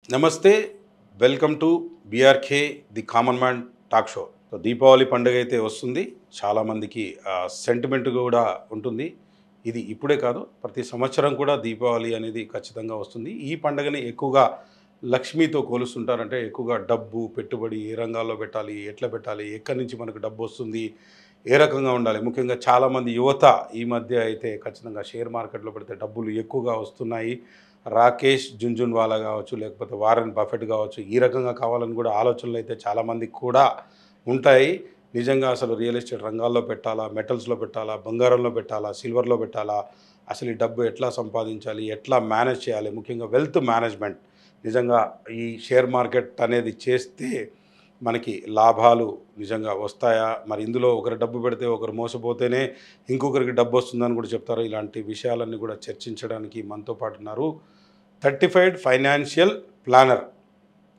నమస్తే welcome to BRK the common man talk show. So Deepavali పండుగ అయితే వస్తుంది. చాలామందికి సెంటిమెంట్ కూడా ఉంటుంది. ఇది ఇప్పుడే కాదు, ప్రతి సంవత్సరం కూడా దీపావళి అనేది ఖచ్చితంగా వస్తుంది. ఈ పండుగని ఎక్కువగా లక్ష్మీతో కోలుస్తుంటారంటే ఎక్కువగా డబ్బు పెట్టుబడి ఏ రంగాల్లో పెట్టాలి, ఎట్లా పెట్టాలి, ఎక్కడి నుంచి మనకు డబ్బు వస్తుంది, ఏ రకంగా ఉండాలి. ముఖ్యంగా చాలామంది యువత ఈ మధ్య అయితే ఖచ్చితంగా షేర్ మార్కెట్లో పెడితే డబ్బులు ఎక్కువగా వస్తున్నాయి. రాకేష్ జుంజున్వాలా కావచ్చు, లేకపోతే వారెన్ బఫెట్ కావచ్చు, ఈ రకంగా కావాలని కూడా ఆలోచనలు అయితే చాలామందికి కూడా ఉంటాయి. నిజంగా అసలు రియల్ ఎస్టేట్ రంగాల్లో పెట్టాలా, మెటల్స్లో పెట్టాలా, బంగారంలో పెట్టాలా, సిల్వర్లో పెట్టాలా, అసలు ఈ డబ్బు ఎట్లా సంపాదించాలి, ఎట్లా మేనేజ్ చేయాలి, ముఖ్యంగా వెల్త్ మేనేజ్మెంట్. నిజంగా ఈ షేర్ మార్కెట్ అనేది చేస్తే మనకి లాభాలు నిజంగా వస్తాయా, మరి ఇందులో ఒకరు డబ్బు పెడితే ఒకరు మోసపోతేనే ఇంకొకరికి డబ్బు వస్తుందని కూడా చెప్తారు. ఇలాంటి విషయాలన్నీ కూడా చర్చించడానికి మనతో పాటు ఉన్నారు certified financial planner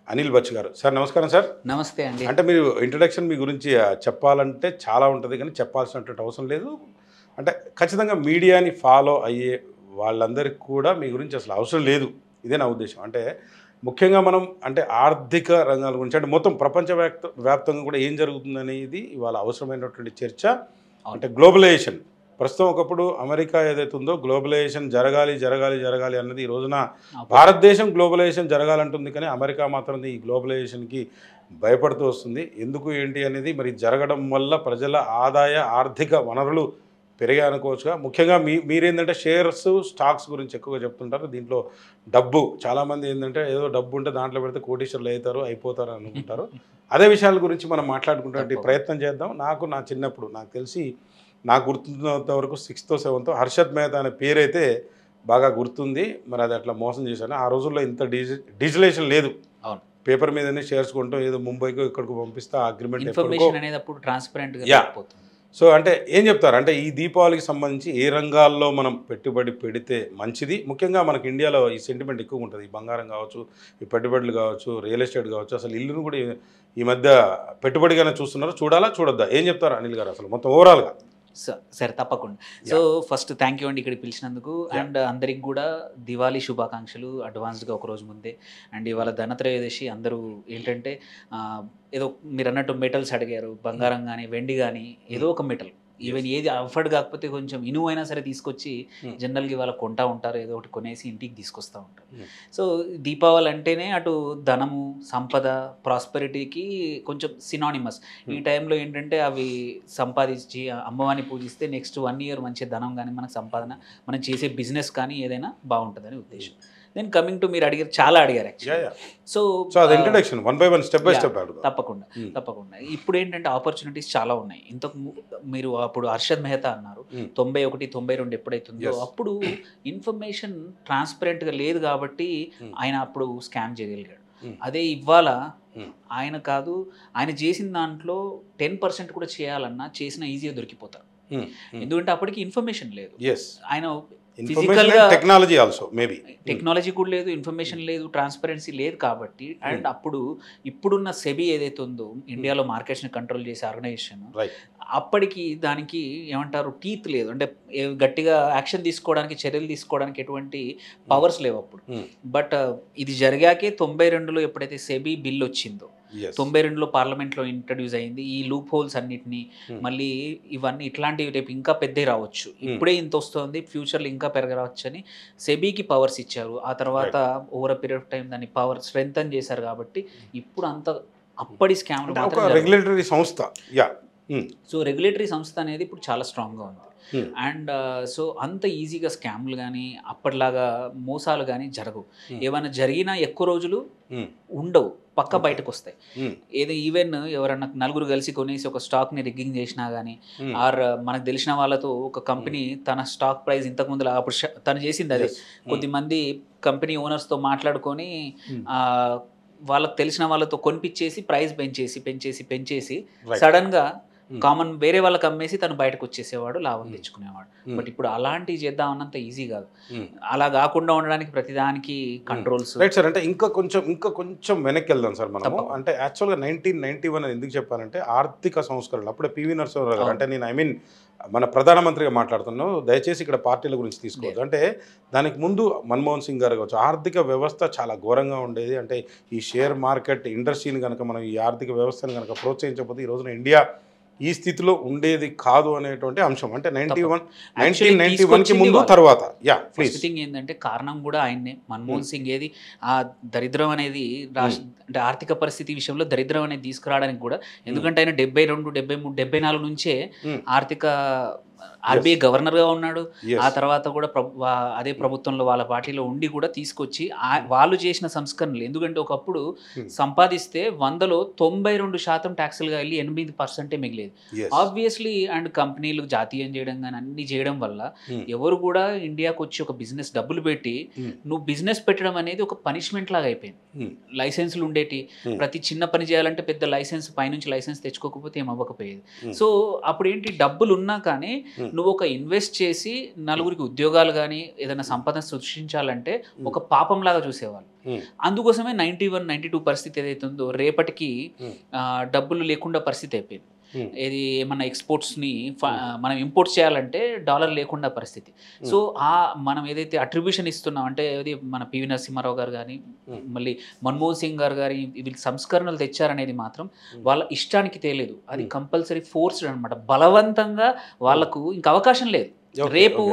Anil Butch గారు. సార్ నమస్కారం. సార్ నమస్తే అండి. అంటే మీరు ఇంట్రడక్షన్ మీ గురించి చెప్పాలంటే చాలా ఉంటుంది, కానీ చెప్పాల్సినటువంటి అవసరం లేదు. అంటే ఖచ్చితంగా మీడియాని ఫాలో అయ్యే వాళ్ళందరికీ కూడా మీ గురించి అసలు అవసరం లేదు, ఇదే నా ఉద్దేశం. అంటే ముఖ్యంగా మనం అంటే ఆర్థిక రంగాల గురించి, అంటే మొత్తం వ్యాప్తంగా కూడా ఏం జరుగుతుందనేది ఇవాళ అవసరమైనటువంటి చర్చ. అంటే గ్లోబలైజేషన్ ప్రస్తుతం, ఒకప్పుడు అమెరికా ఏదైతే ఉందో గ్లోబలైజేషన్ జరగాలి జరగాలి జరగాలి అన్నది, ఈ రోజున భారతదేశం గ్లోబలైజేషన్ జరగాలంటుంది, కానీ అమెరికా మాత్రం ఈ గ్లోబలైజేషన్కి భయపడుతూ వస్తుంది. ఎందుకు ఏంటి అనేది, మరి జరగడం వల్ల ప్రజల ఆదాయ ఆర్థిక వనరులు పెరిగా అనుకోవచ్చుగా. ముఖ్యంగా మీరేంటంటే షేర్స్ స్టాక్స్ గురించి ఎక్కువగా చెప్తుంటారు. దీంట్లో డబ్బు చాలామంది ఏంటంటే ఏదో డబ్బు ఉంటే దాంట్లో పెడితే కోటీశ్వరులు అవుతారు అయిపోతారు అనుకుంటారు. అదే విషయాల గురించి మనం మాట్లాడుకుంటే ప్రయత్నం చేద్దాం. నా చిన్నప్పుడు నాకు తెలిసి, నాకు గుర్తున్నంత వరకు 6th or 7th Harshad Mehta అనే పేరైతే బాగా గుర్తుంది. మరి అది అట్లా మోసం చేశాను. ఆ రోజుల్లో ఇంత డిజిటలైజేషన్ లేదు. అవును, పేపర్ మీదనే షేర్స్ కొంటాం, ఏదో ముంబైకో ఇక్కడికో పంపిస్తే అగ్రిమెంట్ ఇన్ఫర్మేషన్ అనేది అప్పుడు ట్రాన్స్పరెంట్గా పోతుంది. సో అంటే ఏం చెప్తారు, అంటే ఈ దీపావళికి సంబంధించి ఏ రంగాల్లో మనం పెట్టుబడి పెడితే మంచిది? ముఖ్యంగా మనకి ఇండియాలో ఈ సెంటిమెంట్ ఎక్కువ ఉంటుంది. ఈ బంగారం కావచ్చు, ఈ పెట్టుబడులు కావచ్చు, రియల్ ఎస్టేట్ కావచ్చు, అసలు ఇల్లును కూడా ఈ మధ్య పెట్టుబడిగానే చూస్తున్నారు. చూడాలా చూడొద్దా, ఏం చెప్తారు అనిల్ గారు అసలు మొత్తం ఓవరాల్గా? సరే, తప్పకుండా. సో ఫస్ట్ థ్యాంక్ యూ అండి ఇక్కడ పిలిచినందుకు. అండ్ అందరికి కూడా దివాళీ శుభాకాంక్షలు అడ్వాన్స్డ్గా ఒకరోజు ముందే. అండ్ ఇవాళ ధనత్రయోదశి. అందరూ ఏంటంటే ఏదో మీరు అన్నట్టు మెటల్స్ అడిగారు, బంగారం కానీ వెండి కానీ ఏదో ఒక మెటల్, ఈవెన్ ఏది అఫర్డ్ కాకపోతే కొంచెం ఇనువైనా సరే తీసుకొచ్చి జనరల్గా ఇవాళ కొంటా ఉంటారు, ఏదో ఒకటి కొనేసి ఇంటికి తీసుకొస్తూ ఉంటారు. సో దీపావళి అంటేనే అటు ధనము, సంపద, ప్రాస్పెరిటీకి కొంచెం సినానిమస్. ఈ టైంలో ఏంటంటే అవి సంపాదించి అమ్మవారిని పూజిస్తే నెక్స్ట్ 1 year మంచి ధనం కానీ మనకు సంపాదన, మనం చేసే బిజినెస్ కానీ ఏదైనా బాగుంటుందని ఉద్దేశం. దెన్ కమింగ్ టు మీరు అడిగారు, చాలా అడిగారు actually. So introduction 1 by 1 step by step తప్పకుండా. ఇప్పుడు ఏంటంటే ఆపర్చునిటీస్ చాలా ఉన్నాయి. మీరు అప్పుడు హర్షద్ మెహతా అన్నారు 91, 92 ఎప్పుడైతుందో అప్పుడు ఇన్ఫర్మేషన్ ట్రాన్స్పరెంట్గా లేదు కాబట్టి ఆయన అప్పుడు స్కామ్ చేయగలిగాడు. అదే ఇవాళ ఆయన కాదు, ఆయన చేసిన దాంట్లో 10% కూడా చేయాలన్నా చేసిన ఈజీగా దొరికిపోతారు. ఎందుకంటే అప్పటికి ఇన్ఫర్మేషన్ లేదు. ఆయన ఫిజికల్గా టెక్నాలజీ ఆల్సో మేబీ టెక్నాలజీ కూడా లేదు, ఇన్ఫర్మేషన్ లేదు, ట్రాన్స్పరెన్సీ లేదు కాబట్టి. అండ్ అప్పుడు ఇప్పుడున్న సెబీ ఏదైతే ఉందో ఇండియాలో మార్కెట్స్ని కంట్రోల్ చేసే ఆర్గనైజేషన్, అప్పటికి దానికి ఏమంటారు టీత్ లేదు. అంటే గట్టిగా యాక్షన్ తీసుకోవడానికి, చర్యలు తీసుకోవడానికి ఎటువంటి పవర్స్ లేవు అప్పుడు. బట్ ఇది జరిగాకే 92లో ఎప్పుడైతే సెబీ బిల్ వచ్చిందో, 92లో పార్లమెంట్లో ఇంట్రడ్యూస్ అయింది. ఈ లూప్ హోల్స్ అన్నిటినీ మళ్ళీ ఇవన్నీ ఇట్లాంటివి రేపు ఇంకా పెద్దవి రావచ్చు, ఇప్పుడే ఇంత వస్తుంది, ఫ్యూచర్లో ఇంకా పెరగవచ్చు అని సెబీకి పవర్స్ ఇచ్చారు. ఆ తర్వాత over a period of time దాన్ని పవర్ స్ట్రెంథన్ చేశారు. కాబట్టి ఇప్పుడు అంత అప్పటి స్కామ్లు రెగ్యులేటరీ సంస్థ. సో రెగ్యులేటరీ సంస్థ అనేది ఇప్పుడు చాలా స్ట్రాంగ్గా ఉంది. అండ్ సో అంత ఈజీగా స్కామ్లు కానీ అప్పటిలాగా మోసాలు కానీ జరగవు. ఏమైనా జరిగినా ఎక్కువ రోజులు ఉండవు, పక్క బయటకు వస్తాయి. ఏదో ఈవెన్ ఎవరన్నా నలుగురు కలిసి కొనేసి ఒక స్టాక్ని రిగ్గింగ్ చేసినా కానీ, ఆర్ మనకు తెలిసిన వాళ్ళతో ఒక కంపెనీ తన స్టాక్ ప్రైస్ ఇంతకుముందు అప్పుడు తను చేసింది అదే, కొద్దిమంది కంపెనీ ఓనర్స్తో మాట్లాడుకొని వాళ్ళకి తెలిసిన వాళ్ళతో కొనిపించేసి ప్రైస్ పెంచేసి సడన్గా కామన్ వేరే వాళ్ళకి అమ్మేసి తను బయటకు వచ్చేసేవాడు, లాభం తెచ్చుకునేవాడు. బట్ ఇప్పుడు అలాంటివి చేద్దామన్నంత ఈజీ కాదు. అలా కాకుండా ఉండడానికి ప్రతిదానికి కంట్రోల్స్. Right sir. అంటే ఇంకా కొంచెం వెనక్కి వెళ్దాం సార్ మనము. అంటే యాక్చువల్గా 1991 అని ఎందుకు చెప్పానంటే ఆర్థిక సంస్కరణలు అప్పుడే పివి నరసింహారావు గారు, అంటే నేను మన ప్రధానమంత్రిగా మాట్లాడుతున్నాం, దయచేసి ఇక్కడ పార్టీల గురించి తీసుకోవద్దు. అంటే దానికి ముందు మన్మోహన్ సింగ్ గారు కావచ్చు, ఆర్థిక వ్యవస్థ చాలా ఘోరంగా ఉండేది. అంటే ఈ షేర్ మార్కెట్ ఇండస్ట్రీని కనుక మనం ఈ ఆర్థిక వ్యవస్థను కనుక ప్రోత్సహించకపోతే ఈ రోజున ఇండియా ఈ స్థితిలో ఉండేది కాదు అనేటువంటి అంశం. అంటే 1991కి ముందు తర్వాత. ఫస్ట్ థింగ్ ఏంటంటే కారణం కూడా ఆయన్నే. మన్మోహన్ సింగ్ ఏది ఆ దరిద్రం అనేది అంటే ఆర్థిక పరిస్థితి విషయంలో దరిద్రం అనేది తీసుకురావడానికి కూడా, ఎందుకంటే ఆయన 72, 73, 74 నుంచే ఆర్థిక ఆర్బీఐ గవర్నర్గా ఉన్నాడు. ఆ తర్వాత కూడా అదే ప్రభుత్వంలో వాళ్ళ పార్టీలో ఉండి కూడా తీసుకొచ్చి వాళ్ళు చేసిన సంస్కరణలు. ఎందుకంటే ఒకప్పుడు సంపాదిస్తే 100లో 92% ట్యాక్సులుగా వెళ్ళి 8% మిగిలేదు. ఆబ్వియస్లీ అండ్ కంపెనీలు జాతీయం చేయడం కానీ అన్ని చేయడం వల్ల ఎవరు కూడా ఇండియాకి వచ్చి ఒక బిజినెస్ డబ్బులు పెట్టి నువ్వు బిజినెస్ పెట్టడం అనేది ఒక పనిష్మెంట్ లాగా అయిపోయింది. లైసెన్సులు ఉండేటి, ప్రతి చిన్న పని చేయాలంటే పెద్ద లైసెన్స్, పైనుంచి లైసెన్స్ తెచ్చుకోకపోతే ఏం అవ్వకపోయేది. సో అప్పుడు ఏంటి, డబ్బులు ఉన్నా కానీ నువ్వు ఒక ఇన్వెస్ట్ చేసి నలుగురికి ఉద్యోగాలు కానీ ఏదైనా సంపద సృష్టించాలంటే ఒక పాపంలాగా చూసేవాళ్ళు. అందుకోసమే 91, 92 పరిస్థితి ఏదైతే ఉందో రేపటికి డబ్బులు లేకుండా పరిస్థితి అయిపోయింది. ఏది ఏమన్నా ఎక్స్పోర్ట్స్ని మనం ఇంపోర్ట్ చేయాలంటే డాలర్ లేకుండా పరిస్థితి. సో మనం ఏదైతే అట్రిబ్యూషన్ ఇస్తున్నాం అంటే అది మన పివి నరసింహారావు గారు కానీ మళ్ళీ మన్మోహన్ సింగ్ గారు కానీ వీళ్ళు సంస్కరణలు తెచ్చారనేది మాత్రం వాళ్ళ ఇష్టానికి తేలేదు. అది కంపల్సరీ ఫోర్స్డ్ అనమాట. బలవంతంగా వాళ్ళకు ఇంక అవకాశం లేదు. రేపు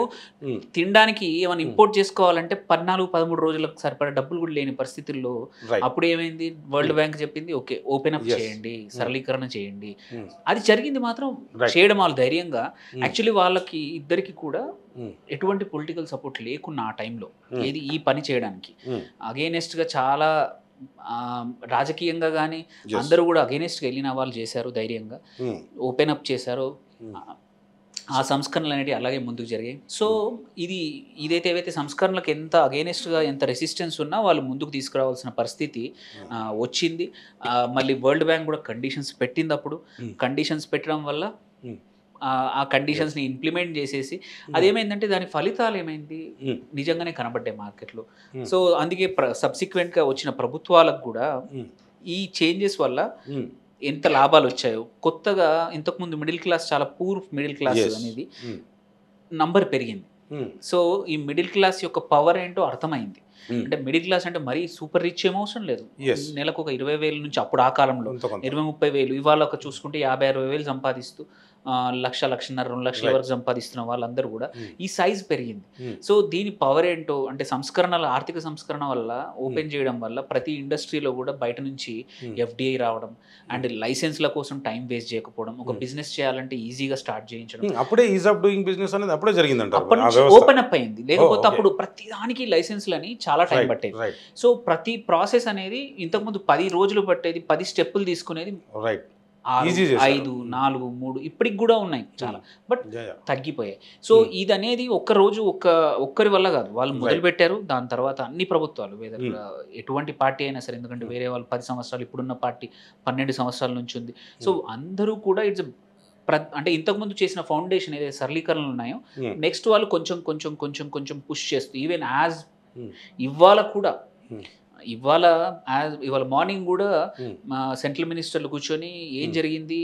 తినడానికి ఏమైనా ఇంపోర్ట్ చేసుకోవాలంటే 14-13 రోజులకు సరిపడా డబ్బులు కూడా లేని పరిస్థితుల్లో అప్పుడు ఏమైంది, వరల్డ్ బ్యాంక్ చెప్పింది ఓకే ఓపెన్ అప్ చేయండి, సరళీకరణ చేయండి. అది జరిగింది మాత్రం చేయడం వాళ్ళు ధైర్యంగా. యాక్చువల్లీ వాళ్ళకి ఇద్దరికి కూడా ఎటువంటి పొలిటికల్ సపోర్ట్ లేకున్నా ఆ టైంలో ఏది ఈ పని చేయడానికి అగైనెస్ట్గా చాలా రాజకీయంగా కానీ అందరూ కూడా అగైనెస్ట్గా వెళ్ళిన వాళ్ళు చేశారు, ధైర్యంగా ఓపెన్ అప్ చేశారు. ఆ సంస్కరణలు అనేవి అలాగే ముందుకు జరిగాయి. సో ఇదైతే ఏవైతే సంస్కరణలకు ఎంత అగైనెస్ట్గా ఎంత రెసిస్టెన్స్ ఉన్నా వాళ్ళు ముందుకు తీసుకురావాల్సిన పరిస్థితి వచ్చింది. మళ్ళీ వరల్డ్ బ్యాంక్ కూడా కండిషన్స్ పెట్టింది. అప్పుడు కండిషన్స్ పెట్టడం వల్ల ఆ కండిషన్స్ని ఇంప్లిమెంట్ చేసేసి అదేమైందంటే దాని ఫలితాలు ఏమైంది నిజంగానే కనబడ్డాయి మార్కెట్లో. సో అందుకే సబ్సిక్వెంట్గా వచ్చిన ప్రభుత్వాలకు కూడా ఈ చేంజెస్ వల్ల ఎంత లాభాలు వచ్చాయో, కొత్తగా ఇంతకుముందు మిడిల్ క్లాస్ చాలా పూర్ మిడిల్ క్లాస్ అనేది నంబర్ పెరిగింది. సో ఈ మిడిల్ క్లాస్ యొక్క పవర్ ఏంటో అర్థమైంది. అంటే మిడిల్ క్లాస్ అంటే మరీ సూపర్ రిచ్ ఏం అవసరం లేదు. నెలకు ఒక 20,000 నుంచి అప్పుడు ఆ కాలంలో 20-30,000, ఇవాళ ఒక చూసుకుంటే 50-60,000 సంపాదిస్తూ 1,00,000, 1,50,000, 2 లక్షల వరకు సంపాదిస్తున్న వాళ్ళందరూ కూడా ఈ సైజ్ పెరిగింది. సో దీని పవర్ ఏంటో అంటే సంస్కరణల ఆర్థిక సంస్కరణ వల్ల ఓపెన్ చేయడం వల్ల ప్రతి ఇండస్ట్రీలో కూడా బయట నుంచి ఎఫ్డిఐ రావడం అండ్ లైసెన్స్ల కోసం టైం వేస్ట్ చేయకపోవడం, ఒక బిజినెస్ చేయాలంటే ఈజీగా స్టార్ట్ చేయించడం. అప్పుడే ఈజ్ ఆఫ్ డూయింగ్ బిజినెస్ అనేది అప్పుడే జరిగిందంట, అప్పటి నుంచి ఓపెన్ అప్ అయింది. లేకపోతే అప్పుడు ప్రతి దానికి లైసెన్స్లని చాలా టైం పట్టేది. సో ప్రతి ప్రాసెస్ అనేది ఇంతకుముందు 10 రోజులు పట్టేది, 10 స్టెప్పులు తీసుకునేది 5, 4, 3 ఇప్పటికి కూడా ఉన్నాయి చాలా, బట్ తగ్గిపోయాయి. సో ఇది అనేది ఒక్కరోజు ఒక్కరి వల్ల కాదు, వాళ్ళు మొదలు పెట్టారు. దాని తర్వాత అన్ని ప్రభుత్వాలు ఎటువంటి పార్టీ అయినా సరే, ఎందుకంటే వేరే వాళ్ళు 10 సంవత్సరాలు, ఇప్పుడున్న పార్టీ 12 సంవత్సరాల నుంచి ఉంది. సో అందరూ కూడా అంటే ఇంతకుముందు చేసిన ఫౌండేషన్ ఏదైతే సరళీకరణలు ఉన్నాయో నెక్స్ట్ వాళ్ళు కొంచెం కొంచెం కొంచెం కొంచెం పుష్ చేస్తూ ఈవెన్ యాజ్ ఇవాళ మార్నింగ్ కూడా మా సెంట్రల్ మినిస్టర్లు కూర్చొని ఏం జరిగింది,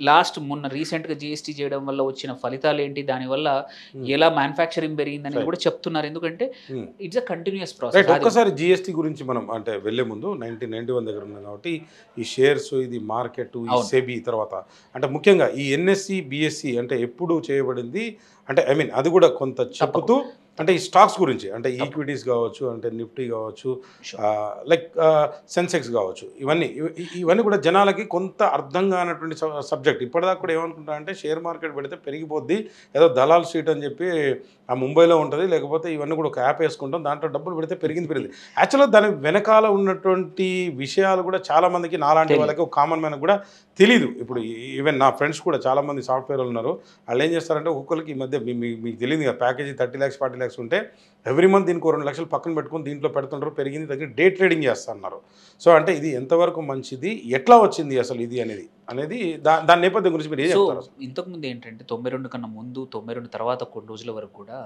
లాస్ట్ మొన్న రీసెంట్గా జిఎస్టీ చేయడం వల్ల వచ్చిన ఫలితాలు ఏంటి, దానివల్ల ఎలా మ్యానుఫ్యాక్చరింగ్ పెరిగిందని కూడా చెప్తున్నారు. ఎందుకంటే ఇట్స్ అ కంటిన్యూస్ ప్రాసెస్. ఒక్కసారి జిఎస్టీ గురించి మనం అంటే వెళ్లే ముందు 1991 దగ్గర ఉంది కాబట్టి ఈ షేర్స్, ఇది మార్కెట్, ఈ సెబీ తర్వాత అంటే ముఖ్యంగా ఈ ఎన్ఎస్సి బిఎస్సి అంటే ఎప్పుడు చేయబడింది అంటే ఐ మీన్ అది కూడా కొంత చెప్పుతూ అంటే ఈ స్టాక్స్ గురించి అంటే ఈక్విటీస్ కావచ్చు, అంటే నిఫ్టీ కావచ్చు, లైక్ సెన్సెక్స్ కావచ్చు, ఇవన్నీ కూడా జనాలకి కొంత అర్థం కానటువంటి సబ్జెక్ట్. ఇప్పటిదాకా కూడా ఏమనుకుంటా అంటే షేర్ మార్కెట్ పెడితే పెరిగిపోద్ది, ఏదో దలాల్ స్ట్రీట్ అని చెప్పి ఆ ముంబైలో ఉంటుంది, లేకపోతే ఇవన్నీ కూడా ఒక యాప్ వేసుకుంటాం, దాంట్లో డబ్బులు పెడితే పెరిగింది. యాక్చువల్గా దాని వెనకాల ఉన్నటువంటి విషయాలు కూడా చాలామందికి, నాలాంటి వాళ్ళకి, ఒక కామన్ మ్యాన్ కూడా తెలీదు. ఇప్పుడు ఈవెన్ నా ఫ్రెండ్స్ కూడా చాలామంది సాఫ్ట్వేర్ ఉన్నారు, వాళ్ళు ఏం చేస్తారంటే ఒక్కొక్కరికి ఈ మధ్య మీకు తెలియదు కదా, ప్యాకేజీ 30 lakhs 40 lakhs ఉంటే ఎవ్రీ మంత్ దీనికి 2 లక్షలు పక్కన పెట్టుకుని దీంట్లో పెడుతుంటారు, పెరిగింది తగ్గి డే ట్రేడింగ్ చేస్తున్నారు. సో అంటే ఇది ఎంతవరకు మంచిది, ఎట్లా వచ్చింది అసలు ఇది అనేది దాని నేపథ్యం గురించి మీరు ఏం చెప్తారు? ఇంతకుముందు ఏంటంటే 92 కన్నా ముందు, 92 తర్వాత కొన్ని రోజుల వరకు కూడా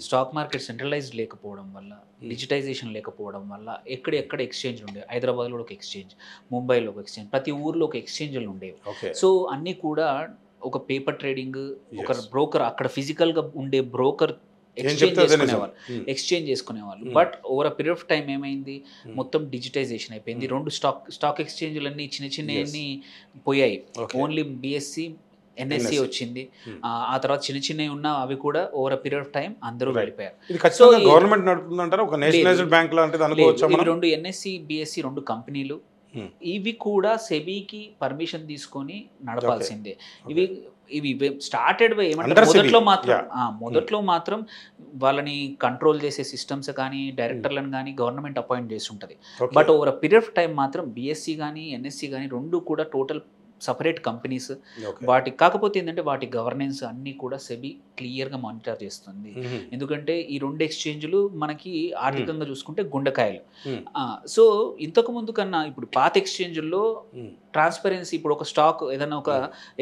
స్టాక్ మార్కెట్ సెంట్రలైజ్డ్ లేకపోవడం వల్ల, డిజిటైజేషన్ లేకపోవడం వల్ల ఎక్కడెక్కడ ఎక్స్చేంజ్ ఉండేవి. హైదరాబాద్లో ఒక ఎక్స్చేంజ్, ముంబైలో ఒక ఎక్స్చేంజ్, ప్రతి ఊర్లో ఒక ఎక్స్చేంజ్లు ఉండేవి. సో అన్నీ కూడా ఒక పేపర్ ట్రేడింగ్, ఒక Yes. బ్రోకర్ అక్కడ physical గా ఉండే బ్రోకర్ ఏం ఎక్స్చేంజ్ చెప్తే అదే నిజం. చేసుకునేవాళ్ళు ఎక్స్చేంజ్ చేసుకునేవాళ్ళు. But over a period of time ఏమైంది, మొత్తం డిజిటైజేషన్ అయిపోయింది. రెండు స్టాక్ ఎక్స్చేంజ్లన్నీ చిన్న పోయాయి. Okay. ఓన్లీ బిఎస్సి ఎన్ఎస్సి వచ్చింది. ఆ తర్వాత చిన్నవి ఉన్న అవి కూడా over a period of time అందరూ వెళ్ళిపోయారు. ఇది ఖచ్చితంగా గవర్నమెంట్ నడుపుతుందంటారా? ఒక నేషనలైజ్డ్ బ్యాంక్ లాంటిది అనుకోవచ్చా ఇవి మనం? రెండు ఎన్ఎస్సి బిఎస్సి రెండు కంపెనీలు. ఇవి కూడా సెబీకి పర్మిషన్ తీసుకొని నడపాల్సిందే. ఇవి ఇవి స్టార్టెడ్ బై ఏమంటారు, మొదట్లో మాత్రం వాళ్ళని కంట్రోల్ చేసే సిస్టమ్స్ కానీ డైరెక్టర్లను కానీ గవర్నమెంట్ అపాయింట్ చేసి ఉంటుంది. But over a period of time మాత్రం బిఎస్సి కానీ ఎన్ఎస్సి కానీ రెండు కూడా టోటల్ సపరేట్ కంపెనీస్. వాటి కాకపోతే ఏంటంటే వాటి గవర్నెన్స్ అన్నీ కూడా సెబీ క్లియర్గా మానిటర్ చేస్తుంది. ఎందుకంటే ఈ రెండు ఎక్స్చేంజ్లు మనకి ఆర్థికంగా చూసుకుంటే గుండెకాయలు. సో ఇంతకు ముందు కన్నా ఇప్పుడు పాత ఎక్స్చేంజ్ల్లో ట్రాన్స్పరెన్సీ, ఇప్పుడు ఒక స్టాక్ ఏదైనా ఒక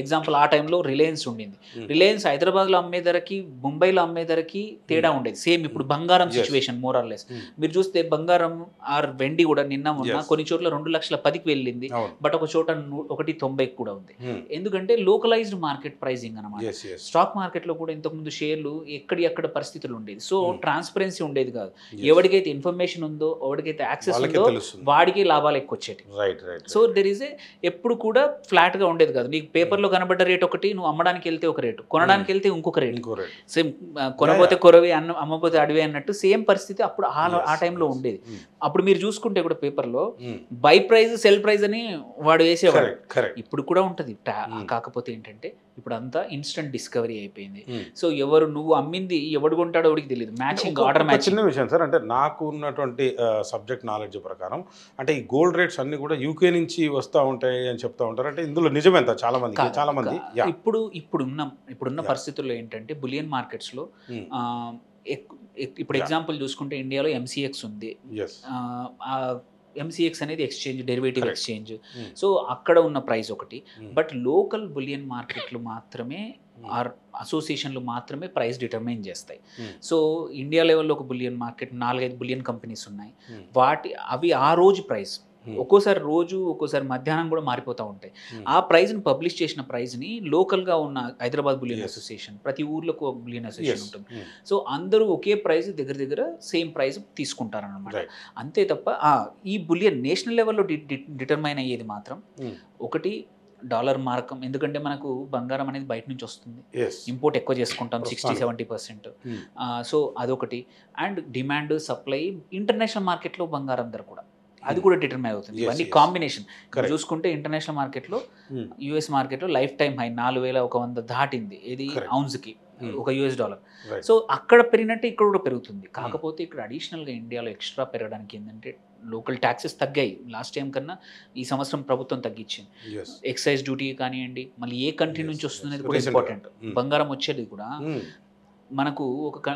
ఎగ్జాంపుల్ ఆ టైంలో రిలయన్స్ ఉండింది. రిలయన్స్ హైదరాబాద్లో అమ్మే ధరకి ముంబైలో అమ్మే ధరకి తేడా ఉండేది. సేమ్ ఇప్పుడు బంగారం సిచ్యువేషన్ మోర్ ఆర్ లెస్. మీరు చూస్తే బంగారం ఆర్ వెండి కూడా నిన్న ఉన్న కొన్ని చోట్ల 2,10,000 వెళ్ళింది. బట్ ఒక చోట 190 కూడా ఉంది. ఎందుకంటే లోకలైజ్డ్ మార్కెట్ ప్రైజింగ్ అనమాట. స్టాక్ మార్కెట్ లో కూడా ఇంతకుముందు షేర్లు ఎక్కడ పరిస్థితులు ఉండేది. సో ట్రాన్స్పరెన్సీ ఉండేది కాదు. ఎవరికైతే ఇన్ఫర్మేషన్ ఉందో, ఎవరికైతే యాక్సెస్ ఉందో వాడికి లాభాలు ఎక్కువ వచ్చేటి. సో దెర్ ఈజ్ ఎప్పుడు కూడా ఫ్లాట్ గా ఉండేది కాదు. నీకు పేపర్లో కనబడ్డ రేట్ ఒకటి, నువ్వు అమ్మడానికి వెళ్తే ఒక రేటు, కొనడానికి వెళ్తే ఇంకొక రేటు. సేమ్ కొనబోతే కొరవి అమ్మపోతే అడవి అన్నట్టు సేమ్ పరిస్థితి అప్పుడు ఆ టైంలో ఉండేది. అప్పుడు మీరు చూసుకుంటే కూడా పేపర్లో బై ప్రైజ్ సెల్ ప్రైజ్ అని వాడు వేసేవాడు. ఇప్పుడు కూడా ఉంటుంది. కాకపోతే ఏంటంటే ఇప్పుడు అంతా ఇన్స్టెంట్ డిస్కవరీ అయిపోయింది. సో ఎవరు నువ్వు అమ్మింది ఎవడు కొంటాడో ఎవరికి తెలియదు. Matching order matching. చిన్న విషయం సార్, అంటే నాకు ఉన్నటువంటి సబ్జెక్ట్ నాలెడ్జ్ ప్రకారం అంటే ఈ గోల్డ్ రేట్స్ అన్ని కూడా యూకే నుంచి వస్తూ ఉంటాయి అని చెప్తా ఉంటారు. అంటే ఇందులో నిజమేంత? చాలా మంది ఇప్పుడున్న పరిస్థితుల్లో ఏంటంటే బులియన్ మార్కెట్స్ లో ఇప్పుడు ఎగ్జాంపుల్ చూసుకుంటే ఇండియాలో ఎంసీఎక్స్ ఉంది. ఎంసీఎక్స్ అనేది ఎక్స్చేంజ్, డెరివేటివ్ ఎక్స్చేంజ్. సో అక్కడ ఉన్న ప్రైస్ ఒకటి. బట్ లోకల్ బులియన్ మార్కెట్లు మాత్రమే ఆర్ అసోసియేషన్లు మాత్రమే ప్రైస్ డిటర్మైన్ చేస్తాయి. సో ఇండియా లెవెల్లో ఒక బులియన్ మార్కెట్ 4-5 బులియన్ కంపెనీస్ ఉన్నాయి. అవి ఆ రోజు ప్రైస్ ఒక్కోసారి రోజు, ఒక్కోసారి మధ్యాహ్నం కూడా మారిపోతూ ఉంటాయి. ఆ ప్రైజ్ని పబ్లిష్ చేసిన ప్రైజ్ని లోకల్గా ఉన్న హైదరాబాద్ బులియన్ అసోసియేషన్, ప్రతి ఊర్లో ఒక బులియన్ అసోసియేషన్ ఉంటుంది. సో అందరూ ఒకే ప్రైస్ దగ్గర సేమ్ ప్రైస్ తీసుకుంటారనమాట. అంతే తప్ప ఈ బులియన్ నేషనల్ లెవెల్లో డిటర్మైన్ అయ్యేది మాత్రం ఒకటి డాలర్ మార్కం. ఎందుకంటే మనకు బంగారం అనేది బయట నుంచి వస్తుంది, ఇంపోర్ట్ ఎక్కువ చేసుకుంటాం 60-70%. సో అదొకటి. అండ్ డిమాండ్, సప్లై, ఇంటర్నేషనల్ మార్కెట్లో బంగారం ధర కూడా అది కూడా డిటర్మైన్ అవుతుంది. ఇవన్నీ కాంబినేషన్ చూసుకుంటే ఇంటర్నేషనల్ మార్కెట్లో యుఎస్ మార్కెట్లో లైఫ్ టైం హై 4,100 దాటింది. ఇది ఔన్స్కి ఒక $1. సో అక్కడ పెరిగినట్టే ఇక్కడ కూడా పెరుగుతుంది. కాకపోతే ఇక్కడ అడిషనల్గా ఇండియాలో ఎక్స్ట్రా పెరగడానికి ఏంటంటే లోకల్ ట్యాక్సెస్ తగ్గాయి. లాస్ట్ టైం కన్నా ఈ సంవత్సరం ప్రభుత్వం తగ్గించింది. ఎక్సైజ్ డ్యూటీ కానివ్వండి, మళ్ళీ ఏ కంట్రీ నుంచి వస్తుంది కూడా ఇంపార్టెంట్. బంగారం వచ్చేది కూడా మనకు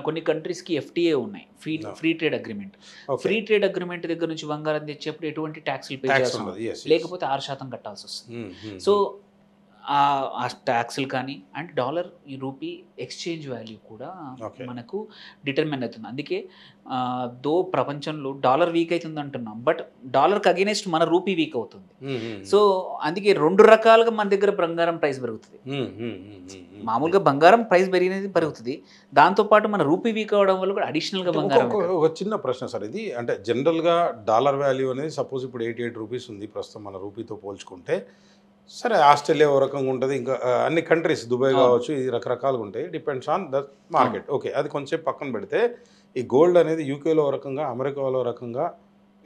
కొన్ని కంట్రీస్కి ఎఫ్టీఏ ఉన్నాయి, free trade agreement. Free trade agreement దగ్గర నుంచి బంగారం తెచ్చేప్పుడు ఎటువంటి ట్యాక్స్లు పే చేయాల్సి ఉంటుంది, లేకపోతే 6% కట్టాల్సి వస్తుంది. సో ఆ ట్యాక్స్లు కానీ and dollar rupee exchange value కూడా మనకు డిటర్మైన్ అవుతుంది. అందుకే దో ప్రపంచంలో డాలర్ వీక్ అవుతుంది అంటున్నాం, బట్ డాలర్కి అగెనెస్ట్ మన రూపీ వీక్ అవుతుంది. సో అందుకే 2 రకాలుగా మన దగ్గర బంగారం ప్రైస్ పెరుగుతుంది. మామూలుగా బంగారం ప్రైస్ పెరుగుతుంది, దాంతోపాటు మన రూపీ వీక్ అవడం వల్ల కూడా అడిషనల్గా బంగారం. ఒక చిన్న ప్రశ్న సార్, ఇది అంటే జనరల్గా డాలర్ వాల్యూ అనేది సపోజ్ ఇప్పుడు 88 రూపీస్ ఉంది ప్రస్తుతం మన రూపీతో పోల్చుకుంటే. సరే ఆస్ట్రేలియా ఓ రకంగా ఉంటుంది, ఇంకా అన్ని కంట్రీస్ దుబాయ్ కావచ్చు, ఇది రకరకాలుగా ఉంటాయి, depends on the market. Okay, అది కొంచెం పక్కన పెడితే ఈ గోల్డ్ అనేది యూకేలో ఓ రకంగా, అమెరికాలో రకంగా,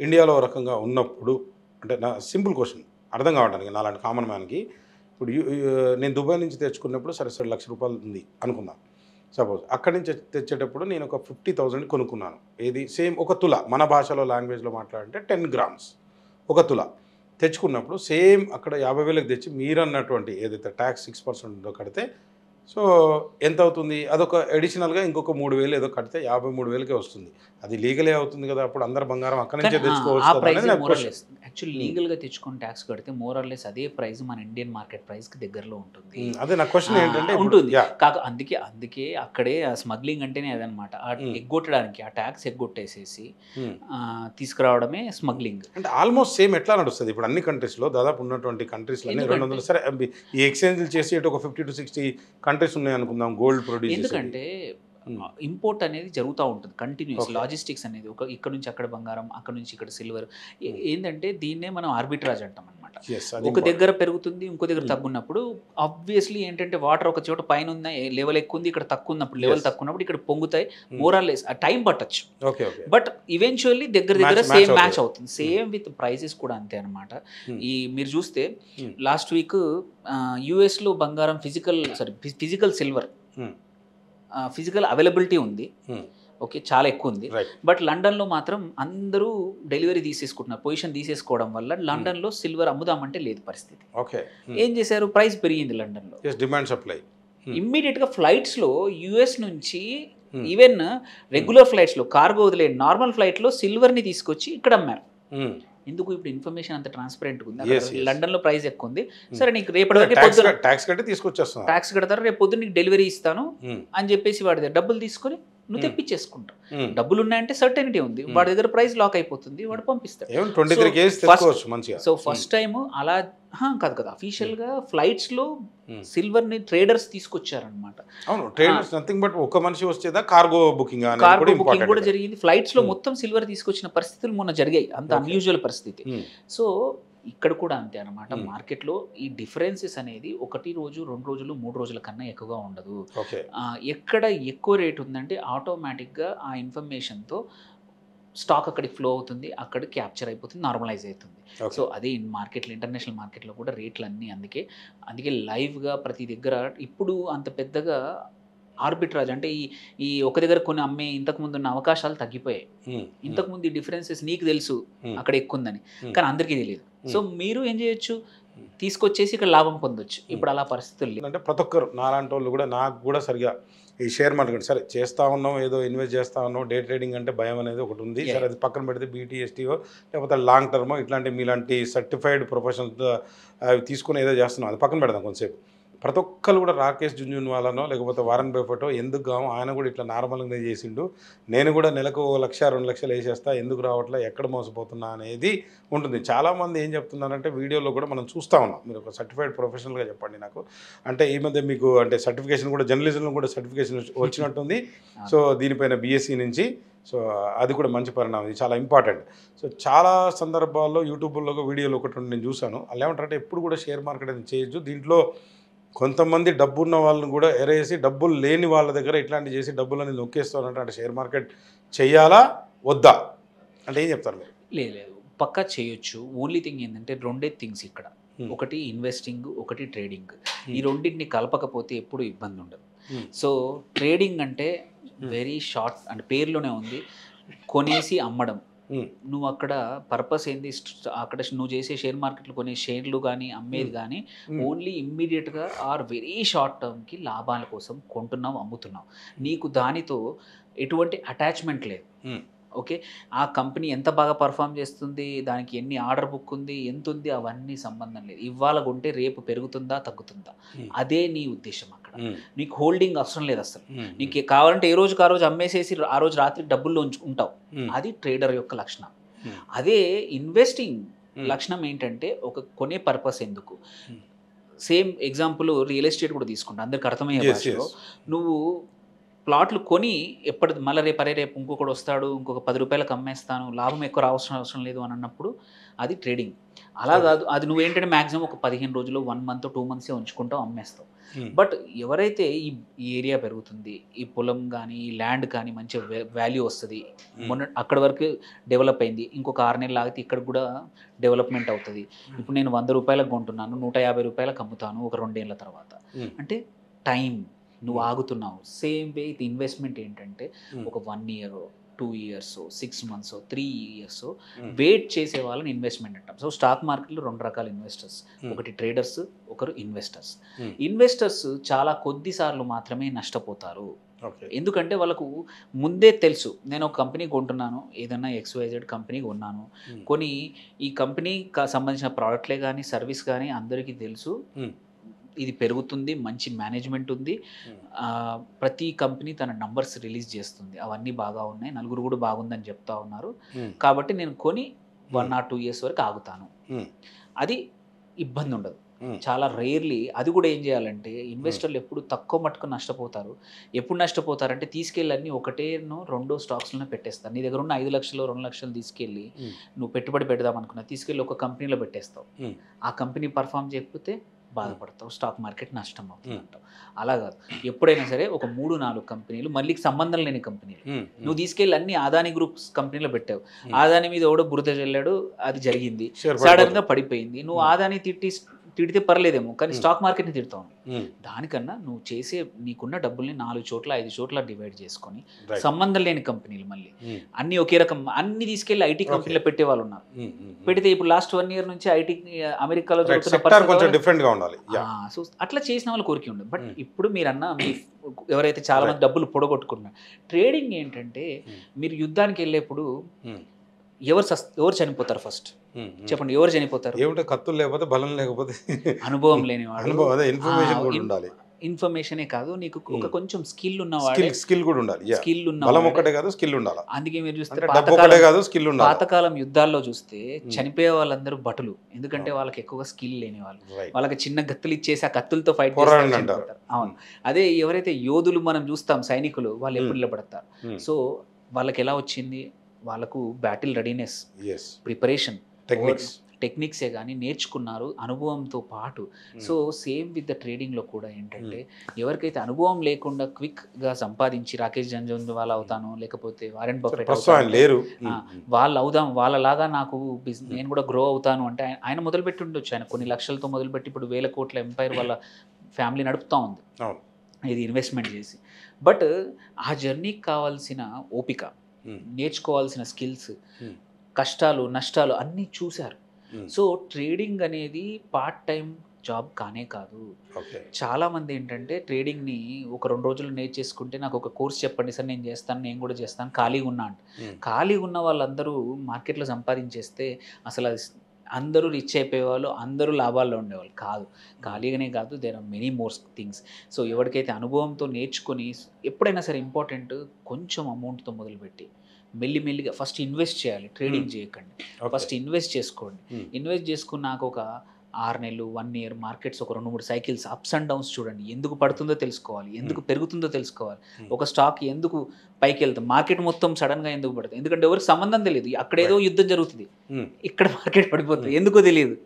ఇండియాలో ఓ రకంగా ఉన్నప్పుడు, అంటే నా సింపుల్ క్వశ్చన్ అర్థం కావడానికి నాలాంటి కామన్ మ్యాన్కి, ఇప్పుడు నేను దుబాయ్ నుంచి తెచ్చుకున్నప్పుడు సరే ₹1,00,000 ఉంది అనుకుందాం. సపోజ్ అక్కడి నుంచి తెచ్చేటప్పుడు నేను ఒక 50,000 కొనుక్కున్నాను. ఏది సేమ్ ఒక తుల, మన భాషలో లాంగ్వేజ్లో మాట్లాడంటే 10 grams ఒక తుల తెచ్చుకున్నప్పుడు సేమ్ అక్కడ 50,000కి తెచ్చి మీరు అన్నటువంటి ఏదైతే ట్యాక్స్ 6% కడితే సో ఎంత అవుతుంది? అదొక అడిషనల్గా ఇంకొక 3,000 ఏదో కడితే 53,000కే వస్తుంది. అది లీగలే అవుతుంది కదా, అప్పుడు అందరు బంగారం అక్కడి నుంచే తెచ్చుకోవచ్చు. యాక్చువల్ లీగల్గా తెచ్చుకొని ట్యాక్స్ కడితే మోర్ ఆర్ లెస్ అదే ప్రైస్ మన ఇండియన్ మార్కెట్ ప్రైస్కి దగ్గరలో ఉంటుంది. అదే నా క్వశ్చన్ ఏంటంటే ఉంటుంది అందుకే అక్కడే స్మగ్లింగ్ అంటేనే అదనమాట. ఎగ్గొట్టడానికి ఆ ట్యాక్స్ ఎగ్గొట్టేసేసి తీసుకురావడమే స్మగ్లింగ్. అంటే ఆల్మోస్ట్ సేమ్ ఎట్లా నడుస్తుంది ఇప్పుడు అన్ని కంట్రీస్లో దాదాపు ఉన్నటువంటి కంట్రీస్లో 200 సరే ఈ ఎక్స్చేంజ్లు చేసి ఒక 50 to 60 కంట్రీస్ ఉన్నాయి అనుకుందాం గోల్డ్ ప్రొడ్యూస్. ఎందుకంటే ఇంపోర్ట్ అనేది జరుగుతూ ఉంటుంది కంటిన్యూస్. లాజిస్టిక్స్ అనేది ఇక్కడ నుంచి అక్కడ బంగారం, అక్కడ నుంచి ఇక్కడ సిల్వర్. ఏంటంటే దీన్నే మనం ఆర్బిట్రాజ్ అంటాం అనమాట. ఒక దగ్గర పెరుగుతుంది, ఇంకో దగ్గర తగ్గున్నప్పుడు ఆబ్వియస్లీ ఏంటంటే వాటర్ ఒక చోట పైన ఉన్న లెవెల్ ఎక్కువ ఉంది, ఇక్కడ తక్కువ ఉన్నప్పుడు లెవెల్ తక్కువ ఉన్నప్పుడు ఇక్కడ పొంగుతాయి. మోరాల్లెస్ ఆ టైం పట్టచ్చు, బట్ ఈవెన్చువల్లీ దగ్గర సేమ్ మ్యాచ్ అవుతుంది. సేమ్ విత్ ప్రైసెస్ కూడా అంతే అనమాట. మీరు చూస్తే లాస్ట్ వీక్ యుఎస్లో బంగారం ఫిజికల్ సిల్వర్ ఫిజికల్ అవైలబిలిటీ ఉంది, ఓకే, చాలా ఎక్కువ ఉంది. బట్ లండన్లో మాత్రం అందరూ డెలివరీ తీసేసుకుంటున్నారు. పొజిషన్ తీసేసుకోవడం వల్ల లండన్లో సిల్వర్ అమ్ముదామంటే లేదు పరిస్థితి. ఏం చేశారు, ప్రైస్ పెరిగింది లండన్లో. డిమాండ్ సప్లై ఇమ్మీడియట్గా ఫ్లైట్స్లో యుఎస్ నుంచి ఈవెన్ రెగ్యులర్ ఫ్లైట్స్లో కార్గో వదిలే నార్మల్ ఫ్లైట్లో సిల్వర్ని తీసుకొచ్చి ఇక్కడ అమ్మారు. ఎందుకు, ఇప్పుడు ఇన్ఫర్మేషన్ అంత ట్రాన్స్పరెంట్గా ఉంది. లండన్లో ప్రైస్ ఎక్కువ ఉంది, సరే నీకు రేపటి వరకు ట్యాక్స్ కట్టి తీసుకొచ్చేస్తాను, ట్యాక్స్ కడతారు, రేపు పొద్దున్న నీకు డెలివరీ ఇస్తాను అని చెప్పేసి వాడి దగ్గర డబ్బులు తీసుకొని నువ్వు తెప్పించేసుకుంటావు. డబ్బులు ఉన్నాయంటే సర్టెనిటీ ఉంది, వాడి దగ్గర ప్రైస్ లాక్ అయిపోతుంది, వాడు పంపిస్తాడు. సో ఫస్ట్ టైం అలా కాదు కదా, అఫీషియల్ గా ఫ్లైట్స్ లో సిల్వర్ ని ట్రేడర్స్ తీసుకొచ్చారనమాట. అవును, ట్రేడర్స్ నథింగ్ బట్ ఒక మనిషి వచ్చేదా కార్గో బుకింగ్ కూడా జరిగింది. ఫ్లైట్స్ లో మొత్తం సిల్వర్ తీసుకొచ్చిన పరిస్థితులు మొన్న జరిగాయి, అంత అన్యూజువల్ పరిస్థితి. సో ఇక్కడ కూడా అంతే అనమాట. మార్కెట్లో ఈ డిఫరెన్సెస్ అనేది 1 రోజు 2 రోజులు 3 రోజుల కన్నా ఎక్కువగా ఉండదు. ఎక్కడ ఎక్కువ రేట్ ఉందంటే ఆటోమేటిక్గా ఆ ఇన్ఫర్మేషన్తో స్టాక్ అక్కడికి ఫ్లో అవుతుంది, అక్కడ క్యాప్చర్ అయిపోతుంది, నార్మలైజ్ అవుతుంది. సో అదే మార్కెట్లో, ఇంటర్నేషనల్ మార్కెట్లో కూడా రేట్లు అన్నీ అందుకే లైవ్గా ప్రతి దగ్గర ఇప్పుడు అంత పెద్దగా ఆర్బిట్రాజ్ అంటే ఈ ఒక దగ్గర కొన్ని అమ్మే ఇంతకుముందు ఉన్న అవకాశాలు తగ్గిపోయాయి. ఇంతకుముందు ఈ డిఫరెన్సెస్ నీకు తెలుసు అక్కడ ఎక్కువ ఉందని, కానీ అందరికీ తెలియదు. సో మీరు ఏం చేయొచ్చు, తీసుకొచ్చేసి ఇక్కడ లాభం పొందొచ్చు. ఇప్పుడు అలా పరిస్థితులు అంటే ప్రతి ఒక్కరు నాలాంటి వాళ్ళు కూడా, నాకు కూడా సరిగా ఈ షేర్ మార్కెట్ సరే చేస్తూ ఉన్నాం, ఏదో ఇన్వెస్ట్ చేస్తూ ఉన్నాం, డే ట్రేడింగ్ అంటే భయం అనేది ఒకటి ఉంది. సరే అది పక్కన పెడితే బీటీఎస్టీఓ లేకపోతే లాంగ్ టర్మో ఇట్లాంటి మీలాంటి సర్టిఫైడ్ ప్రొఫెషనల్తో అవి తీసుకుని ఏదో చేస్తున్నాం, అది పక్కన పెడదాం కొంతసేపు. ప్రతి ఒక్కరు కూడా రాకేష్ జుంజున్వాలానో లేకపోతే వారన్ బఫెటో ఎందుకు కావు, ఆయన కూడా ఇట్లా నార్మల్గానే చేసిండు, నేను కూడా నెలకు 1 లక్ష 2 లక్షలు వేసేస్తా, ఎందుకు రావట్లే, ఎక్కడ మోసపోతున్నా అనేది ఉంటుంది. చాలామంది ఏం చెప్తున్నారంటే వీడియోలో కూడా మనం చూస్తూ ఉన్నాం, మీరు ఒక సర్టిఫైడ్ ప్రొఫెషనల్గా చెప్పండి నాకు. అంటే ఈ మధ్య మీకు అంటే సర్టిఫికేషన్ కూడా జర్నలిజంలో కూడా సర్టిఫికేషన్ వచ్చినట్టుంది. సో దీనిపైన బీఎస్సీ నుంచి, సో అది కూడా మంచి పరిణామం, ఇది చాలా ఇంపార్టెంట్. సో చాలా సందర్భాల్లో యూట్యూబ్లో వీడియోలు ఒకటి నేను చూశాను, అలా ఏమంటారంటే ఎప్పుడు కూడా షేర్ మార్కెట్ అనేది చేయొచ్చు, దీంట్లో కొంతమంది డబ్బు ఉన్న వాళ్ళని కూడా ఎరేసి డబ్బులు లేని వాళ్ళ దగ్గర ఇట్లాంటివి చేసి డబ్బులని నొక్కేస్తారంటే అంటే షేర్ మార్కెట్ చెయ్యాలా వద్దా అంటే ఏం చెప్తారు మీరు? లేదు, పక్కా చేయొచ్చు. ఓన్లీ థింగ్ ఏంటంటే 2 థింగ్స్ ఇక్కడ, ఒకటి ఇన్వెస్టింగ్, ఒకటి ట్రేడింగ్. ఈ రెండింటిని కలపకపోతే ఎప్పుడు ఇబ్బంది ఉండదు. సో ట్రేడింగ్ అంటే వెరీ షార్ట్ అంటే పేరులోనే ఉంది, కొనేసి అమ్మడం. నువ్వు అక్కడ పర్పస్ ఏంది, అక్కడ నువ్వు చేసే షేర్ మార్కెట్లో కొనే షేర్లు కానీ అమ్మేది కానీ ఓన్లీ ఇమ్మీడియట్గా ఆర్ వెరీ షార్ట్ టర్మ్కి లాభాల కోసం కొంటున్నావు, అమ్ముతున్నావు. నీకు దానితో ఎటువంటి అటాచ్మెంట్ లేదు. ఓకే, ఆ కంపెనీ ఎంత బాగా పర్ఫామ్ చేస్తుంది, దానికి ఎన్ని ఆర్డర్ బుక్ ఉంది, ఎంత ఉంది, అవన్నీ సంబంధం లేదు. ఇవాళ కొంటే రేపు పెరుగుతుందా తగ్గుతుందా, అదే నీ ఉద్దేశం. అక్కడ నీకు హోల్డింగ్ అవసరం లేదు అసలు. నీకు కావాలంటే ఏ రోజుకి ఆ రోజు అమ్మేసేసి ఆ రోజు రాత్రి డబ్బుల్లో ఉంటావు. అది ట్రేడర్ యొక్క లక్షణం. అదే ఇన్వెస్టింగ్ లక్షణం ఏంటంటే ఒక కొనే పర్పస్ ఎందుకు. సేమ్ ఎగ్జాంపుల్ రియల్ ఎస్టేట్ కూడా తీసుకుంటా, అందరికి అర్థమయ్యే భాషలో. నువ్వు ప్లాట్లు కొని మళ్ళీ రేపు ఇంకొకటి వస్తాడు, ఇంకొక 10 రూపాయలకు అమ్మేస్తాను, లాభం ఎక్కువ అవసరం లేదు అని అన్నప్పుడు అది ట్రేడింగ్. అలా కాదు, అది నువ్వేంటంటే మ్యాక్సిమం ఒక 15 రోజులు 1 మంత్ 2 మంత్సే ఉంచుకుంటావు, అమ్మేస్తావు. బట్ ఎవరైతే ఈ ఏరియా పెరుగుతుంది, ఈ పొలం కానీ ఈ ల్యాండ్ కానీ మంచి వాల్యూ వస్తుంది, అక్కడ వరకు డెవలప్ అయింది, ఇంకొక 6 నెలలు ఆగితే ఇక్కడ కూడా డెవలప్మెంట్ అవుతుంది. ఇప్పుడు నేను 100 రూపాయలకు కొంటున్నాను, 150 రూపాయలకు అమ్ముతాను ఒక 2 ఏళ్ళ తర్వాత, అంటే టైం నువ్వు ఆగుతున్నావు. సేమ్ వే ఇది ఇన్వెస్ట్మెంట్ ఏంటంటే ఒక 1 year 2 years 6 months 3 years wait చేసే వాళ్ళని ఇన్వెస్ట్మెంట్ అంటాం. సో స్టాక్ మార్కెట్లో 2 రకాల ఇన్వెస్టర్స్, ఒకటి ట్రేడర్స్, ఒకరు ఇన్వెస్టర్స్. ఇన్వెస్టర్స్ చాలా కొద్ది సార్లు మాత్రమే నష్టపోతారు. ఓకే. ఎందుకంటే వాళ్ళకు ముందే తెలుసు నేను ఒక కంపెనీ కొంటున్నాను, ఏదైనా XYZ కంపెనీ కొన్నాను, కొని ఈ కంపెనీకి సంబంధించిన ప్రోడక్ట్లే కానీ సర్వీస్ కానీ అందరికీ తెలుసు, ఇది పెరుగుతుంది, మంచి మేనేజ్మెంట్ ఉంది, ప్రతి కంపెనీ తన నంబర్స్ రిలీజ్ చేస్తుంది, అవన్నీ బాగా ఉన్నాయి, నలుగురు కూడా బాగుందని చెప్తా ఉన్నారు, కాబట్టి నేను కొని 1 or 2 years వరకు ఆగుతాను. అది ఇబ్బంది ఉండదు. చాలా రేర్లీ అది కూడా ఏం చేయాలంటే ఇన్వెస్టర్లు ఎప్పుడు తక్కువ మట్టుకు నష్టపోతారు. ఎప్పుడు నష్టపోతారంటే తీసుకెళ్ళి ఒకటేనో రెండో స్టాక్స్లోనే పెట్టేస్తారు. నీ దగ్గర ఉన్న 5 లక్షలు 2 లక్షలు తీసుకెళ్ళి నువ్వు పెట్టుబడి పెడదాం అనుకున్నా తీసుకెళ్ళి ఒక కంపెనీలో పెట్టేస్తావు. ఆ కంపెనీ పర్ఫామ్ చేయకపోతే బాధపడతావు, స్టాక్ మార్కెట్ నష్టం అవుతుంది అంటావు. అలా కాదు, ఎప్పుడైనా సరే ఒక 3-4 కంపెనీలు మళ్ళీ సంబంధం లేని కంపెనీలు నువ్వు తీసుకెళ్ళి అన్ని అదానీ గ్రూప్స్ కంపెనీలో పెట్టావు. అదానీ మీద ఎవడో బురద చల్లాడు, అది జరిగింది, సడన్ గా పడిపోయింది. నువ్వు అదానీ తిడితే పర్లేదేమో, కానీ స్టాక్ మార్కెట్ని తిడతావు. దానికన్నా నువ్వు చేసే నీకున్న డబ్బుల్ని 4 చోట్ల 5 చోట్ల డివైడ్ చేసుకొని సంబంధం లేని కంపెనీలు మళ్ళీ అన్ని ఒకే రకం అన్ని తీసుకెళ్లి ఐటీ కంపెనీలో పెట్టే వాళ్ళు ఉన్నారు. పెడితే ఇప్పుడు లాస్ట్ 1 year నుంచి ఐటీ అమెరికాలో సో అట్లా చేసిన వాళ్ళు కోరిక ఉండదు. బట్ ఇప్పుడు మీరన్నా ఎవరైతే చాలా మంది డబ్బులు పొడగొట్టుకున్నారు, ట్రేడింగ్ ఏంటంటే మీరు యుద్ధానికి వెళ్ళేప్పుడు ఎవరు చనిపోతారు ఫస్ట్ చెప్పండి, ఎవరు చనిపోతారు? ఏమిటో కత్తులు లేకపోతే బలం లేకపోతే అనుభవం లేనివాడు, ఉండాలి. ఇన్ఫర్మేషనే కాదు, నీకు ఒక కొంచెం స్కిల్ ఉన్నవాడు, స్కిల్ కూడా ఉండాలి. స్కిల్ బలం ఒకటే కాదు, స్కిల్ ఉండాలి. అందుకే మీరు చూస్తే పాతకాలం యుద్ధాల్లో చూస్తే చనిపోయే వాళ్ళందరూ భటులు, ఎందుకంటే వాళ్ళకి ఎక్కువగా స్కిల్ లేని వాళ్ళు, వాళ్ళకి చిన్న కత్తులు ఇచ్చేసి ఆ కత్తులతో ఫైట్ చేస్తారు. అవును, అదే ఎవరైతే యోధులు మనం చూస్తాం సైనికులు, వాళ్ళు ఎప్పుడు నిలబడతారు. సో వాళ్ళకి ఎలా వచ్చింది, వాళ్ళకు బ్యాటిల్ రెడీనెస్, ప్రిపరేషన్, టెక్నిక్సే కానీ నేర్చుకున్నారు అనుభవంతో పాటు. సో సేమ్ విత్ ద ట్రేడింగ్లో కూడా ఏంటంటే ఎవరికైతే అనుభవం లేకుండా క్విక్గా సంపాదించి రాకేష్ జంజన్వాలా అవుతాను, లేకపోతే వారెన్ బఫెట్ లేరు, వాళ్ళు అవుదాం, వాళ్ళలాగా నాకు నేను కూడా గ్రో అవుతాను అంటే ఆయన మొదలుపెట్టి ఉండొచ్చు. ఆయన కొన్ని లక్షలతో మొదలుపెట్టి ఇప్పుడు 1000 కోట్ల ఎంపైర్ వాళ్ళ ఫ్యామిలీ నడుపుతూ ఉంది ఇది ఇన్వెస్ట్మెంట్ చేసి. బట్ ఆ జర్నీకి కావాల్సిన ఓపిక, నేర్చుకోవాల్సిన స్కిల్స్, కష్టాలు నష్టాలు అన్నీ చూశారు. సో ట్రేడింగ్ అనేది పార్ట్ టైం జాబ్ కానే కాదు. చాలామంది ఏంటంటే ట్రేడింగ్ని ఒక 2 రోజులు నేర్చేసుకుంటే నాకు ఒక కోర్స్ చెప్పండి సార్, నేను చేస్తాను, నేను కూడా చేస్తాను, ఖాళీగా ఉన్నా అంటే. ఖాళీగా ఉన్న వాళ్ళందరూ మార్కెట్లో సంపాదించేస్తే అసలు అది అందరూ రిచ్ అయిపోయేవాళ్ళు, అందరూ లాభాల్లో ఉండేవాళ్ళు కాదు. ఖాళీగానే కాదు, there are many more things. So ఎవరికైతే అనుభవంతో నేర్చుకొని, ఎప్పుడైనా సరే ఇంపార్టెంట్ కొంచెం అమౌంట్తో మొదలుపెట్టి మెల్లిమెల్లిగా ఫస్ట్ ఇన్వెస్ట్ చేయాలి. ట్రేడింగ్ చేయకండి, ఫస్ట్ ఇన్వెస్ట్ చేసుకోండి. ఇన్వెస్ట్ చేసుకున్నాక ఒక 6 నెలలు 1 year మార్కెట్స్ ఒక 2-3 సైకిల్స్ అప్స్ అండ్ డౌన్స్ చూడండి. ఎందుకు పడుతుందో తెలుసుకోవాలి, ఎందుకు పెరుగుతుందో తెలుసుకోవాలి. ఒక స్టాక్ ఎందుకు పైకి వెళ్తుంది, మార్కెట్ మొత్తం సడన్గా ఎందుకు పడుతుంది, ఎందుకంటే ఎవరికి సంబంధం తెలియదు. అక్కడేదో యుద్ధం జరుగుతుంది, ఇక్కడ మార్కెట్ పడిపోతుంది, ఎందుకో తెలియదు.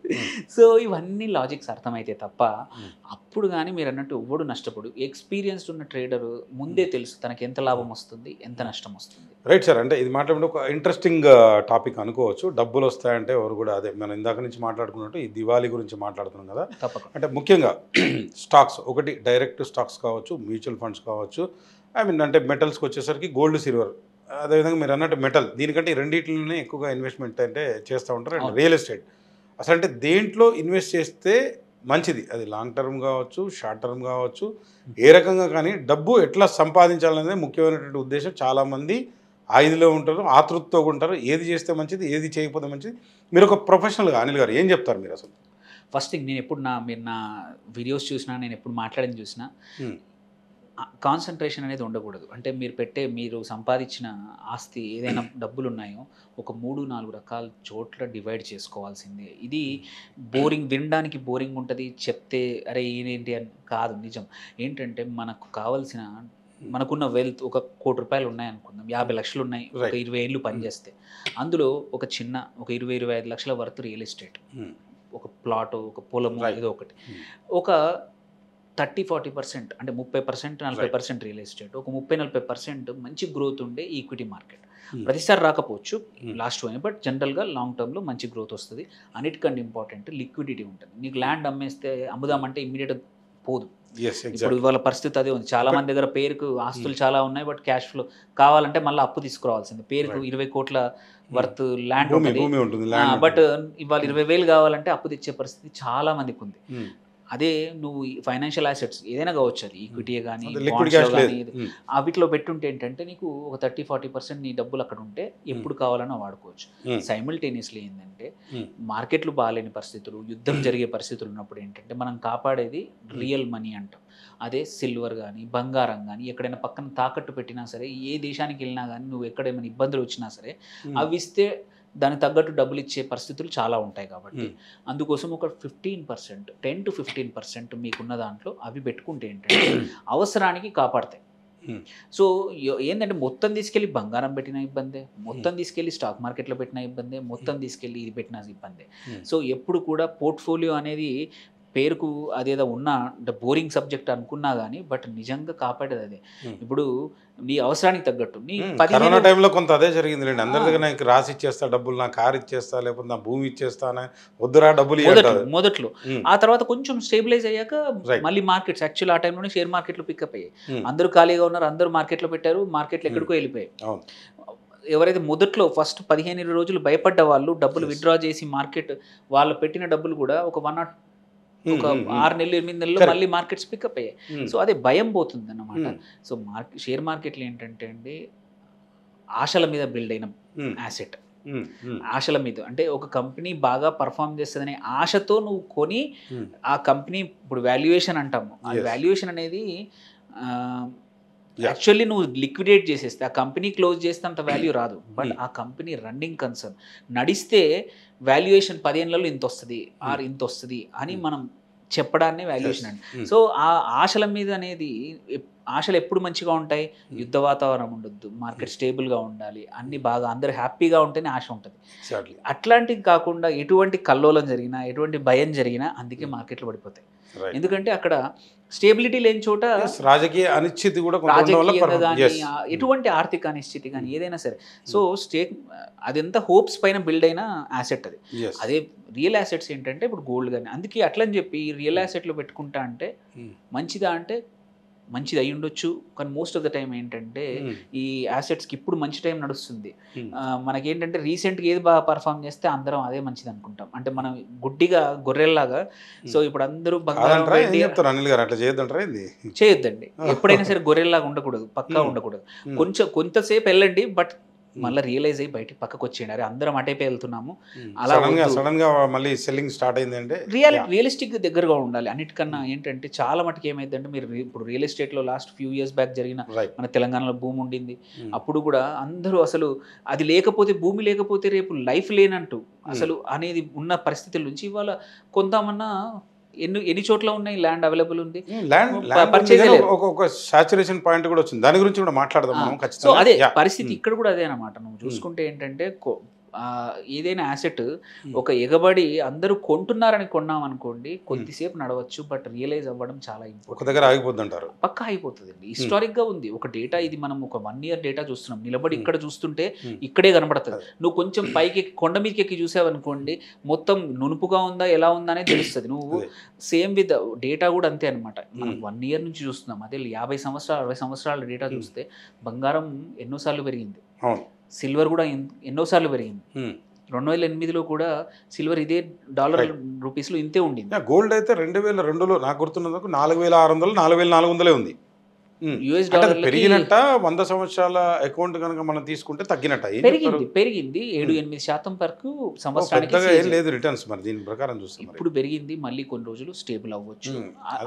సో ఇవన్నీ లాజిక్స్ అర్థమైతే తప్ప అప్పుడు కానీ మీరు అన్నట్టు ఎవ్వడు నష్టపడు. ఎక్స్పీరియన్స్డ్ ఉన్న ట్రేడర్ ముందే తెలుసు తనకి ఎంత లాభం వస్తుంది, ఎంత నష్టం వస్తుంది. రైట్ సార్, అంటే ఇది మాట్లాడే ఒక ఇంట్రెస్టింగ్ టాపిక్ అనుకోవచ్చు. డబ్బులు వస్తాయంటే ఎవరు కూడా అదే మనం ఇందాక నుంచి మాట్లాడుకున్నట్టు ఈ దివాళీ గురించి మాట్లాడుతున్నాం కదా. అంటే ముఖ్యంగా స్టాక్స్, ఒకటి డైరెక్ట్ స్టాక్స్ కావచ్చు, మ్యూచువల్ ఫండ్స్ కావచ్చు, అంటే మెటల్స్కి వచ్చేసరికి గోల్డ్, సిల్వర్, అదేవిధంగా మీరు అన్నట్టు మెటల్, దీనికంటే ఈ రెండింటిలోనే ఎక్కువగా ఇన్వెస్ట్మెంట్ అంటే చేస్తూ ఉంటారు. అండ్ రియల్ ఎస్టేట్, అసలు అంటే దేంట్లో ఇన్వెస్ట్ చేస్తే మంచిది, అది లాంగ్ టర్మ్ కావచ్చు, షార్ట్ టర్మ్ కావచ్చు, ఏ రకంగా కానీ డబ్బు ఎట్లా సంపాదించాలనేది ముఖ్యమైనటువంటి ఉద్దేశం. చాలామంది ఐదులో ఉంటారు, ఆతృతతో ఉంటారు, ఏది చేస్తే మంచిది, ఏది చేయకపోతే మంచిది. మీరు ఒక ప్రొఫెషనల్గా అనిల్ గారు ఏం చెప్తారు మీరు అసలు? ఫస్ట్ థింగ్, నేను ఎప్పుడు మీరు నా వీడియోస్ చూసినా, నేను ఎప్పుడు మాట్లాడింది చూసినా, కాన్సన్ట్రేషన్ అనేది ఉండకూడదు. అంటే మీరు సంపాదించిన ఆస్తి ఏదైనా డబ్బులు ఉన్నాయో ఒక 3-4 రకాల చోట్ల డివైడ్ చేసుకోవాల్సిందే. ఇది వినడానికి బోరింగ్ ఉంటుంది, చెప్తే అరే ఏంటి అని కాదు. నిజం ఏంటంటే మనకున్న వెల్త్ ఒక 1 కోటి రూపాయలు ఉన్నాయనుకుందాం, 50 లక్షలు ఉన్నాయి, ఒక 20 ఏళ్ళు పనిచేస్తే అందులో ఒక 20-25 లక్షల వర్త్ రియల్ ఎస్టేట్, ఒక ప్లాట్, ఒక పొలము, ఏదో ఒకటి, ఒక 30-40% అంటే 30%-40% రియల్ ఎస్టేట్, ఒక 30-40% మంచి గ్రోత్ ఉండే ఈక్విటీ మార్కెట్. ప్రతిసారి రాకపోవచ్చు లాస్ట్ వన్, బట్ జనరల్గా లాంగ్ టర్మ్లో మంచి గ్రోత్ వస్తుంది. అన్నిటికంటే ఇంపార్టెంట్ లిక్విడిటీ ఉంటుంది. నీకు ల్యాండ్ అమ్ముదామంటే ఇమ్మీడియట్గా పోదు. ఇప్పుడు ఇవాళ పరిస్థితి అదే ఉంది. చాలా మంది దగ్గర పేరుకు ఆస్తులు చాలా ఉన్నాయి, బట్ క్యాష్ ఫ్లో కావాలంటే మళ్ళీ అప్పు తీసుకురావాల్సింది. పేరుకు 20 కోట్ల వర్త్ ల్యాండ్ ఉంటుంది, బట్ ఇవాళ 20,000 కావాలంటే అప్పు తెచ్చే పరిస్థితి చాలా మందికి ఉంది. అదే నువ్వు ఫైనాన్షియల్ అసెట్స్ ఏదైనా కావచ్చు, అది ఈక్విటీ కానీ లిక్విడ్ క్యాష్ లేదు. వీటిలో పెట్టుంటే ఏంటంటే నీకు ఒక 30-40% నీ డబ్బులు అక్కడ ఉంటే ఎప్పుడు కావాలన్నా వాడుకోవచ్చు. సైమల్టేనియస్లీ ఏంటంటే మార్కెట్లు బాగాలేని పరిస్థితులు, యుద్ధం జరిగే పరిస్థితులు ఉన్నప్పుడు ఏంటంటే మనం కాపాడేది రియల్ మనీ అంటాం. అదే సిల్వర్ కానీ బంగారం కానీ ఎక్కడైనా పక్కన తాకట్టు పెట్టినా సరే, ఏ దేశానికి వెళ్ళినా కానీ నువ్వు ఎక్కడేమైనా ఇబ్బందులు వచ్చినా సరే అవి ఇస్తే దానికి తగ్గట్టు డబ్బులు ఇచ్చే పరిస్థితులు చాలా ఉంటాయి. కాబట్టి అందుకోసం ఒక 15%, 10-15% మీకున్న దాంట్లో అవి పెట్టుకుంటే ఏంటంటే అవసరానికి కాపాడతాయి. సో ఏంటంటే మొత్తం తీసుకెళ్ళి బంగారం పెట్టిన ఇబ్బందే, మొత్తం తీసుకెళ్ళి స్టాక్ మార్కెట్లో పెట్టిన ఇబ్బందే, మొత్తం తీసుకెళ్ళి ఇది పెట్టిన ఇబ్బందే. సో ఎప్పుడు కూడా పోర్ట్ఫోలియో అనేది పేరుకు అదేదో ఉన్న బోరింగ్ సబ్జెక్ట్ అనుకున్నా కానీ బట్ నిజంగా కాపాడేది అదే. ఇప్పుడు నీ అవసరానికి తగ్గట్టు నీ కరోనా టైంలో కొంత అదే జరిగింది లేండి. అందరి దగ్గర నాకు రాసి ఇచ్చేస్తా డబ్బులు, నా కార్ ఇచ్చేస్తా, లేకపోతే నా భూమి ఇచ్చేస్తానే, వద్దురా డబ్బులు మొదట్లో. ఆ తర్వాత కొంచెం స్టేబిలైజ్ అయ్యాక మళ్ళీ మార్కెట్స్ యాక్చువల్ ఆ టైంలోనే షేర్ మార్కెట్లు పికప్ అయ్యాయి. అందరూ ఖాళీగా ఉన్నారు, అందరూ మార్కెట్లో పెట్టారు, మార్కెట్లు ఎక్కడికో వెళ్ళిపోయాయి. ఎవరైతే మొదట్లో ఫస్ట్ 15 రోజులు భయపడ్డ వాళ్ళు డబ్బులు విత్డ్రా చేసి మార్కెట్ వాళ్ళు పెట్టిన డబ్బులు కూడా ఒక 6 నెలలు 8 నెలలు మళ్ళీ మార్కెట్స్ పికప్ అయ్యాయి. సో అదే భయం పోతుంది అన్నమాట. సో షేర్ మార్కెట్లు ఏంటంటే అండి ఆశల మీద బిల్డ్ అయిన యాసెట్. ఆశల మీద అంటే ఒక కంపెనీ బాగా పర్ఫామ్ చేస్తుందనే ఆశతో నువ్వు కొని ఆ కంపెనీ ఇప్పుడు వాల్యుయేషన్ అంటాము. ఆ వాల్యుయేషన్ అనేది యాక్చువల్లీ నువ్వు లిక్విడేట్ చేసేస్తే ఆ కంపెనీ క్లోజ్ చేస్తే అంత వాల్యూ రాదు. బట్ ఆ కంపెనీ రన్నింగ్ కన్సర్న్ నడిస్తే వాల్యుయేషన్ 10 ఏళ్లలో ఇంత వస్తుంది, ఇంత వస్తుంది అని మనం చెప్పడాన్ని వాల్యుయేషన్ అండి. సో ఆ ఆశల మీద అనేది ఆశలు ఎప్పుడు మంచిగా ఉంటాయి, యుద్ధ వాతావరణం ఉండొద్దు, మార్కెట్ స్టేబుల్గా ఉండాలి, అన్ని బాగా అందరూ హ్యాపీగా ఉంటేనే ఆశ ఉంటుంది. అట్లాంటివి కాకుండా ఎటువంటి కల్లోలం జరిగినా, ఎటువంటి భయం జరిగినా అందుకే మార్కెట్లు పడిపోతాయి. ఎందుకంటే అక్కడ స్టేబిలిటీ లేని చోట రాజకీయ అనిశ్చితి కూడా కానీ ఎటువంటి ఆర్థిక అనిశ్చితి కానీ ఏదైనా సరే. సో అదంతా హోప్స్ పైన బిల్డ్ అయిన యాసెట్ అది. అదే రియల్ యాసెట్స్ ఏంటంటే ఇప్పుడు గోల్డ్ కానీ. అందుకే అట్లని చెప్పి రియల్ యాసెట్లో పెట్టుకుంటా అంటే మంచిదా అంటే మంచిది అయి ఉండొచ్చు, కానీ మోస్ట్ ఆఫ్ ద టైం ఏంటంటే ఈ యాసెట్స్కి ఇప్పుడు మంచి టైం నడుస్తుంది. మనకేంటంటే రీసెంట్గా ఏది బాగా పర్ఫామ్ చేస్తే అందరం అదే మంచిది అనుకుంటాం. అంటే మనం గుడ్డిగా గొర్రెల్లాగా. సో ఇప్పుడు అందరూ చేయొద్దండి, ఎప్పుడైనా సరే గొర్రెల్లాగా ఉండకూడదు, పక్కా ఉండకూడదు. కొంతసేపు వెళ్ళండి, బట్ మళ్ళీ రియలైజ్ అయ్యి బయటికి పక్కకు వచ్చేయండి. అరే అందరం అటైపే వెళ్తున్నాము, అలా సడన్ గా మళ్ళీ సెల్లింగ్ స్టార్ట్ అయిందంటే రియలిస్టిక్ దగ్గరగా ఉండాలి. అన్నిటికన్నా ఏంటంటే చాలా మటుకు ఏమైందంటే మీరు ఇప్పుడు రియల్ ఎస్టేట్లో లాస్ట్ ఫ్యూ ఇయర్స్ బ్యాక్ జరిగిన మన తెలంగాణలో భూమి ఉండింది, అప్పుడు కూడా అందరూ అసలు అది లేకపోతే భూమి లేకపోతే రేపు లైఫ్ లేనంటూ అసలు అనేది ఉన్న పరిస్థితుల నుంచి ఇవాళ కొంతమన్నా ఎన్ని చోట్ల ఉన్నాయి ల్యాండ్ అవైలబుల్ ఉంది, ఒక సాచురేషన్ పాయింట్ కూడా వచ్చింది. దాని గురించి కూడా మాట్లాడదాం. సో అదే పరిస్థితి ఇక్కడ కూడా అదే అన్నమాట. నువ్వు చూసుకుంటే ఏంటంటే ఏదైనా యాసెట్ ఒక ఎగబడి అందరూ కొంటున్నారని కొన్నాం అనుకోండి, కొద్దిసేపు నడవచ్చు, బట్ రియలైజ్ అవ్వడం చాలా ఇంపార్టెంట్. ఒక దగ్గర ఆగిపోద్ది అంటారు, పక్కా అయిపోతుంది అండి. హిస్టారిక్ గా ఉంది ఒక డేటా, ఇది మనం ఒక 1 year డేటా చూస్తున్నాం. నిలబడి ఇక్కడ చూస్తుంటే ఇక్కడే కనబడుతుంది. నువ్వు కొంచెం పైకి కొండ మీదకి ఎక్కి చూసావనుకోండి, మొత్తం నునుపుగా ఉందా ఎలా ఉందా అనేది తెలుస్తుంది. నువ్వు సేమ్ విత్ డేటా కూడా అంతే అనమాట. మనం 1 year నుంచి చూస్తున్నాం. అదే 50 సంవత్సరాలు 60 సంవత్సరాల డేటా చూస్తే బంగారం ఎన్నోసార్లు పెరిగింది, సిల్వర్ కూడా ఎన్నోసార్లు పెరిగింది. 2008లో కూడా సిల్వర్ ఇదే $రూపీస్లో ఇంతే ఉండింది. గోల్డ్ అయితే 2002లో నాకు గుర్తున్నందుకు 4600 4400 ఉంది. యుఎస్ పెరిగినట్ట 100 సంవత్సరాల అకౌంట్ కనుక మనం తీసుకుంటే తగ్గినట్ట పెరిగింది 7-8% వరకు సంవత్సరానికి లేదు రిటర్న్స్. మరి దీని ప్రకారం చూస్తే ఇప్పుడు పెరిగింది, మళ్ళీ కొన్ని రోజులు స్టేబుల్ అవ్వచ్చు,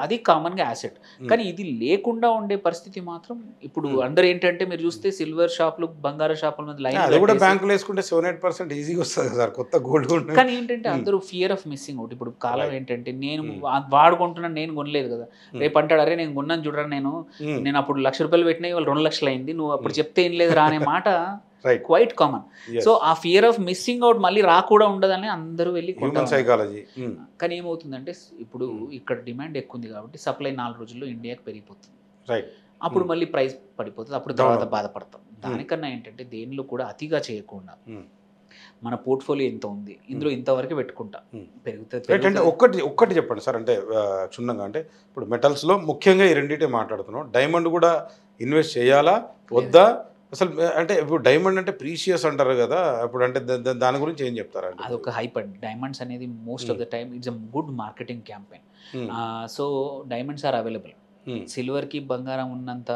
అది కామన్ గా యాసెట్. కానీ ఇది లేకుండా ఉండే పరిస్థితి మాత్రం ఇప్పుడు అందరూ ఏంటంటే మీరు చూస్తే సిల్వర్ షాపులు బంగారు షాపుల మీద లైన్ అది కూడా బ్యాంకులో వేసుకుంటే 7-8% ఈజీగా వస్తుంది సార్ కొత్త గోల్డ్. కానీ ఏంటంటే అందరూ ఫియర్ ఆఫ్ మిస్సింగ్ అవుట్. ఇప్పుడు కాలం ఏంటంటే నేను వాడుకుంటున్నాను, నేను కొనలేదు కదా, రేపు అంటాడు అరే నేను కొన్నాను చూడరా, నేను అప్పుడు ₹1,00,000 పెట్టినా ఇవాళ 2 లక్షలు అయింది, నువ్వు అప్పుడు చెప్తే ఏం లేదు రా అనే మాట క్వైట్ కామన్. సో ఆ ఫియర్ ఆఫ్ మిస్సింగ్ అవుట్ మళ్ళీ రాకుండా ఉండదని అందరూ వెళ్ళి సైకాలజీ. కానీ ఏమవుతుందంటే ఇప్పుడు ఇక్కడ డిమాండ్ ఎక్కువ ఉంది కాబట్టి సప్లై 4 రోజుల్లో ఇండియాకి పెరిగిపోతుంది, అప్పుడు మళ్ళీ ప్రైస్ పడిపోతుంది, అప్పుడు తర్వాత బాధపడతాం. దానికన్నా ఏంటంటే దేనిలో కూడా అతిగా చేయకుండా మన పోర్ట్ఫోలియో ఎంత ఉంది ఇందులో ఇంతవరకు పెట్టుకుంటా పెరుగుతుంది. ఒక్కటి చెప్పండి సార్, అంటే క్షుణ్ణంగా. అంటే ఇప్పుడు మెటల్స్లో ముఖ్యంగా ఈ రెండింటే మాట్లాడుతున్నాం. డైమండ్ కూడా ఇన్వెస్ట్ చేయాలా వద్దా, అసలు అంటే ఇప్పుడు డైమండ్ అంటే ప్రీషియస్ అంటారు కదా, అప్పుడు అంటే దాని గురించి ఏం చెప్తారండి? అదొక హైప్ అండి. డైమండ్స్ అనేది most of the time it's a good marketing campaign. So diamonds are available. సిల్వర్కి బంగారం ఉన్నంత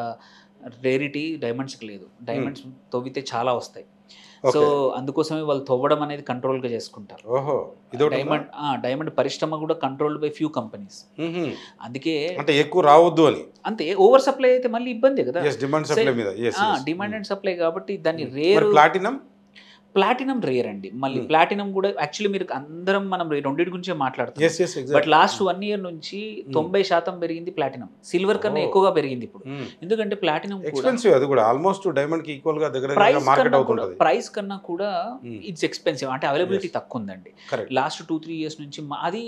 రేరిటీ డైమండ్స్కి లేదు. డైమండ్స్ తవ్వితే చాలా వస్తాయి. సో అందుకోసమే వాళ్ళు తవ్వడం అనేది కంట్రోల్గా చేసుకుంటారు. ఓహో, డైమండ్ పరిశ్రమ కూడా కంట్రోల్డ్ బై ఫ్యూ కంపెనీస్. అందుకే అంటే ఎక్కువ రావద్దు అని. అంతే, ఓవర్ సప్లై అయితే మళ్ళీ ఇబ్బంది కదా. డిమాండ్ సప్లై మీద డిమాండ్ అండ్ సప్లై కాబట్టి దాన్ని రేర్. ప్లాటినం రేర్ అండి. మళ్ళీ ప్లాటినం కూడా యాక్చువల్లీ మీరు అందరం మనం రెండింటి గురించే మాట్లాడుతాం. బట్ లాస్ట్ 1 year నుంచి 90% పెరిగింది ప్లాటినం. సిల్వర్ కన్నా ఎక్కువగా పెరిగింది ఇప్పుడు. ఎందుకంటే ప్లాటినం కూడా ఆల్మోస్ట్ డైమండ్ కి ఈక్వల్ గా దగ్గర మార్కెట్ అవుతుంది. ప్రైస్ కన్నా కూడా ఇట్స్ ఎక్స్పెన్సివ్, అంటే అవైలబిలిటీ తక్కువ ఉందండి. లాస్ట్ 2-3 years నుంచి అది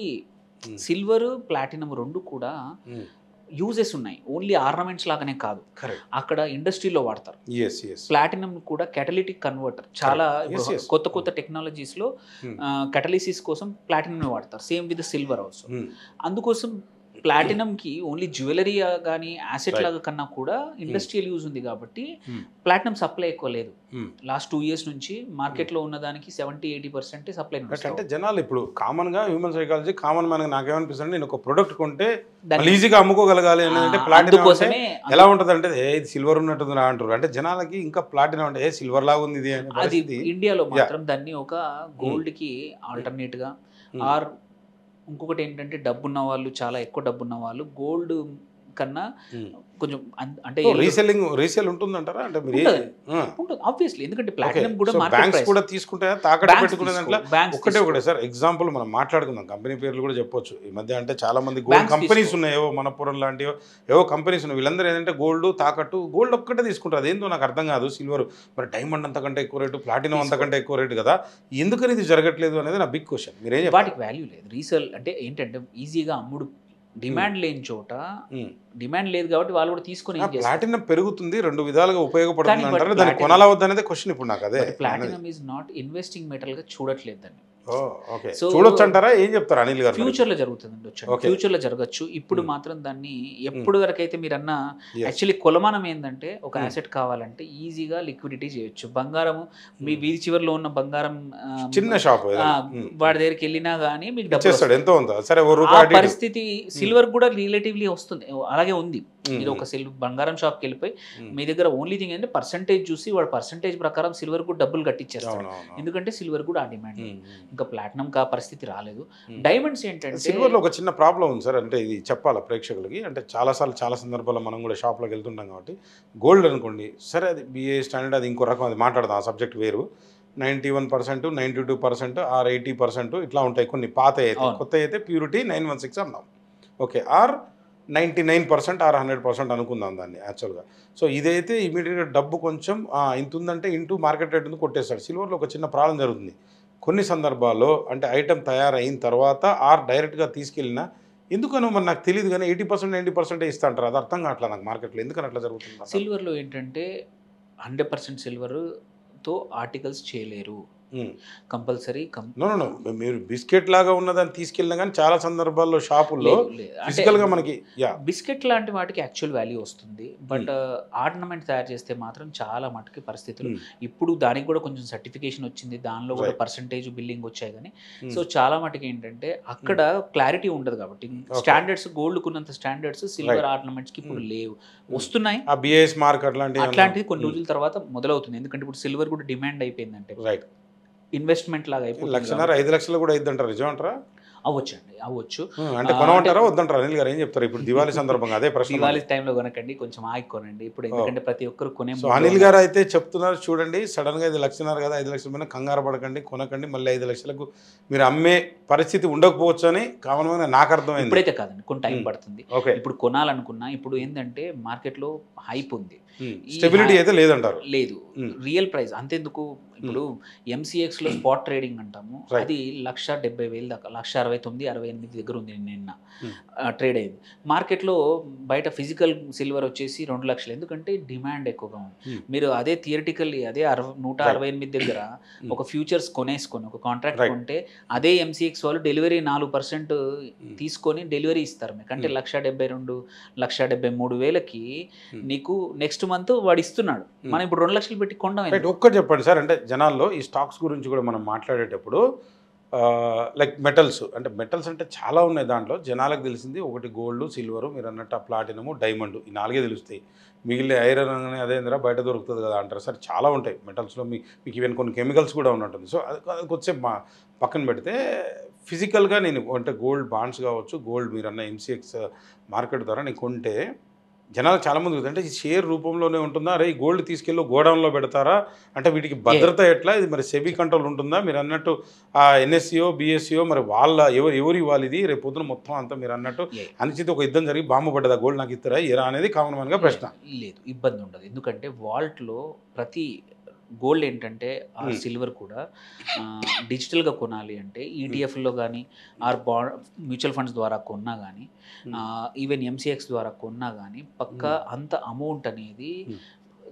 సిల్వర్ ప్లాటినం రెండు కూడా యూజెస్ ఉన్నాయి. ఓన్లీ ఆర్నమెంట్స్ లాగానే కాదు, అక్కడ ఇండస్ట్రీలో వాడతారు. ప్లాటినం కూడా కెటలిటిక్ కన్వర్టర్. చాలా కొత్త టెక్నాలజీస్ లో కెటలిసిస్ కోసం ప్లాటినం వాడతారు. Same with silver also. అందుకోసం ప్లాటినం కి ఓన్లీ జ్యువెలరీ కానీ యాసెట్ లాగా కన్నా కూడా ఇండస్ట్రియల్ యూజ్ ఉంది కాబట్టి ప్లాటినం సప్లై ఎక్కువ లేదు. లాస్ట్ 2 years నుంచి మార్కెట్ లో ఉన్న దానికి 70-80% సప్లై. అంటే జనాలు ఇప్పుడు కామన్ గా హ్యూమన్ సైకాలజీ కామన్ మ్యాన్ నాకేమనిపిస్తుంది, నేను ఒక ప్రొడక్ట్ కొంటే ఈజీగా అమ్ముకోగలగాలి అంటే ప్లాటినం ఎలా ఉంటుంది అంటే ఇది సిల్వర్ ఉన్నట్టుంది అంటారు. అంటే జనాలకి ఇంకా ప్లాటినం అంటే సిల్వర్ లాగా ఉంది ఇది. అది ఇండియాలో మాత్రం దాన్ని ఒక గోల్డ్ కి ఆల్టర్నేట్ గా ఆర్ ఇంకొకటి ఏంటంటే డబ్బున్న వాళ్ళు, చాలా ఎక్కువ డబ్బున్న వాళ్ళు గోల్డ్ కన్నా కొంచెం అంటే రీసేల్ ఉంటుందంటారా? అంటే ఉంటుంది ఆబ్వియస్లీ, ఎందుకంటే ప్లాటినం కూడా బ్యాంక్స్ కూడా తీసుకుంటాయా తాకట్టు పెట్టుకునే దాంట్లో? ఒకటే సార్ ఎగ్జాంపుల్ మనం మాట్లాడుకుందాం, కంపెనీ పేర్లు కూడా చెప్పొచ్చు. ఈ మధ్య అంటే చాలా మంది గోల్డ్ కంపెనీస్ ఉన్నాయి, ఏవో మనపురం లాంటివో ఏవో కంపెనీస్ ఉన్నాయి. వీళ్ళందరూ ఏంటంటే గోల్డ్ తాకట్టు గోల్డ్ ఒక్కటే తీసుకుంటారు. అదేందో నాకు అర్థం కాదు. సిల్వర్ మరి డైమండ్ అంతకంటే ఎక్కువ రేటు, ప్లాటినం అంతకంటే ఎక్కువ రేటు కదా, ఎందుకని ఇది జరగట్లేదు అనేది నా బిగ్ క్వశ్చన్. మీరేం చెప్పాలి? వాటికి వాల్యూ లేదు. రీసేల్ అంటే ఏంటంటే ఈజీగా అమ్ముడు, డిమాండ్ లేని చోట డిమాండ్ లేదు కాబట్టి వాళ్ళు కూడా తీసుకొని ప్లాటినం పెరుగుతుంది, 2 విధాలుగా ఉపయోగపడుతుంది అంటారు. దాన్ని కొనాలా వద్దనేదే క్వశ్చన్ ఇప్పుడు నాకు. అదే platinum is not investing metal గా చూడట్లేదు దాన్ని. చూడొచ్చు అంటారా? ఏం చెప్తారు అనిల్ గారు? ఫ్యూచర్ లో జరుగుతుంది, ఫ్యూచర్ లో జరగచ్చు. ఇప్పుడు మాత్రం దాన్ని ఎప్పుడు వరకు అయితే మీరు అన్న యాక్చువల్లీ కొలమానం ఏంటంటే ఒక యాసెట్ కావాలంటే ఈజీగా లిక్విడిటీ చేయొచ్చు. బంగారం మీ వీధి చివరిలో ఉన్న బంగారం చిన్న షాప్ వాడి దగ్గరికి వెళ్ళినా గానీ మీకు పరిస్థితి సిల్వర్ కూడా రిలేటివ్లీ వస్తుంది, అలాగే ఉంది. మీరు ఒక బంగారం షాప్కి వెళ్ళిపోయి మీ దగ్గర ఓన్లీ థింగ్ ఏంటంటే పర్సంటేజ్ చూసి వాడు పర్సంటేజ్ ప్రకారం సిల్వర్ కూడా డబ్బులు కట్టించేస్తాడు. ఎందుకంటే సిల్వర్ కూడా ఆ డిమాండ్. ఇంకా ప్లాటినం కా పరిస్థితి రాలేదు. డైమండ్స్ ఏంటంటే సిల్వర్ లో ఒక చిన్న ప్రాబ్లం ఉంది సార్. అంటే ఇది చెప్పాలా ప్రేక్షకులకి, అంటే చాలా సందర్భాల్లో మనం కూడా షాప్లోకి వెళ్తుంటాం కాబట్టి గోల్డ్ అనుకోండి, సరే అది బిఏ స్టాండర్డ్, అది ఇంకో రకం, అది మాట్లాడదాం, ఆ సబ్జెక్ట్ వేరు. 91%, 92% ఆర్ 80% ఇట్లా ఉంటాయి కొన్ని. పాత అయితే, కొత్త అయితే ప్యూరిటీ 916 అన్నాం, ఓకే, ఆర్ 99% ఆర్ 100% అనుకుందాం దాన్ని యాక్చువల్గా. సో ఇదైతే ఇమీడియట్గా డబ్బు కొంచెం ఇంత ఉందంటే ఇంటూ మార్కెట్ రేట్ ఉంది కొట్టేస్తాడు. సిల్వర్లో ఒక చిన్న ప్రాబ్లం జరుగుతుంది కొన్ని సందర్భాల్లో. అంటే ఐటమ్ తయారైన తర్వాత ఆర్ డైరెక్ట్గా తీసుకెళ్ళినా ఎందుకనో మరి నాకు తెలియదు కానీ 80% 90% ఇస్తా అంటారు. అది అర్థం కావట్లేదు నాకు మార్కెట్లో, ఎందుకని అట్లా జరుగుతుంది? సిల్వర్లో ఏంటంటే 100% సిల్వర్తో ఆర్టికల్స్ చేయలేరు కంపల్సరీ. మీరు బిస్కెట్ లాగా ఉన్నదాన్ని తీసుకెళ్ళినా కానీ చాలా సందర్భాల్లో షాపుల్లో ఫిజికల్గా మనకి బిస్కెట్ లాంటి వాటికి యాక్చువల్ వాల్యూ వస్తుంది. బట్ ఆర్నమెంట్ తయారు చేస్తే మాత్రం చాలా మటుకి పరిస్థితులు, ఇప్పుడు దానికి కూడా కొంచెం సర్టిఫికేషన్ వచ్చింది, దానిలో కూడా పర్సంటేజ్ బిల్లింగ్ వచ్చాయి కానీ. సో చాలా మటుకు ఏంటంటే అక్కడ క్లారిటీ ఉండదు కాబట్టి స్టాండర్డ్స్, గోల్డ్ కున్నంత స్టాండర్డ్స్ సిల్వర్ ఆర్నమెంట్స్ కి ఇప్పుడు లేవు. వస్తున్నాయి అట్లాంటిది కొన్ని రోజుల తర్వాత మొదలవుతుంది. ఎందుకంటే ఇప్పుడు సిల్వర్ కూడా డిమాండ్ అయిపోయిందంటే ఇన్వెస్ట్మెంట్ లాగా అయిపోయింది. 1,00,000 5 లక్షలు కూడా అయిద్దంటారు, నిజం అంటారా? అవ్వచ్చండి, అవ్వచ్చు. అంటే కొనమంటారా వద్దంటారా అనిల్ గారు? ఏం చెప్తారు ఇప్పుడు దివాళీ సందర్భంగా? అదే ప్రశ్న. దివాళీ టైంలో కొనకండి, కొంచెం ఆగి కొనండి ఇప్పుడు, ఎందుకంటే ప్రతి ఒక్కరు కొనే. అనిల్ గారు అయితే చెప్తున్నారు చూడండి, సడన్ గా 5,00,000 కదా, 5 లక్షల మీద కంగారు పడకండి, కొనకండి, మళ్ళీ 5 లక్షలకు మీరు అమ్మే పరిస్థితి ఉండకపోవచ్చు అని కామన్ నాకు అర్థమైంది. ఇప్పుడైతే కాదండి, కొన్ని టైం పడుతుంది. ఇప్పుడు కొనాలనుకున్నా ఇప్పుడు ఏంటంటే మార్కెట్ లో హైప్ ఉంది, స్టెబిలిటీ అయితే లేదంటారు. లేదు, రియల్ ప్రైస్ అంతెందుకు. ఇప్పుడు ఎంసీఎక్స్లో స్పాట్ ట్రేడింగ్ అంటాము, Right. అది 1,70,000 దాకా 1,69,000 68 దగ్గర ఉంది నిన్న ట్రేడ్ అయింది. మార్కెట్లో బయట ఫిజికల్ సిల్వర్ వచ్చేసి 2 లక్షలు, ఎందుకంటే డిమాండ్ ఎక్కువగా ఉంది. మీరు అదే థియరిటికల్లీ అదే 168 దగ్గర ఒక ఫ్యూచర్స్ కొనేసుకొని ఒక కాంట్రాక్ట్ Right. కొంటే అదే ఎంసీఎక్స్ వాళ్ళు డెలివరీ 4% తీసుకొని డెలివరీ ఇస్తారు మీకు. అంటే 1,72,000 1,73,000కి నీకు నెక్స్ట్ మంత్ వాడు ఇస్తున్నాడు. మనం ఇప్పుడు 2 లక్షలు పెట్టి కొండం రైట్. ఒక్కటి చెప్పండి సార్, అంటే జనాల్లో ఈ స్టాక్స్ గురించి కూడా మనం మాట్లాడేటప్పుడు లైక్ మెటల్స్ అంటే చాలా ఉన్నాయి. దాంట్లో జనాలకు తెలిసింది ఒకటి గోల్డ్, సిల్వరు, మీరు అన్నట్టు ప్లాటినము, డైమండ్, ఈ 4 తెలుస్తాయి. మిగిలిన ఐరన్ అని అదేంద్రా బయట దొరుకుతుంది కదా అంటారు సార్. చాలా ఉంటాయి మెటల్స్లో, మీకు ఈవెన్ కొన్ని కెమికల్స్ కూడా ఉన్నట్టుంది. సో అది కొంచెం పక్కన పెడితే ఫిజికల్గా నేను అంటే గోల్డ్ బాండ్స్ కావచ్చు, గోల్డ్ మీరు అన్న ఎంసీఎక్స్ మార్కెట్ ద్వారా నేను కొంటే జనాలు చాలామంది అంటే ఈ షేర్ రూపంలోనే ఉంటుందా, అరే ఈ గోల్డ్ తీసుకెళ్ళి గోడౌన్లో పెడతారా, అంటే వీటికి భద్రత ఎట్లా, ఇది మరి సెబీ కంట్రోల్ ఉంటుందా, మీరు అన్నట్టు ఆ ఎన్ఎస్సిఓ బిఎస్సిఓ మరి వాళ్ళ ఎవరు ఇవ్వాలి, ఇది రేపు పొద్దున మొత్తం అంతా మీరు అన్నట్టు అనిచిత ఒక యుద్ధం జరిగి బాంబు పడ్డదా, గోల్డ్ నాకు ఇస్తారా ఎరా అనేది కామన్ మ్యాన్గా ప్రశ్న. లేదు, ఇబ్బంది ఉండదు. ఎందుకంటే వాల్ట్లో ప్రతి గోల్డ్ ఏంటంటే ఆ సిల్వర్ కూడా డిజిటల్గా కొనాలి అంటే ఈటీఎఫ్లో కానీ ఆర్ మ్యూచువల్ ఫండ్స్ ద్వారా కొన్నా కానీ ఈవెన్ ఎంసీఎక్స్ ద్వారా కొన్నా కానీ పక్కా అంత అమౌంట్ అనేది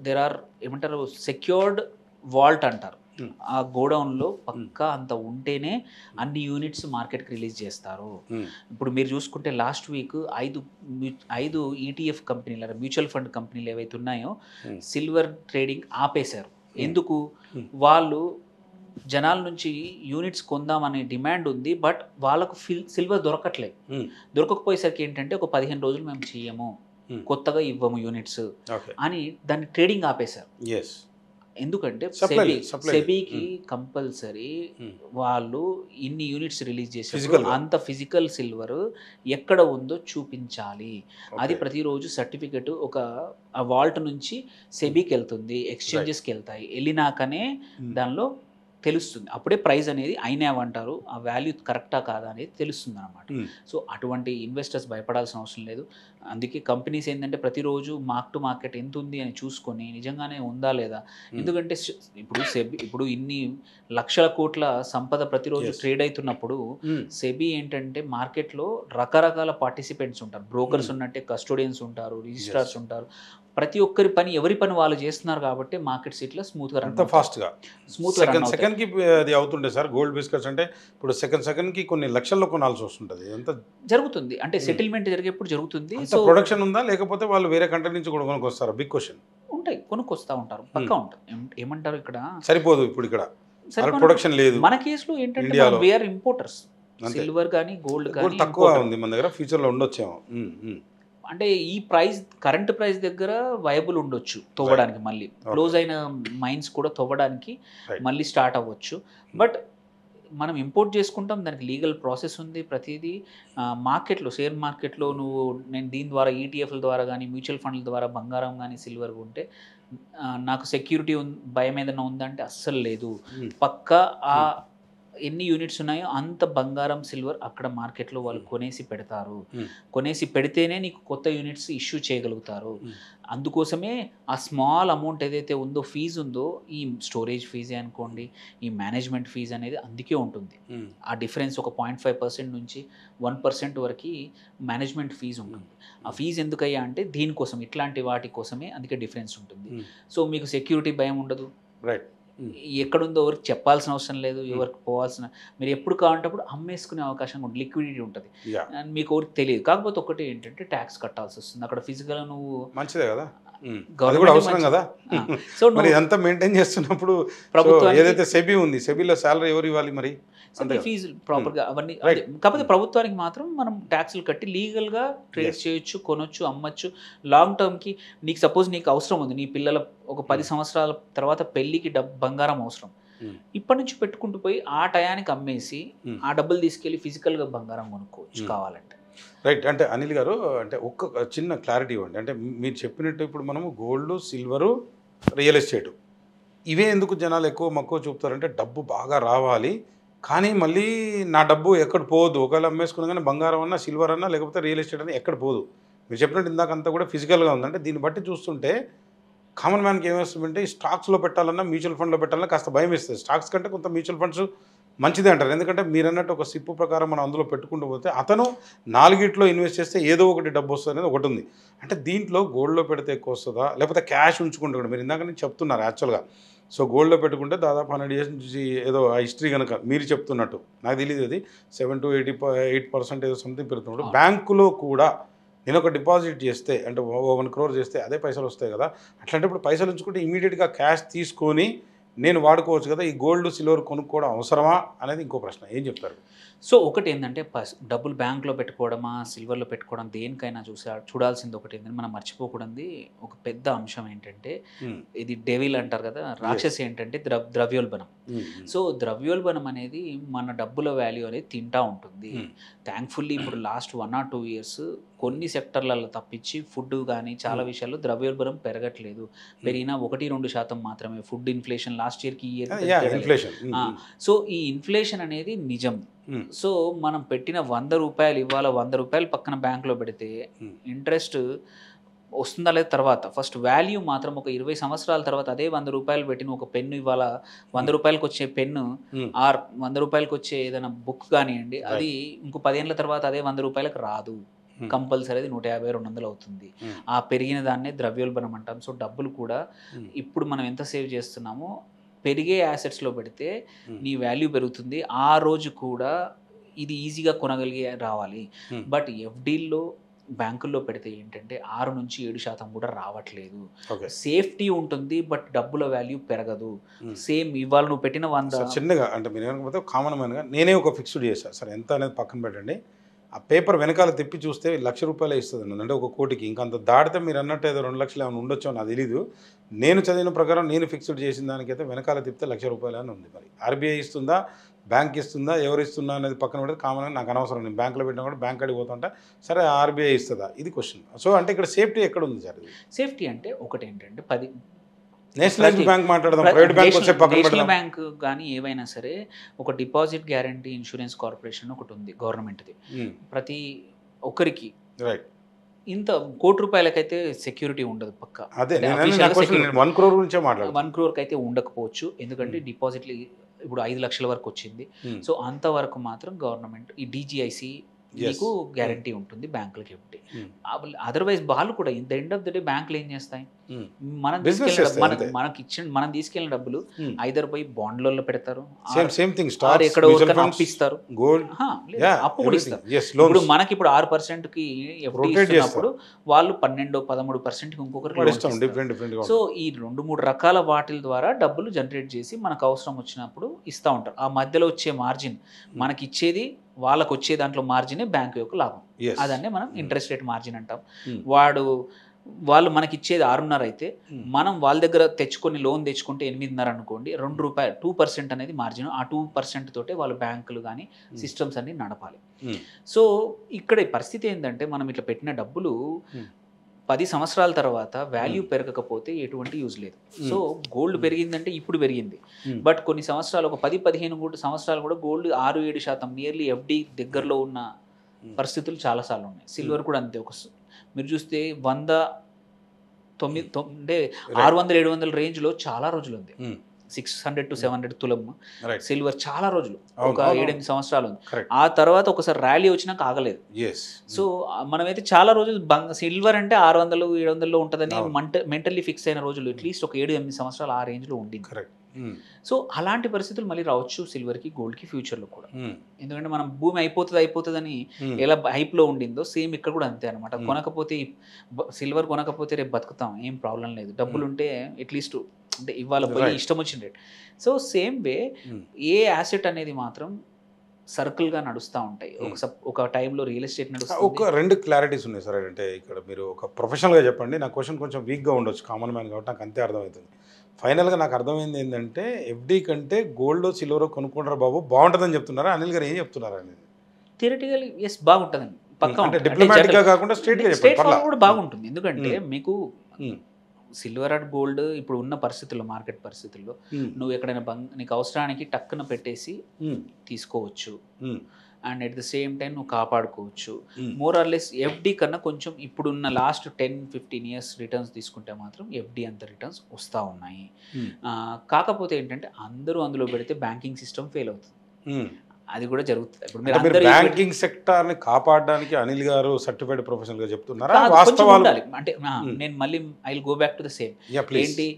దెర్ ఆర్ ఏమంటారు సెక్యూర్డ్ వాల్ట్ అంటారు. ఆ గోడౌన్లో పక్కా అంత ఉంటేనే అన్ని యూనిట్స్ మార్కెట్కి రిలీజ్ చేస్తారు. ఇప్పుడు మీరు చూసుకుంటే లాస్ట్ వీక్ 5 ఈటీఎఫ్ కంపెనీలు మ్యూచువల్ ఫండ్ కంపెనీలు ఏవైతే ఉన్నాయో సిల్వర్ ట్రేడింగ్ ఆపేశారు. ఎందుకు? వాళ్ళు జనాల నుంచి యూనిట్స్ కొందామనే డిమాండ్ ఉంది, బట్ వాళ్ళకు సిల్వర్ దొరకట్లేదు. దొరకకపోయేసరికి ఏంటంటే ఒక 15 రోజులు మేము చెయ్యము, కొత్తగా ఇవ్వము యూనిట్స్ అని దాన్ని ట్రేడింగ్ ఆపేశారు. ఎందుకంటే సెబీకి కంపల్సరీ వాళ్ళు ఇన్ని యూనిట్స్ రిలీజ్ చేశారు, అంత ఫిజికల్ సిల్వర్ ఎక్కడ ఉందో చూపించాలి. అది ప్రతిరోజు సర్టిఫికెట్ ఒక వాల్ట్ నుంచి సెబీకి వెళ్తుంది, ఎక్స్చేంజెస్కి వెళ్తాయి, వెళ్ళినాకనే దానిలో తెలుస్తుంది. అప్పుడే ప్రైస్ అనేది అయినావంటారు, ఆ వాల్యూ కరెక్టా కాదా అనేది తెలుస్తుంది అనమాట. సో అటువంటి ఇన్వెస్టర్స్ భయపడాల్సిన అవసరం లేదు. అందుకే కంపెనీస్ ఏంటంటే ప్రతిరోజు మార్క్ టు మార్కెట్ ఎంత ఉంది అని చూసుకొని నిజంగానే ఉందా లేదా, ఎందుకంటే ఇప్పుడు ఇన్ని లక్షల కోట్ల సంపద ప్రతిరోజు ట్రేడ్ అవుతున్నప్పుడు సెబీ ఏంటంటే మార్కెట్లో రకరకాల పార్టిసిపెంట్స్ ఉంటారు. బ్రోకర్స్ ఉన్నట్టే కస్టోడియన్స్ ఉంటారు, రిజిస్ట్రార్స్ ఉంటారు. ప్రతి ఒక్కరి పని ఎవరి పని వాళ్ళు చేస్తున్నారు కాబట్టి మార్కెట్స్ ఇట్లా స్మూత్గా రన్ ఫాస్ట్గా సెకండ్కి అది అవుతుండే సార్. గోల్డ్ బిస్కెట్స్ అంటే ఇప్పుడు సెకండ్కి కొన్ని లక్షల్లో కొనాల్సి వస్తుంటుంది, ఎంత జరుగుతుంది అంటే సెటిల్మెంట్ జరిగేప్పుడు జరుగుతుంది. సో ప్రొడక్షన్ ఉందా లేకపోతే వాళ్ళు వేరే కంట్రీ నుంచి కూడా కొనుక్కొస్తారా? Big question. ఉంటాయి, కొనుక్కొస్తా ఉంటారు, పక్కా ఉంటారు. ఏమంటారు ఇక్కడ సరిపోదు, ఇప్పుడు ఇక్కడ ప్రొడక్షన్ లేదు. మన కేసులో ఏంటంటే వేర్ ఇంపోర్టర్స్ సిల్వర్ కానీ గోల్డ్ కానీ తక్కువ ఉంది మన దగ్గర, ఫ్యూచర్లో ఉండొచ్చేమో. అంటే ఈ ప్రైస్ కరెంట్ ప్రైస్ దగ్గర వైబుల్ ఉండొచ్చు తవ్వడానికి, మళ్ళీ క్లోజ్ అయిన మైన్స్ కూడా తవ్వడానికి మళ్ళీ స్టార్ట్ అవ్వచ్చు. బట్ మనం ఇంపోర్ట్ చేసుకుంటాం, దానికి లీగల్ ప్రాసెస్ ఉంది ప్రతిదీ. మార్కెట్లో షేర్ మార్కెట్లో నేను దీని ద్వారా ఈటీఎఫ్ల ద్వారా కానీ మ్యూచువల్ ఫండ్ల ద్వారా బంగారం కానీ సిల్వర్ ఉంటే నాకు సెక్యూరిటీ భయం ఏదైనా ఉందంటే అస్సలు లేదు. పక్కా ఆ ఎన్ని యూనిట్స్ ఉన్నాయో అంత బంగారం సిల్వర్ అక్కడ మార్కెట్లో వాళ్ళు కొనేసి పెడతారు. కొనేసి పెడితేనే నీకు కొత్త యూనిట్స్ ఇష్యూ చేయగలుగుతారు. అందుకోసమే ఆ స్మాల్ అమౌంట్ ఏదైతే ఉందో ఫీజు ఉందో, ఈ స్టోరేజ్ ఫీజే అనుకోండి, ఈ మేనేజ్మెంట్ ఫీజు అనేది అందుకే ఉంటుంది. ఆ డిఫరెన్స్ ఒక 0.5% నుంచి 1% వరకు మేనేజ్మెంట్ ఫీజు ఉంటుంది. ఆ ఫీజు ఎందుకయ్యా అంటే దీనికోసం, ఇట్లాంటి వాటి కోసమే, అందుకే డిఫరెన్స్ ఉంటుంది. సో మీకు సెక్యూరిటీ భయం ఉండదు, రైట్. ఎక్కడుందో ఎవరికి చెప్పాల్సిన అవసరం లేదు, ఎవరికి పోవాల్సిన, మీరు ఎప్పుడు కావాలంటప్పుడు అమ్మేసుకునే అవకాశం ఉంటుంది, లిక్విడిటీ ఉంటుంది, మీకు ఎవరికి తెలియదు. కాకపోతే ఒకటి ఏంటంటే ట్యాక్స్ కట్టాల్సి వస్తుంది అక్కడ. ఫిజికల్ నువ్వు మంచిదే కదా, అవసరం కదా. సో మరి అంతా మెయింటైన్ చేస్తున్నప్పుడు ప్రభుత్వం ఏదైతే సెబీ ఉంది, సెబీలో శాలరీ ఎవరు ఇవ్వాలి మరి, ఫీజు ప్రాపర్గా అవన్నీ. కాకపోతే ప్రభుత్వానికి మాత్రం మనం ట్యాక్స్లు కట్టి లీగల్గా ట్రేడ్ చేయొచ్చు, కొనొచ్చు, అమ్మచ్చు. లాంగ్ టర్మ్కి నీకు సపోజ్ నీకు అవసరం ఉంది, నీ పిల్లల ఒక 10 సంవత్సరాల తర్వాత పెళ్ళికి బంగారం అవసరం, ఇప్పటి నుంచి పెట్టుకుంటూ పోయి ఆ టయానికి అమ్మేసి ఆ డబ్బులు తీసుకెళ్ళి ఫిజికల్గా బంగారం కొనుక్కోవచ్చు కావాలంటే. రైట్. అంటే అనిల్ గారు, అంటే ఒక్క చిన్న క్లారిటీ ఇవ్వండి. అంటే మీరు చెప్పినట్టు ఇప్పుడు మనము గోల్డ్, సిల్వరు, రియల్ ఎస్టేటు ఇవే ఎందుకు జనాలు ఎక్కువ మక్కువ చూపుతారంటే డబ్బు బాగా రావాలి, కానీ మళ్ళీ నా డబ్బు ఎక్కడ పోదు. ఒకవేళ అమ్మేసుకున్నా కానీ బంగారం అన్నా, సిల్వర్ అన్నా, లేకపోతే రియల్ ఎస్టేట్ అన్నా ఎక్కడ పోదు. మీరు చెప్పినట్టు ఇందాక అంతా కూడా ఫిజికల్గా ఉందంటే దీన్ని బట్టి చూస్తుంటే కామన్ మ్యాన్కి ఏమేస్తుందంటే ఈ స్టాక్స్లో పెట్టాలన్నా మ్యూచువల్ ఫండ్లో పెట్టాలన్నా కాస్త భయం వేస్తుంది. స్టాక్స్ కంటే కొంత మ్యూచువల్ ఫండ్స్ మంచిదే అంటారు. ఎందుకంటే మీరు అన్నట్టు ఒక సిప్పు ప్రకారం మనం అందులో పెట్టుకుంటూ పోతే అతను 4 ఇన్వెస్ట్ చేస్తే ఏదో ఒకటి డబ్బు వస్తుంది అనేది ఒకటి ఉంది. అంటే దీంట్లో గోల్డ్లో పెడితే ఎక్కువ వస్తుందా, లేకపోతే క్యాష్ ఉంచుకుంటే కూడా మీరు ఇందాక నుంచి చెప్తున్నారు యాక్చువల్గా. సో గోల్డ్లో పెట్టుకుంటే దాదాపు 100 ఇయర్స్ నుంచి ఏదో ఆ హిస్టరీ కనుక మీరు చెప్తున్నట్టు నాకు తెలియదు, అది 7 to 8% ఏదో సంథింగ్ పెడుతున్నాడు. బ్యాంకులో కూడా నేను ఒక డిపాజిట్ చేస్తే అంటే 1 crore చేస్తే అదే పైసలు వస్తాయి కదా. అట్లాంటప్పుడు పైసలు ఉంచుకుంటే ఇమీడియట్గా క్యాష్ తీసుకొని నేను వాడుకోవచ్చు కదా. ఈ గోల్డ్ సిల్వర్ కొనుక్కోవడం అవసరమా అనేది ఇంకో ప్రశ్న. ఏం చెప్తారు? సో ఒకటి ఏంటంటే డబ్బులు బ్యాంక్లో పెట్టుకోవడమా సిల్వర్లో పెట్టుకోవడం దేనికైనా చూడాల్సింది ఒకటి ఏంటంటే మనం మర్చిపోకూడదు ఒక పెద్ద అంశం ఏంటంటే ఇది డెవిల్ అంటారు కదా, రాక్షసి ఏంటంటే ద్రవ్యోల్బణం. సో ద్రవ్యోల్బణం అనేది మన డబ్బుల వాల్యూ అనేది తింటా ఉంటుంది. థ్యాంక్ఫుల్లీ ఇప్పుడు లాస్ట్ 1 or 2 years కొన్ని సెక్టర్లలో తప్పించి ఫుడ్ కానీ చాలా విషయాల్లో ద్రవ్యోల్బణం పెరగట్లేదు. పెరిగినా 1-2% మాత్రమే. ఫుడ్ ఇన్ఫ్లేషన్ లాస్ట్ ఇయర్కి ఈ ఇయర్. సో ఈ ఇన్ఫ్లేషన్ అనేది నిజం. సో మనం పెట్టిన 100 రూపాయలు ఇవాళ 100 రూపాయలు పక్కన బ్యాంకులో పెడితే ఇంట్రెస్ట్ వస్తుందా లేదా తర్వాత, ఫస్ట్ వాల్యూ మాత్రం ఒక 20 సంవత్సరాల తర్వాత అదే 100 రూపాయలు పెట్టిన ఒక పెన్ను ఇవాళ 100 రూపాయలకు వచ్చే పెన్ను ఆర్ 100 రూపాయలకు వచ్చే ఏదైనా బుక్ కానివ్వండి, అది ఇంకో 10 ఏళ్ళ తర్వాత అదే 100 రూపాయలకు రాదు. కంపల్సరీ అది 150-200 అవుతుంది. ఆ పెరిగిన దాన్నే ద్రవ్యోల్బణం అంటాం. సో డబ్బులు కూడా ఇప్పుడు మనం ఎంత సేవ్ చేస్తున్నామో పెరిగే యాసెట్స్లో పెడితే నీ వాల్యూ పెరుగుతుంది. ఆ రోజు కూడా ఇది ఈజీగా కొనగలిగే రావాలి. బట్ ఎఫ్డీల్లో బ్యాంకుల్లో పెడితే ఏంటంటే 6-7% కూడా రావట్లేదు. సేఫ్టీ ఉంటుంది బట్ డబ్బుల వాల్యూ పెరగదు. సేమ్ ఇవాళ నువ్వు పెట్టిన 100 చిన్నగా అంటే మీరు ఏమనుకోతే కామన్ మ్యాన్గా నేనే ఒక ఫిక్స్డ్ చేశాను సరే ఎంత అనేది పక్కన పెట్టండి. ఆ పేపర్ వెనకాల తిప్పి చూస్తే 1,00,000 రూపాయలే ఇస్తుంది అంటే 1 కోటికి. ఇంకంత దాటితే మీరు అన్నట్టు ఏదో 2 లక్షలు ఏమైనా ఉండొచ్చో నాకు తెలీదు. నేను చదివిన ప్రకారం నేను ఫిక్స్డ్ చేసిన దానికైతే వెనకాల తిప్పితే 1,00,000 రూపాయలు అని ఉంది. మరి ఆర్బీఐ ఇస్తుందా, బ్యాంక్ ఇస్తుందా, ఎవరు ఇస్తుందా అనేది పక్కన పెడితే కామన్గా నాకు అనవసరం. నేను బ్యాంకులో పెట్టినా కూడా బ్యాంక్ అడిగి పోతుంటా, సరే ఆర్బీఐ ఇస్తుందా, ఇది క్వశ్చన్. సో అంటే ఇక్కడ సేఫ్టీ ఎక్కడ ఉంది సార్? సేఫ్టీ అంటే ఒకటి ఏంటంటే నేషనల్ బ్యాంక్ మాట్లాడదాం, ప్రైవేట్ బ్యాంక్ వచ్చే పక్కన పెడదాం. నేషనల్ బ్యాంక్ కానీ ఏవైనా సరే ఒక డిపాజిట్ గ్యారంటీ ఇన్సూరెన్స్ కార్పొరేషన్ ఒకటి ఉంది గవర్నమెంట్ది. ప్రతి ఒక్కరికి రైట్ ఇంత ₹1,00,00,000 సెక్యూరిటీ ఉండదు పక్క. అదే 1 crore గురించే మాట్లాడు. 1 crore అయితే ఉండకపోవచ్చు, ఎందుకంటే డిపాజిట్లు ఇప్పుడు 5 లక్షల వరకు వచ్చింది. సో అంతవరకు మాత్రం గవర్నమెంట్ ఈ DGIC మీకు గ్యారంటీ ఉంటుంది బ్యాంకులకి ఎఫ్డి. అదర్వైజ్ వాళ్ళు కూడా in the end of the day బ్యాంకులు ఏం చేస్తాయి, మనం తీసుకెళ్ళిన డబ్బులు ఐదర్ పోయి బాండ్లలో పెడతారు, ఎక్కడో అప్పిస్తారు, అప్పు కూడా ఇస్తారు. ఇప్పుడు మనకి ఇప్పుడు 6%కి ఎఫ్డి ఇస్తున్నప్పుడు వాళ్ళు 12-13%కి ఇంకొకరికి. సో ఈ 2-3 రకాల వాటిల ద్వారా డబ్బులు జనరేట్ చేసి మనకు అవసరం వచ్చినప్పుడు ఇస్తూ ఉంటారు. ఆ మధ్యలో వచ్చే మార్జిన్ మనకి ఇచ్చేది వాళ్ళకు వచ్చే దాంట్లో మార్జినే బ్యాంకు యొక్క లాభం. అదన్నే మనం ఇంట్రెస్ట్ రేట్ మార్జిన్ అంటాం. వాళ్ళు మనకి ఇచ్చేది 6.5 అయితే మనం వాళ్ళ దగ్గర తెచ్చుకొని లోన్ తెచ్చుకుంటే 8.5 అనుకోండి, ₹2 2% అనేది మార్జిన్. ఆ 2% తోటే వాళ్ళు బ్యాంకులు కానీ సిస్టమ్స్ అన్ని నడపాలి. సో ఇక్కడ పరిస్థితి ఏంటంటే మనం ఇట్లా పెట్టిన డబ్బులు 10 సంవత్సరాల తర్వాత వాల్యూ పెరగకపోతే ఎటువంటి యూజ్ లేదు. సో గోల్డ్ పెరిగిందంటే ఇప్పుడు పెరిగింది, బట్ కొన్ని సంవత్సరాలు ఒక 10-15 సంవత్సరాలు కూడా గోల్డ్ 6-7% నియర్లీ ఎఫ్డి దగ్గరలో ఉన్న పరిస్థితులు చాలాసార్లు ఉన్నాయి. సిల్వర్ కూడా అంతే. మీరు చూస్తే 600-700 రేంజ్లో చాలా రోజులు ఉంది. 600 to 700 తులం సిల్వర్ చాలా రోజులు, ఒక 7-8 సంవత్సరాలు ఉంది. ఆ తర్వాత ఒకసారి ర్యాలీ వచ్చినాక ఆగలేదు. సో మనమైతే చాలా రోజులు సిల్వర్ అంటే 600-700లో ఉంటుందని మెంటల్లీ ఫిక్స్ అయిన రోజులు అట్లీస్ట్ ఒక 7-8 సంవత్సరాలు ఆ రేంజ్లో ఉండింది. సో అలాంటి పరిస్థితులు మళ్ళీ రావచ్చు సిల్వర్కి, గోల్డ్కి ఫ్యూచర్లో కూడా. ఎందుకంటే మనం భూమి అయిపోతుందని ఎలా హైప్లో ఉండిందో సేమ్ ఇక్కడ కూడా అంతే అనమాట. కొనకపోతే సిల్వర్ కొనకపోతే రేపు బతుకుతాం, ఏం ప్రాబ్లం లేదు. డబ్బులు ఉంటే అట్లీస్ట్ అంటే ఇవాళ పోయి ఇష్టం వచ్చిన రేట్. సో సేమ్ వే ఏ యాసెట్ అనేది మాత్రం సర్కిల్గా నడుస్తూ ఉంటాయి. ఒక టైంలో రియల్ ఎస్టేట్ నడుస్తుంది. ఒక 2 క్లారిటీస్ ఉన్నాయి సార్. అంటే ఇక్కడ మీరు ఒక ప్రొఫెషనల్గా చెప్పండి. నా క్వశ్చన్ కొంచెం వీక్గా ఉండొచ్చు, కామన్ మ్యాన్ కాబట్టి నాకు అంతే అర్థమవుతుంది. ఫైనల్గా నాకు అర్థమైంది ఏంటంటే ఎఫ్డి కంటే గోల్డ్ సిల్వర్ కొనుక్కుంటారు బాబు, బాగుంటుందని చెప్తున్నారా? అనిల్ గారు ఏం చెప్తున్నారు అనేది? థియరిటికల్లీ ఎస్ బాగుంటుందండి, పక్కా. అంటే డిప్లొమాటిక్గా కాకుండా స్ట్రైట్ కూడా బాగుంటుంది. ఎందుకంటే మీకు సిల్వర్ అండ్ గోల్డ్ ఇప్పుడు ఉన్న పరిస్థితుల్లో, మార్కెట్ పరిస్థితుల్లో నువ్వు ఎక్కడైనా నీకు అవసరానికి టక్కున పెట్టేసి తీసుకోవచ్చు. And at the same time నువ్వు కాపాడుకోవచ్చు. మోర్ ఆర్ లెస్ ఎఫ్డి కన్నా కొంచెం ఇప్పుడున్న లాస్ట్ 10-15 ఇయర్స్ రిటర్న్స్ తీసుకుంటే మాత్రం ఎఫ్డి అంత రిటర్న్స్ వస్తూ ఉన్నాయి. కాకపోతే ఏంటంటే అందరూ అందులో పెడితే బ్యాంకింగ్ సిస్టమ్ ఫెయిల్ అవుతుంది, అది కూడా జరుగుతుంది. ఇప్పుడు మీరు బ్యాంకింగ్ సెక్టార్ని కాపాడడానికి అనిల్ గారు సర్టిఫైడ్ ప్రొఫెషనల్ గా చెప్తున్నారా? ఉండాలి అంటే నేను మళ్ళీ I will go back to the same. ఏంటి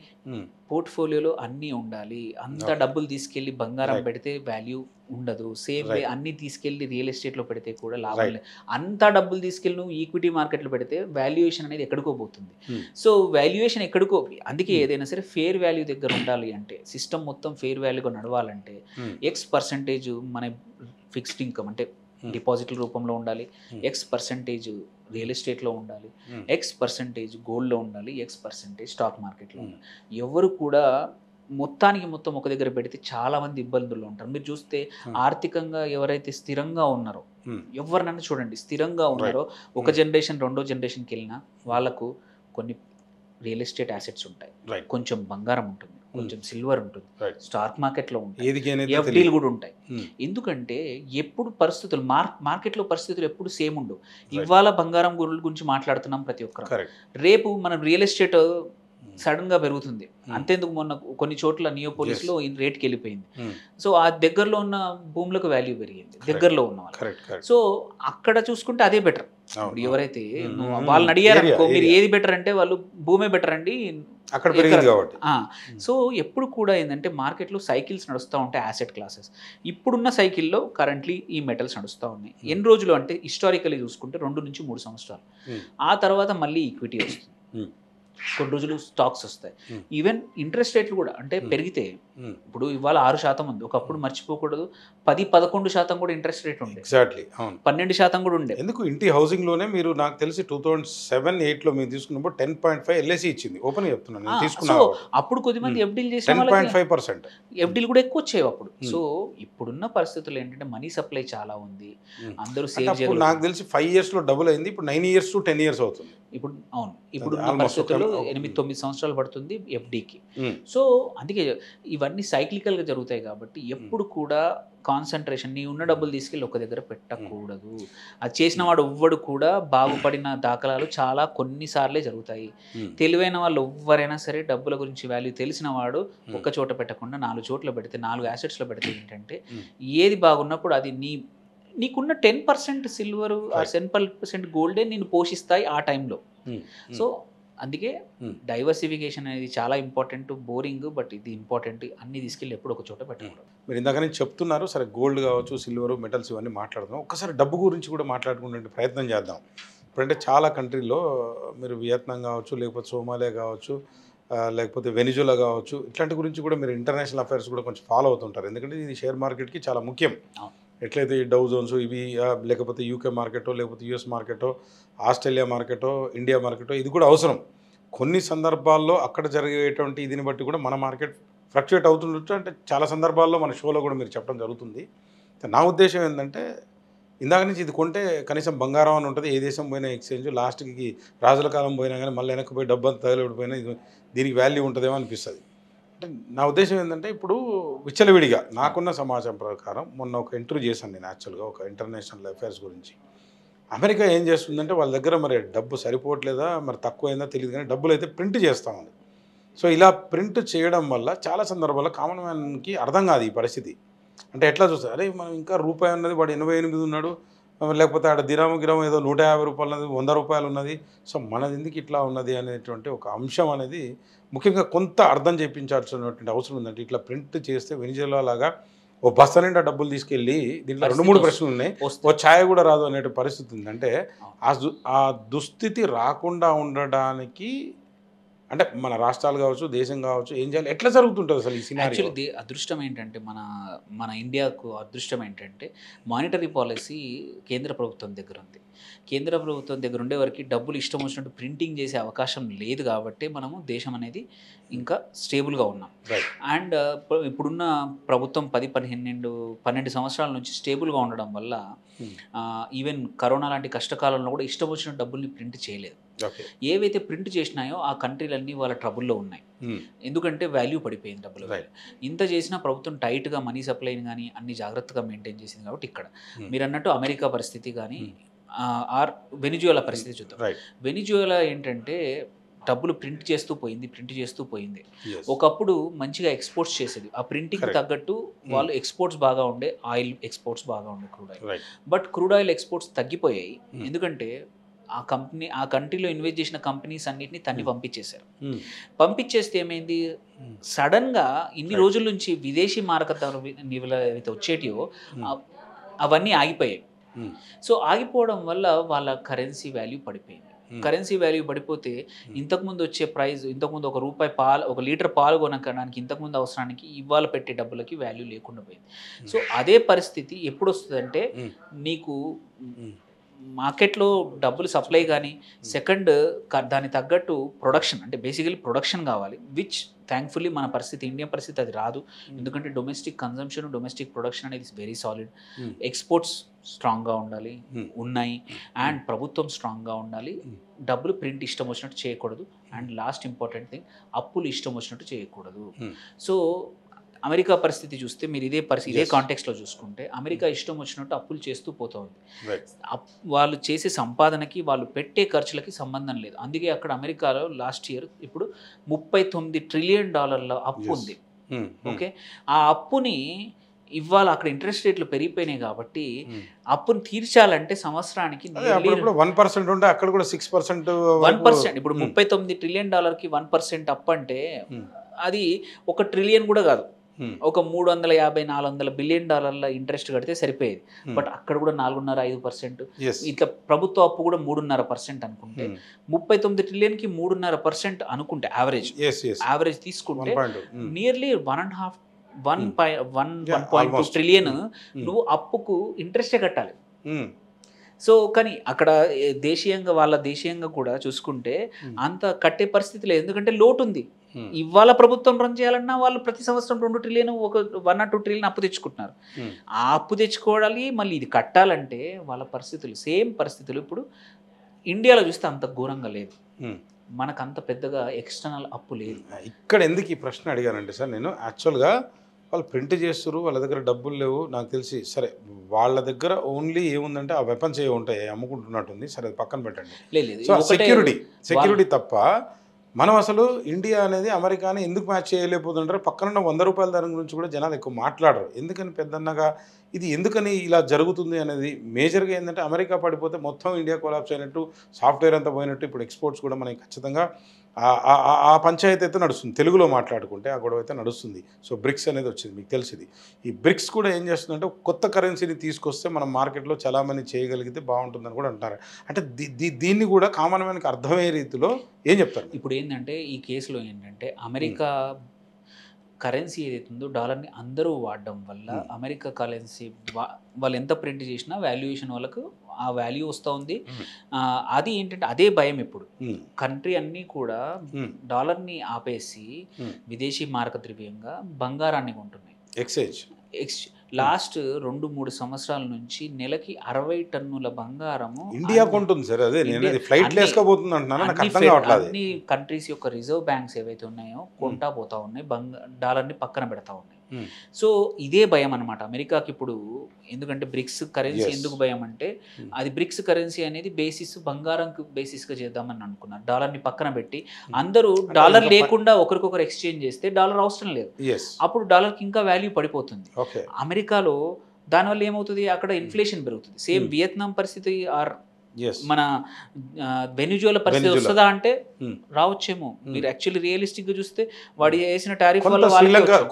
పోర్ట్ఫోలియోలో అన్నీ ఉండాలి. అంత డబ్బులు తీసుకెళ్ళి బంగారం పెడితే వాల్యూ ఉండదు. సేమ్ వే అన్ని తీసుకెళ్ళి రియల్ ఎస్టేట్లో పెడితే కూడా లాభం లేదు. అంత డబ్బులు తీసుకెళ్ళి నువ్వు ఈక్విటీ మార్కెట్లో పెడితే వాల్యుయేషన్ అనేది ఎక్కడికో పోతుంది. సో వాల్యుయేషన్ ఎక్కడికో, అందుకే ఏదైనా సరే ఫేర్ వాల్యూ దగ్గర ఉండాలి అంటే, సిస్టమ్ మొత్తం ఫేర్ వాల్యూగా నడవాలంటే X% మన ఫిక్స్డ్ ఇన్కమ్ అంటే డిపాజిట్ల రూపంలో ఉండాలి, X% రియల్ ఎస్టేట్లో ఉండాలి, X% గోల్డ్లో ఉండాలి, X% స్టాక్ మార్కెట్లో ఉండాలి. ఎవరు కూడా మొత్తానికి మొత్తం ఒక దగ్గర పెడితే చాలా మంది ఇబ్బందుల్లో ఉంటారు. మీరు చూస్తే ఆర్థికంగా ఎవరైతే స్థిరంగా ఉన్నారో, ఎవరినైనా చూడండి స్థిరంగా ఉన్నారో, ఒక జనరేషన్ రెండో జనరేషన్కి వెళ్ళినా వాళ్ళకు కొన్ని రియల్ ఎస్టేట్ అసెట్స్ ఉంటాయి, కొంచెం బంగారం ఉంటుంది, కొంచెం సిల్వర్ ఉంటుంది, స్టాక్ మార్కెట్లో ఉంటాయి, ఎఫ్డీలు కూడా ఉంటాయి. ఎందుకంటే ఎప్పుడు పరిస్థితులు మార్కెట్లో పరిస్థితులు ఎప్పుడు సేమ్ ఉండవు. ఇవాళ బంగారం గురించి మాట్లాడుతున్నాం ప్రతి ఒక్కరు, రేపు మనం రియల్ ఎస్టేట్ సడన్ గా పెరుగుతుంది. అంతేందుకు మొన్న కొన్ని చోట్ల నియోపోలిస్లో రేట్కి వెళ్ళిపోయింది. సో ఆ దగ్గరలో ఉన్న భూములకు వాల్యూ పెరిగింది, దగ్గరలో ఉన్న వాళ్ళు. సో అక్కడ చూసుకుంటే అదే బెటర్. ఇప్పుడు ఎవరైతే వాళ్ళని అడిగారు మీరు ఏది బెటర్ అంటే వాళ్ళు భూమే బెటర్ అండి అక్కడ పెరిగింది కాబట్టి. సో ఎప్పుడు కూడా ఏంటంటే మార్కెట్లో సైకిల్స్ నడుస్తూ ఉంటాయి, యాసెట్ క్లాసెస్. ఇప్పుడున్న సైకిల్లో కరెంట్లీ ఈ మెటల్స్ నడుస్తూ ఉన్నాయి. ఎన్ని రోజులు అంటే హిస్టారికలీ చూసుకుంటే 2 నుంచి 3 సంవత్సరాలు. ఆ తర్వాత మళ్ళీ ఈక్విటీ వస్తుంది, కొన్ని రోజులు స్టాక్స్ వస్తాయి. ఈవెన్ ఇంట్రెస్ట్ రేట్లు కూడా అంటే పెరిగితే, ఇప్పుడు ఇవాళ 6% ఉంది, ఒకప్పుడు మర్చిపోకూడదు 10-11% కూడా ఇంట్రెస్ట్ రేట్ ఉండే, 12% కూడా ఉండే. ఎందుకు ఇంటి హౌసింగ్ లోనే మీరు నాకు తెలిసి 2007-8లో మీరు తీసుకున్నప్పుడు 10.5 ఎల్ఐసి ఇచ్చింది, ఓపెన్ చెప్తున్నాను తీసుకున్నాను. అప్పుడు కొద్దిమంది ఎఫ్డీలు చేసిన 10.5% ఎఫ్డీలు కూడా ఎక్కువ వచ్చేవి అప్పుడు. సో ఇప్పుడున్న పరిస్థితులు ఏంటంటే మనీ సప్లై చాలా ఉంది, అందరూ సేవ్ చేయాలి. నాకు తెలిసి 5 ఇయర్స్లో డబుల్ అయింది, ఇప్పుడు 9 ఇయర్స్ to 10 ఇయర్స్ అవుతుంది ఇప్పుడు. అవును, ఇప్పుడు పరిస్థితుల్లో 8-9 సంవత్సరాలు పడుతుంది ఎఫ్డీకి. సో అందుకే ఇవన్నీ సైక్లికల్గా జరుగుతాయి కాబట్టి ఎప్పుడు కూడా కాన్సన్ట్రేషన్, నీ ఉన్న డబ్బులు తీసుకెళ్ళి ఒక దగ్గర పెట్టకూడదు. అది చేసిన వాడు ఎవ్వడు కూడా బాగుపడిన దాఖలాలు చాలా కొన్నిసార్లే జరుగుతాయి. తెలివైన వాళ్ళు ఎవ్వరైనా సరే డబ్బుల గురించి వాల్యూ తెలిసిన వాడు ఒక్క చోట పెట్టకుండా 4 చోట్ల పెడితే, 4 అసెట్స్లో పెడితే ఏంటంటే ఏది బాగున్నప్పుడు అది నీకున్న 10% సిల్వర్, 10% గోల్డే నేను పోషిస్తాయి ఆ టైంలో. సో అందుకే డైవర్సిఫికేషన్ అనేది చాలా ఇంపార్టెంట్. బోరింగ్ బట్ ఇది ఇంపార్టెంట్. అన్ని తీసుకెళ్ళి ఎప్పుడు ఒక చోట పెట్టకూడదు. మీరు ఇందాక నుంచి చెప్తున్నారు, సరే గోల్డ్ కావచ్చు, సిల్వర్, మెటల్స్ ఇవన్నీ మాట్లాడుతున్నాం. ఒక్కసారి డబ్బు గురించి కూడా మాట్లాడుకునే ప్రయత్నం చేద్దాం. ఇప్పుడంటే చాలా కంట్రీల్లో మీరు వియత్నాం కావచ్చు, లేకపోతే సోమాలియా కావచ్చు, లేకపోతే వెనిజులా కావచ్చు, ఇట్లాంటి గురించి కూడా మీరు ఇంటర్నేషనల్ అఫైర్స్ కూడా కొంచెం ఫాలో అవుతుంటారు. ఎందుకంటే ఇది షేర్ మార్కెట్కి చాలా ముఖ్యం. ఎట్లయితే ఈ డౌ జోన్స్ ఇవి, లేకపోతే యూకే మార్కెటో, లేకపోతే యూఎస్ మార్కెటో, ఆస్ట్రేలియా మార్కెటో, ఇండియా మార్కెటో, ఇది కూడా అవసరం. కొన్ని సందర్భాల్లో అక్కడ జరిగేటువంటి ఇదిని బట్టి కూడా మన మార్కెట్ ఫ్లక్చుయేట్ అవుతుండొచ్చు. అంటే చాలా సందర్భాల్లో మన షోలో కూడా మీరు చెప్పడం జరుగుతుంది. నా ఉద్దేశం ఏంటంటే, ఇందాక నుంచి ఇది కొంటే కనీసం బంగారం అని ఉంటుంది, ఏ దేశం పోయినా ఎక్స్చేంజ్, లాస్ట్కి రాజుల కాలం పోయినా కానీ మళ్ళీ వెనక్కి పోయి డబ్బు అంతా తగిలిపోయినా దీనికి వాల్యూ ఉంటుందేమో అనిపిస్తుంది. అంటే నా ఉద్దేశం ఏంటంటే, ఇప్పుడు విచ్చలవిడిగా నాకున్న సమాచారం ప్రకారం మొన్న ఒక ఇంటర్వ్యూ చేశాను నేను యాక్చువల్గా ఒక ఇంటర్నేషనల్ అఫైర్స్ గురించి. అమెరికా ఏం చేస్తుందంటే వాళ్ళ దగ్గర మరి డబ్బు సరిపోవట్లేదా మరి తక్కువైందా తెలియదు కానీ డబ్బులు అయితే ప్రింట్ చేస్తూ ఉంది. సో ఇలా ప్రింట్ చేయడం వల్ల చాలా సందర్భాల్లో కామన్ మ్యాన్కి అర్థం కాదు ఈ పరిస్థితి. అంటే ఎట్లా చూస్తారు, అరే మనం ఇంకా రూపాయి ఉన్నది, వాడు 88 ఉన్నాడు, లేకపోతే ఆడ గిరాము ఏదో 150 రూపాయలు ఉన్నది, 100 రూపాయలు ఉన్నది, సో మనది ఎందుకు ఇట్లా ఉన్నది అనేటువంటి ఒక అంశం అనేది ముఖ్యంగా కొంత అర్థం చేయించాల్సినటువంటి అవసరం ఉందంటే, ఇట్లా ప్రింట్ చేస్తే వెనిజులా లాగా ఓ బస్తా నిండా డబ్బులు తీసుకెళ్ళి దీంట్లో 2-3 ప్రశ్నలు ఉన్నాయి, ఓ ఛాయ్ కూడా రాదు అనే పరిస్థితి ఉంది. అంటే ఆ దుస్థితి రాకుండా ఉండడానికి అంటే మన రాష్ట్రాలు కావచ్చు, దేశం కావచ్చు, ఏం చేయాలి, ఎట్లా జరుగుతుంటుంది అసలు ఈ సినారియో? యాక్చువల్లీ అదృష్టం ఏంటంటే మన ఇండియాకు అదృష్టం ఏంటంటే మానిటరీ పాలసీ కేంద్ర ప్రభుత్వం దగ్గర ఉంది. కేంద్ర ప్రభుత్వం దగ్గర ఉండే వరకు డబ్బులు ఇష్టం వచ్చినట్టు ప్రింటింగ్ చేసే అవకాశం లేదు కాబట్టి మనము దేశం అనేది ఇంకా స్టేబుల్గా ఉన్నాం. అండ్ ఇప్పుడున్న ప్రభుత్వం 12 సంవత్సరాల నుంచి స్టేబుల్గా ఉండడం వల్ల ఈవెన్ కరోనా లాంటి కష్టకాలంలో కూడా ఇష్టం వచ్చిన డబ్బుల్ని ప్రింట్ చేయలేదు. ఏవైతే ప్రింట్ చేసినాయో ఆ కంట్రీలన్నీ వాళ్ళ ట్రబుల్లో ఉన్నాయి. ఎందుకంటే వాల్యూ పడిపోయింది డబ్బులు. ఇంత చేసినా ప్రభుత్వం టైట్గా మనీ సప్లైని కానీ అన్ని జాగ్రత్తగా మెయింటైన్ చేసింది కాబట్టి ఇక్కడ మీరు అన్నట్టు అమెరికా పరిస్థితి కానీ ఆర్ వెనిజువేలా పరిస్థితి చూద్దాం. వెనిజువేలా ఏంటంటే డబ్బులు ప్రింట్ చేస్తూ పోయింది. ఒకప్పుడు మంచిగా ఎక్స్పోర్ట్స్ చేసేది, ఆ ప్రింటింగ్ తగ్గట్టు వాళ్ళు ఎక్స్పోర్ట్స్ బాగా ఉండే, ఆయిల్ ఎక్స్పోర్ట్స్ బాగా ఉండే, crude oil. But crude oil exports తగ్గిపోయాయి. ఎందుకంటే ఆ కంట్రీలో ఇన్వెస్ట్ చేసిన కంపెనీస్ అన్నిటిని తన్ని పంపించేస్తే ఏమైంది, సడన్గా ఇన్ని రోజుల నుంచి విదేశీ మారకత ఏవైతే వచ్చేటివో అవన్నీ ఆగిపోయాయి. సో ఆగిపోవడం వల్ల వాళ్ళ కరెన్సీ వాల్యూ పడిపోయింది. కరెన్సీ వాల్యూ పడిపోతే ఇంతకుముందు వచ్చే ప్రైస్, ఇంతకుముందు ఒక లీటర్ పాలు కొనడానికి ఇంతకుముందు అవసరానికి ఇవాళ పెట్టే డబ్బులకి వాల్యూ లేకుండా పోయింది. సో అదే పరిస్థితి ఎప్పుడు వస్తుందంటే నీకు మార్కెట్లో డబ్బులు సప్లై కానీ, సెకండ్ దానికి తగ్గట్టు ప్రొడక్షన్, అంటే బేసికలీ ప్రొడక్షన్ కావాలి, విచ్ థ్యాంక్ఫుల్లీ మన పరిస్థితి, ఇండియన్ పరిస్థితి అది రాదు. ఎందుకంటే డొమెస్టిక్ కన్జంప్షన్, డొమెస్టిక్ ప్రొడక్షన్ అనేది వెరీ సాలిడ్. ఎక్స్పోర్ట్స్ స్ట్రాంగ్గా ఉండాలి, ఉన్నాయి. అండ్ ప్రభుత్వం స్ట్రాంగ్గా ఉండాలి. డబ్బులు ప్రింట్ ఇష్టం వచ్చినట్టు చేయకూడదు. అండ్ లాస్ట్ ఇంపార్టెంట్ థింగ్, అప్పులు ఇష్టం వచ్చినట్టు చేయకూడదు. సో అమెరికా పరిస్థితి చూస్తే మీరు ఇదే కాంటెక్స్లో చూసుకుంటే అమెరికా ఇష్టం వచ్చినట్టు అప్పులు చేస్తూ పోతుంది. వాళ్ళు చేసే సంపాదనకి, వాళ్ళు పెట్టే ఖర్చులకి సంబంధం లేదు. అందుకే అక్కడ అమెరికాలో లాస్ట్ ఇయర్ ఇప్పుడు $39 ట్రిలియన్ అప్పు ఉంది. ఓకే, ఆ అప్పుని ఇవాళ అక్కడ ఇంట్రెస్ట్ రేట్లు పెరిగిపోయినాయి కాబట్టి అప్పును తీర్చాలంటే సంవత్సరానికి 1% ఉంటే అక్కడ కూడా 6%. 1% ఇప్పుడు $39 ట్రిలియన్ 1% అప్పు అంటే అది $1 ట్రిలియన్ కూడా కాదు. ఒక $350-400 బిలియన్ ఇంట్రెస్ట్ కడితే సరిపోయేది. బట్ అక్కడ కూడా 4.5%. ఇట్లా ప్రభుత్వ అప్పు కూడా 3.5% అనుకుంటే 39 ట్రిలియన్కి 3.5% అనుకుంటే యావరేజ్ తీసుకుంటే నియర్లీ 1.2 ట్రిలియన్ నువ్వు అప్పుకు ఇంట్రెస్టే కట్టాలి. సో కానీ అక్కడ వాళ్ళ దేశీయంగా కూడా చూసుకుంటే అంత కట్టే పరిస్థితి లేదు. ఎందుకంటే లోటు ఉంది. ఇవాళ ప్రభుత్వం రన్ చేయాలన్నా వాళ్ళు ప్రతి సంవత్సరం 2 ట్రిలియన్, 1 or 2 ట్రిలియన్ అప్పు తెచ్చుకుంటున్నారు. ఆ అప్పు తెచ్చుకోవాలి, మళ్ళీ ఇది కట్టాలంటే వాళ్ళ సేమ్ పరిస్థితులు ఇప్పుడు ఇండియాలో చూస్తే అంత ఘోరంగా లేదు. మనకు అంత పెద్దగా ఎక్స్టర్నల్ అప్పు లేదు. ఇక్కడ ఎందుకు ఈ ప్రశ్న అడిగానంటే సార్, నేను యాక్చువల్గా వాళ్ళు ప్రింట్ చేస్తారు, వాళ్ళ దగ్గర డబ్బులు లేవు నాకు తెలిసి. సరే, వాళ్ళ దగ్గర ఓన్లీ ఏముందంటే ఆ వెపన్స్ ఏ ఉంటాయి, అమ్ముకుంటున్నట్టుంది. సరే, అది పక్కన పెట్టండి. సో సెక్యూరిటీ తప్ప మనం అసలు ఇండియా అనేది అమెరికాని ఎందుకు మ్యాచ్ చేయలేకపోతుంటారు. పక్కన $100 దాని గురించి కూడా జనాలు ఎక్కువ మాట్లాడరు. ఎందుకని పెద్దన్నగా ఇది ఎందుకని ఇలా జరుగుతుంది అనేది మేజర్గా ఏంటంటే, అమెరికా పడిపోతే మొత్తం ఇండియా కొలాప్స్ అయినట్టు, సాఫ్ట్వేర్ అంతా పోయినట్టు. ఇప్పుడు ఎక్స్పోర్ట్స్ కూడా మనకి ఖచ్చితంగా ఆ పంచాయతీ అయితే నడుస్తుంది. తెలుగులో మాట్లాడుకుంటే ఆ గొడవ అయితే నడుస్తుంది. సో బ్రిక్స్ అనేది వచ్చింది, మీకు తెలిసింది. ఈ బ్రిక్స్ కూడా ఏం చేస్తుందంటే కొత్త కరెన్సీని తీసుకొస్తే మనం మార్కెట్లో చాలామంది చేయగలిగితే బాగుంటుందని కూడా అంటారు. అంటే దీన్ని కూడా కామన్ మ్యాన్కి అర్థమయ్యే రీతిలో ఏం చెప్తారు? ఇప్పుడు ఏంటంటే ఈ కేసులో ఏంటంటే అమెరికా కరెన్సీ ఏదైతే ఉందో డాలర్ని అందరూ వాడడం వల్ల అమెరికా కరెన్సీ వాళ్ళు ఎంత ప్రింట్ చేసినా వాల్యుయేషన్ వాళ్ళకు ఆ వాల్యూ వస్తూ ఉంది. అది ఏంటంటే అదే భయం. ఇప్పుడు కంట్రీ అన్నీ కూడా డాలర్ని ఆపేసి విదేశీ మారక ద్రవ్యంగా బంగారాన్ని కొంటున్నాయి. లాస్ట్ 2-3 సంవత్సరాల నుంచి నెలకి 60 టన్నుల బంగారము ఇండియా కొంటుంది సార్. అదే అన్ని కంట్రీస్ యొక్క రిజర్వ్ బ్యాంక్స్ ఏవైతే ఉన్నాయో కొంటా పోతా ఉన్నాయి, డాలర్ని పక్కన పెడతా ఉన్నాయి. సో ఇదే భయం అనమాట అమెరికాకి ఇప్పుడు. ఎందుకంటే బ్రిక్స్ కరెన్సీ ఎందుకు భయం అంటే, అది బ్రిక్స్ కరెన్సీ అనేది బంగారం బేసిస్గా చేద్దామని అనుకున్నారు. డాలర్ని పక్కన పెట్టి అందరూ డాలర్ లేకుండా ఒకరికొకరు ఎక్స్చేంజ్ చేస్తే డాలర్ అవసరం లేదు. అప్పుడు డాలర్కి ఇంకా వాల్యూ పడిపోతుంది. అమెరికాలో దానివల్ల ఏమవుతుంది, అక్కడ ఇన్ఫ్లేషన్ పెరుగుతుంది. సేమ్ వియత్నాం పరిస్థితి ఆర్ మన వెనిజువేలా పరిస్థితి వస్తుందా అంటే రావచ్చేమో. మీరు యాక్చువల్లీ రియలిస్టిక్ గా చూస్తే వాడు వేసిన టారిఫ్ వల్ల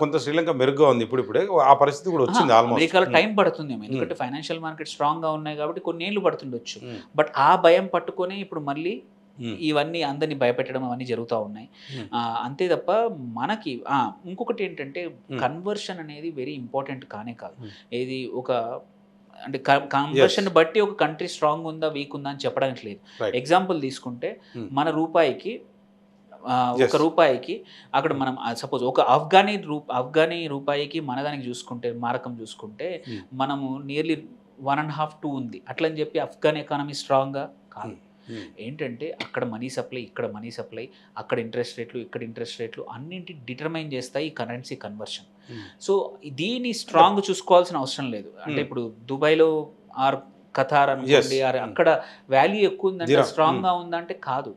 కొంత శ్రీలంక మెరుగ్గా ఉంది. ఇప్పుడే ఆ పరిస్థితి కూడా వచ్చింది. అమెరికాలో టైం పడుతుంది, ఎందుకంటే ఫైనాన్షియల్ మార్కెట్ స్ట్రాంగ్ గా ఉన్నాయి కాబట్టి కొన్ని ఏళ్ళు పడుతుండొచ్చు. బట్ ఆ భయం పట్టుకొని ఇప్పుడు మళ్ళీ ఇవన్నీ అందరినీ భయపెట్టడం అవన్నీ జరుగుతూ ఉన్నాయి. అంతే తప్ప మనకి ఇంకొకటి ఏంటంటే కన్వర్షన్ అనేది వెరీ ఇంపార్టెంట్ కానే కాదు. ఇది ఒక అంటే కన్వర్షన్ బట్టి ఒక కంట్రీ స్ట్రాంగ్ ఉందా వీక్ ఉందా అని చెప్పడానికి లేదు. ఎగ్జాంపుల్ తీసుకుంటే మన రూపాయికి ఒక రూపాయికి అక్కడ మనం సపోజ్ ఒక ఆఫ్ఘనీ రూపాయికి మన దానికి చూసుకుంటే మారకం చూసుకుంటే మనము నియర్లీ 1.5 2 ఉంది. అట్లని చెప్పి ఆఫ్ఘన్ ఎకానమీ స్ట్రాంగ్గా కాదు. ఏంటంటే అక్కడ మనీ సప్లై, ఇక్కడ మనీ సప్లై, అక్కడ ఇంట్రెస్ట్ రేట్లు, ఇక్కడ ఇంట్రెస్ట్ రేట్లు అన్నింటి డిటర్మైన్ చేస్తాయి ఈ కరెన్సీ కన్వర్షన్. సో దీన్ని స్ట్రాంగ్ చూసుకోవాల్సిన అవసరం లేదు. అంటే ఇప్పుడు దుబాయ్లో ఆర్ ఖతార్ అనుకోండి, అక్కడ వాల్యూ ఎక్కువ ఉందంటే స్ట్రాంగ్గా ఉందంటే కాదు.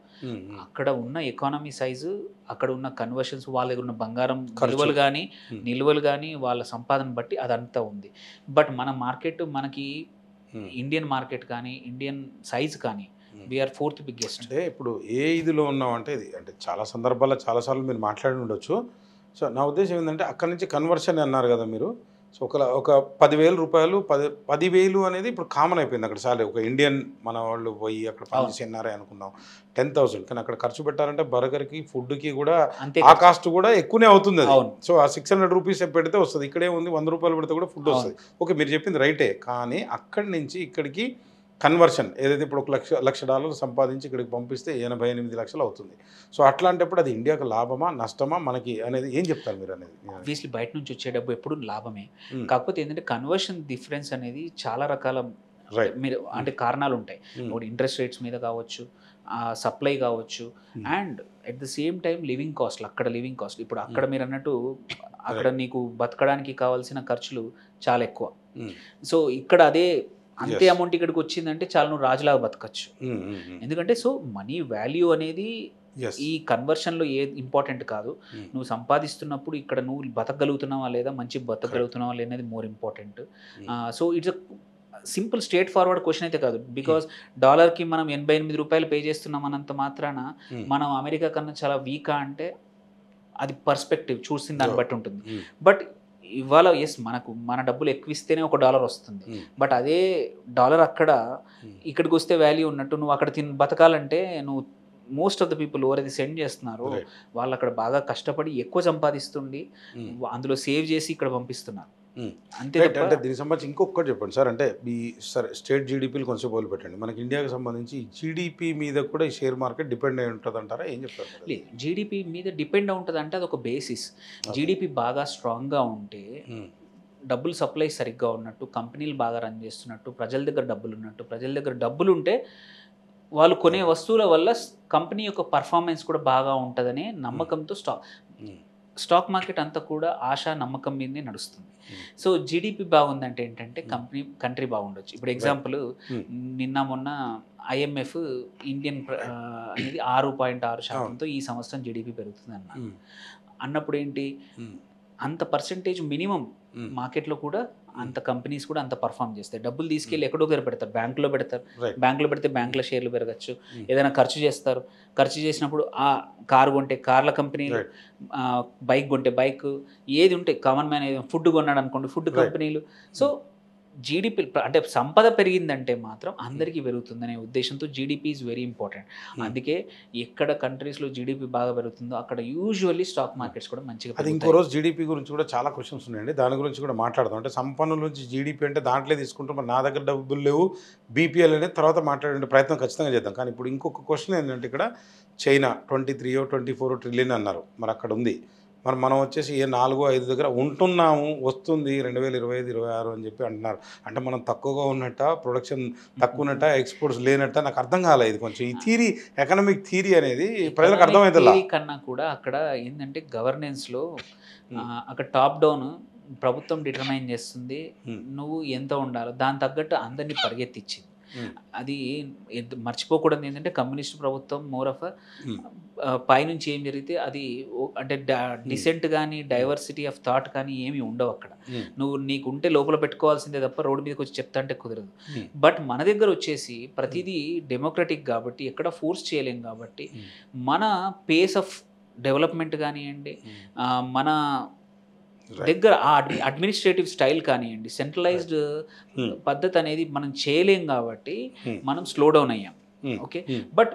అక్కడ ఉన్న ఎకానమీ సైజు, అక్కడ ఉన్న కన్వర్షన్స్, వాళ్ళ దగ్గర ఉన్న బంగారం నిల్వలు కానీ వాళ్ళ సంపాదన బట్టి అదంతా ఉంది. బట్ మన మార్కెట్, మనకి ఇండియన్ మార్కెట్ కానీ ఇండియన్ సైజ్ కానీ వీఆర్ 4th బిగ్గెస్ట్. అంటే ఇప్పుడు ఏ ఇదిలో ఉన్నామంటే ఇది అంటే చాలా సందర్భాల్లో చాలాసార్లు మీరు మాట్లాడి ఉండొచ్చు. సో నా ఉద్దేశం ఏంటంటే అక్కడి నుంచి కన్వర్షన్ అన్నారు కదా మీరు. సో ఒక 10,000 రూపాయలు 10,000 అనేది ఇప్పుడు కామన్ అయిపోయింది అక్కడ. సాలరీ ఒక ఇండియన్ మన వాళ్ళు పోయి అక్కడ పనిచేసి ఎన్ఆర్ఐ అనుకుందాం 10,000, కానీ అక్కడ ఖర్చు పెట్టాలంటే బర్గర్కి ఫుడ్కి కూడా ఆ కాస్ట్ కూడా ఎక్కువనే అవుతుంది అది. సో ఆ 600 రూపీస్ పెడితే వస్తుంది. ఇక్కడే ఉంది 100 రూపాయలు పెడితే కూడా ఫుడ్ వస్తుంది. ఓకే, మీరు చెప్పింది రైటే. కానీ అక్కడి నుంచి ఇక్కడికి కన్వర్షన్ ఏదైతే ఇప్పుడు $1,00,000 సంపాదించి ఇక్కడికి పంపిస్తే 88 లక్షలు అవుతుంది. సో అట్లాంటప్పుడు అది ఇండియాకు లాభమా నష్టమా మనకి అనేది ఏం చెప్తారు మీరు అనేది? ఆబ్వియస్లీ బయట నుంచి వచ్చే డబ్బు ఎప్పుడు లాభమే. కాకపోతే ఏంటంటే కన్వర్షన్ డిఫరెన్స్ అనేది చాలా రకాల మీరు అంటే కారణాలు ఉంటాయి. ఒకటి ఇంట్రెస్ట్ రేట్స్ మీద కావచ్చు, సప్లై కావచ్చు, and at the same time living cost, అక్కడ లివింగ్ కాస్ట్. ఇప్పుడు అక్కడ మీరు అన్నట్టు అక్కడ నీకు బతకడానికి కావాల్సిన ఖర్చులు చాలా ఎక్కువ. సో ఇక్కడ అదే అంతే అమౌంట్ ఇక్కడికి వచ్చిందంటే చాలా నువ్వు రాజులాగా బతకచ్చు. ఎందుకంటే సో మనీ వాల్యూ అనేది ఈ కన్వర్షన్లో ఇంపార్టెంట్ కాదు. నువ్వు సంపాదిస్తున్నప్పుడు ఇక్కడ నువ్వు బతకగలుగుతున్నావా లేదా, మంచి బతకగలుగుతున్నావా అనేది more important. So it's simple straight forward question అయితే కాదు. బికాస్ డాలర్కి మనం 88 రూపాయలు పే చేస్తున్నాం అన్నంత మాత్రాన మనం అమెరికా కన్నా చాలా వీకా అంటే అది పర్స్పెక్టివ్ చూసిన దాన్ని బట్టి ఉంటుంది. బట్ ఇవాళ మన డబ్బులు ఎక్కువ ఇస్తేనే $1 వస్తుంది. బట్ అదే డాలర్ అక్కడ ఇక్కడికి వస్తే వాల్యూ ఉన్నట్టు నువ్వు అక్కడ బతకాలంటే నువ్వు మోస్ట్ ఆఫ్ ద పీపుల్ ఎవరైతే సెండ్ చేస్తున్నారో వాళ్ళు అక్కడ బాగా కష్టపడి ఎక్కువ సంపాదిస్తుండి అందులో సేవ్ చేసి ఇక్కడ పంపిస్తున్నారు. అంతే. అంటే దీనికి సంబంధించి ఇంకొకటి చెప్పండి సార్. అంటే ఈ స్టేట్ జీడిపిలు కొంచెం పోలు పెట్టండి. మనకి ఇండియాకి సంబంధించి జీడిపి మీద కూడా ఈ షేర్ మార్కెట్ డిపెండ్ అయి ఉంటుంది అంటారా? ఏం చెప్తారు? లేదు, జీడిపి మీద డిపెండ్ ఉంటుంది అంటే అది ఒక బేసిస్. జీడిపి బాగా స్ట్రాంగ్గా ఉంటే డబ్బులు సప్లై సరిగ్గా ఉన్నట్టు, కంపెనీలు బాగా రన్ చేస్తున్నట్టు, ప్రజల దగ్గర డబ్బులు ఉన్నట్టు, ప్రజల దగ్గర డబ్బులు ఉంటే వాళ్ళు కొనే వస్తువుల వల్ల కంపెనీ యొక్క పర్ఫార్మెన్స్ కూడా బాగా ఉంటుందనే నమ్మకంతో స్టాక్ మార్కెట్ అంతా కూడా ఆశ నమ్మకం మీదనే నడుస్తుంది. సో జీడిపి బాగుందంటే ఏంటంటే కంట్రీ బాగుండొచ్చు. ఇప్పుడు ఎగ్జాంపుల్ నిన్న మొన్న IMF ఇండియన్ అనేది 6.6%తో ఈ సంవత్సరం జీడిపి పెరుగుతుంది అన్నప్పుడు ఏంటి, అంత పర్సెంటేజ్ మినిమం మార్కెట్లో కూడా అంత కంపెనీస్ కూడా అంత పర్ఫామ్ చేస్తాయి. డబ్బులు తీసుకెళ్ళి ఎక్కడో దగ్గర పెడతారు, బ్యాంకులో పెడితే బ్యాంకులో షేర్లు పెరగచ్చు. ఏదైనా ఖర్చు చేసినప్పుడు ఆ కారు కొంటే కార్ల కంపెనీలు, బైక్ కొంటే బైక్, ఏది ఉంటే కామన్ మ్యాన్ ఏదో ఫుడ్ కొన్నాడు అనుకోండి ఫుడ్ కంపెనీలు. సో జీడిపి అంటే సంపద పెరిగిందంటే మాత్రం అందరికీ పెరుగుతుందనే ఉద్దేశంతో జీడిపి ఈజ్ వెరీ ఇంపార్టెంట్. అందుకే ఎక్కడ కంట్రీస్లో జీడిపి బాగా పెరుగుతుందో అక్కడ యూజువల్లీ స్టాక్ మార్కెట్స్ కూడా మంచిగా. అది ఇంకో రోజు జీడిపి గురించి కూడా చాలా క్వశ్చన్స్ ఉన్నాయండి, దాని గురించి కూడా మాట్లాడదాం. అంటే సంపన్నుల నుంచి జీడిపి అంటే దాంట్లో తీసుకుంటాం, మరి నా దగ్గర డబ్బులు లేవు, BPL అనేది తర్వాత మాట్లాడే ప్రయత్నం ఖచ్చితంగా చేద్దాం. కానీ ఇప్పుడు ఇంకొక క్వశ్చన్ ఏంటంటే ఇక్కడ చైనా 23-24 ట్రిలియన్ అన్నారు, మరి అక్కడ ఉంది. మరి మనం వచ్చేసి 4-5 దగ్గర ఉంటున్నాము, వస్తుంది 2025-26 అని చెప్పి అంటున్నారు. అంటే మనం తక్కువగా ఉన్నట్ట, ప్రొడక్షన్ తక్కువ ఉన్నట్ట, ఎక్స్పోర్ట్స్ లేనట్ట, నాకు అర్థం కాలేదు. ఇది కొంచెం ఈ థీరీ, ఎకనామిక్ థీరీ అనేది ప్రజలకు అర్థమవుతుందా కన్నా కూడా అక్కడ ఏంటంటే గవర్నెన్స్లో అక్కడ టాప్ డౌన్ ప్రభుత్వం డిటర్మైన్ చేస్తుంది నువ్వు ఎంత ఉండాలో, దాని తగ్గట్టు అందరినీ పరిగెత్తిచ్చింది. అది మర్చిపోకూడదు ఏంటంటే కమ్యూనిస్ట్ ప్రభుత్వం మోర్ ఆఫ్ పైనుంచి ఏం జరిగితే అది అంటే డిసెంట్ కానీ డైవర్సిటీ ఆఫ్ థాట్ కానీ ఏమి ఉండవు అక్కడ. నువ్వు నీకు ఉంటే లోపల పెట్టుకోవాల్సిందే తప్ప రోడ్డు మీదకి వచ్చి చెప్తా అంటే కుదరదు. బట్ మన దగ్గర వచ్చేసి ప్రతిదీ డెమోక్రటిక్ కాబట్టి ఎక్కడ ఫోర్స్ చేయలేం కాబట్టి మన పేస్ ఆఫ్ డెవలప్మెంట్ కానివ్వండి, మన దగ్గర ఆ అడ్మినిస్ట్రేటివ్ స్టైల్ కానివ్వండి, సెంట్రలైజ్డ్ పద్ధతి అనేది మనం చేయలేం కాబట్టి మనం స్లో డౌన్ అయ్యాం. ఓకే, బట్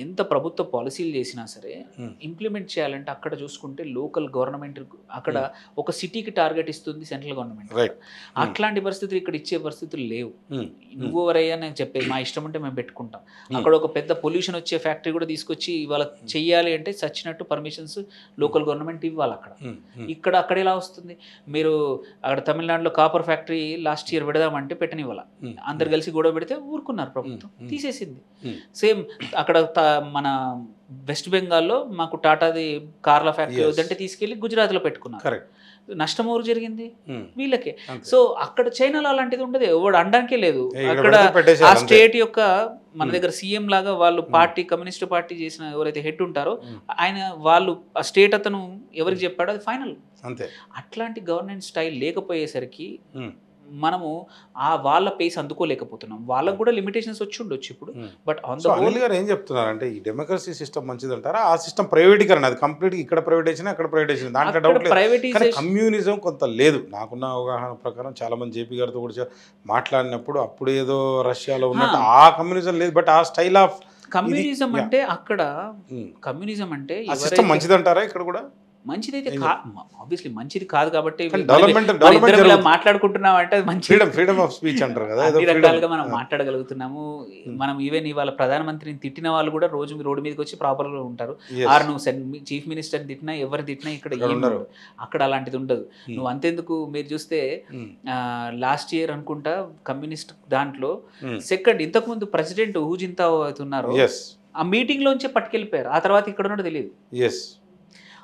ఎంత ప్రభుత్వ పాలసీలు చేసినా సరే ఇంప్లిమెంట్ చేయాలంటే అక్కడ చూసుకుంటే లోకల్ గవర్నమెంట్ అక్కడ ఒక సిటీకి టార్గెట్ ఇస్తుంది సెంట్రల్ గవర్నమెంట్. అట్లాంటి పరిస్థితులు ఇక్కడ ఇచ్చే పరిస్థితులు లేవు. నువ్వు ఎవరయ్యా నేను చెప్పేది మా ఇష్టం ఉంటే మేము పెట్టుకుంటాం. అక్కడ ఒక పెద్ద పొల్యూషన్ వచ్చే ఫ్యాక్టరీ కూడా తీసుకొచ్చి ఇవాళ చెయ్యాలి అంటే చచ్చినట్టు పర్మిషన్స్ లోకల్ గవర్నమెంట్ ఇవ్వాలి అక్కడ. అక్కడ ఎలా వస్తుంది? మీరు అక్కడ తమిళనాడులో కాపర్ ఫ్యాక్టరీ లాస్ట్ ఇయర్ పెడదామంటే పెట్టనివ్వాల. అందరు కలిసి గొడవ పెడితే ఊరుకున్నారు, ప్రభుత్వం తీసేసింది. సేమ్ అక్కడ మన వెస్ట్ బెంగాల్లో మాకు టాటాది కార్ల ఫ్యాక్టరీ వద్దంటే తీసుకెళ్లి గుజరాత్లో పెట్టుకున్నారు. నష్టం ఎవరు జరిగింది? వీళ్ళకే. సో అక్కడ చైనాలో అలాంటిది ఉండదు, ఎవడు అనడానికే లేదు. అక్కడ ఆ స్టేట్ యొక్క మన దగ్గర సీఎం లాగా వాళ్ళు పార్టీ కమ్యూనిస్ట్ పార్టీ చేసిన ఎవరైతే హెడ్ ఉంటారో ఆయన వాళ్ళు ఆ స్టేట్ అతను ఎవరికి చెప్పాడో అది ఫైనల్. అట్లాంటి గవర్నెన్స్ స్టైల్ లేకపోయేసరికి మనము ఆ వాళ్ళ పేస్ అందుకోలేకపోతున్నాం. వాళ్ళకు కూడా లిమిటేషన్స్ వచ్చి ఉండొచ్చు ఇప్పుడు. బట్ అనిల్ గారు ఏం చెప్తున్నారంటే ఈ డెమోక్రసీ సిస్టమ్ మంచిది అంటారా? ఆ సిస్టమ్ ప్రైవేటీకరణ, అది కంప్లీట్ ఇక్కడ ప్రైవేటైజేషన్ అక్కడ ప్రైవేటైజేషన్, దాంట్లో డౌట్ లేదు. కమ్యూనిజం కొంత లేదు. నాకున్న అవగాహన ప్రకారం చాలా మంది జేపీ గారితో కూడా మాట్లాడినప్పుడు అప్పుడు ఏదో రష్యాలో ఉన్నట్టు ఆ కమ్యూనిజం లేదు. బట్ ఆ స్టైల్ ఆఫ్ కమ్యూనిజం అంటే అక్కడ కమ్యూనిజం అంటే సిస్టమ్ మంచిది అంటారా? ఇక్కడ కూడా మంచిదైతే ఆబ్వియస్లీ మంచిది కాదు కాబట్టి మాట్లాడుకుంటున్నాం అంటే ఫ్రీడమ్ ఆఫ్ స్పీచ్ అంటారు కదా, అన్ని రకాలుగా మనం మాట్లాడగలుగుతున్నాము. మనం ఈవెన్ ఇవాళ ప్రధానమంత్రిని తిట్టిన వాళ్ళు కూడా రోజు రోడ్డు మీదకి వచ్చి ప్రాపర్గా ఉంటారు. ఆర్ నువ్వు చీఫ్ మినిస్టర్ తిట్టినా ఎవరు తిట్టినా ఇక్కడ ఏమన్నారు, అక్కడ అలాంటిది ఉండదు. నువ్వు అంతెందుకు మీరు చూస్తే లాస్ట్ ఇయర్ అనుకుంటా కమ్యూనిస్ట్ దాంట్లో సెకండ్ ఇంతకుముందు ప్రెసిడెంట్ హూ జింతాఓ అవుతున్నారు ఆ మీటింగ్ లోంచే పట్టుకెళ్ళిపోయారు. ఆ తర్వాత ఇక్కడ ఉన్నట్టు తెలియదు.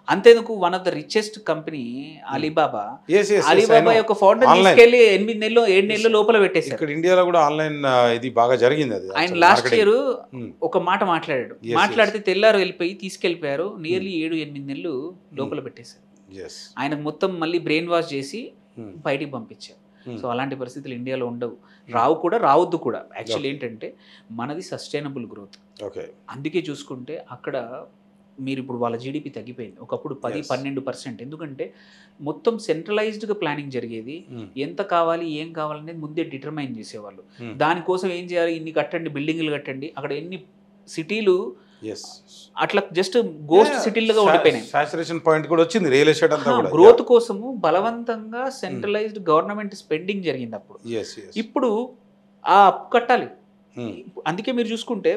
అంతేందుకు one of the richest company Alibaba యొక్క ఫౌండర్ తీసుకెళ్లి 8 నెలలు 7 నెలల లోపల పెట్టేశారు. ఇక్కడ ఇండియాలో కూడా ఆన్లైన్ ఇది బాగా జరిగింది. అది ఆయన లాస్ట్ ఇయర్ ఒక మాట మాట్లాడాడు, మాట్లాడితే తెల్లారు వెళ్ళిపోయి తీసుకెళ్లిపోయారు. నియర్లీ 7-8 నెలలు లోపల పెట్టేశారు. ఆయనకు మొత్తం మళ్ళీ బ్రెయిన్ వాష్ చేసి బయటికి పంపించారు. సో అలాంటి పరిస్థితులు ఇండియాలో ఉండవు, రావద్దు కూడా. యాక్చువల్లీ ఏంటంటే మనది సస్టైనబుల్ గ్రోత్. అందుకే చూసుకుంటే అక్కడ మీరు ఇప్పుడు వాళ్ళ జీడిపి తగ్గిపోయింది. ఒకప్పుడు 10-12%. ఎందుకంటే మొత్తం సెంట్రలైజ్డ్గా ప్లానింగ్ జరిగేది. ఎంత కావాలి ఏం కావాలనేది ముందే డిటర్మైన్ చేసేవాళ్ళు. దానికోసం ఏం చేయాలి, ఇన్ని కట్టండి, బిల్డింగ్లు కట్టండి. అక్కడ ఎన్ని సిటీలు అట్లా జస్ట్ గోస్ట్ సిటీలుగా ఉండిపోయినాయి. సాచురేషన్ పాయింట్ కూడా వచ్చింది రియల్ ఎస్టేట్ అంతా కూడా. గ్రోత్ కోసము బలవంతంగా సెంట్రలైజ్డ్ గవర్నమెంట్ స్పెండింగ్ జరిగింది అప్పుడు. ఇప్పుడు ఆ అప్పు కట్టాలి. అందుకే మీరు చూసుకుంటే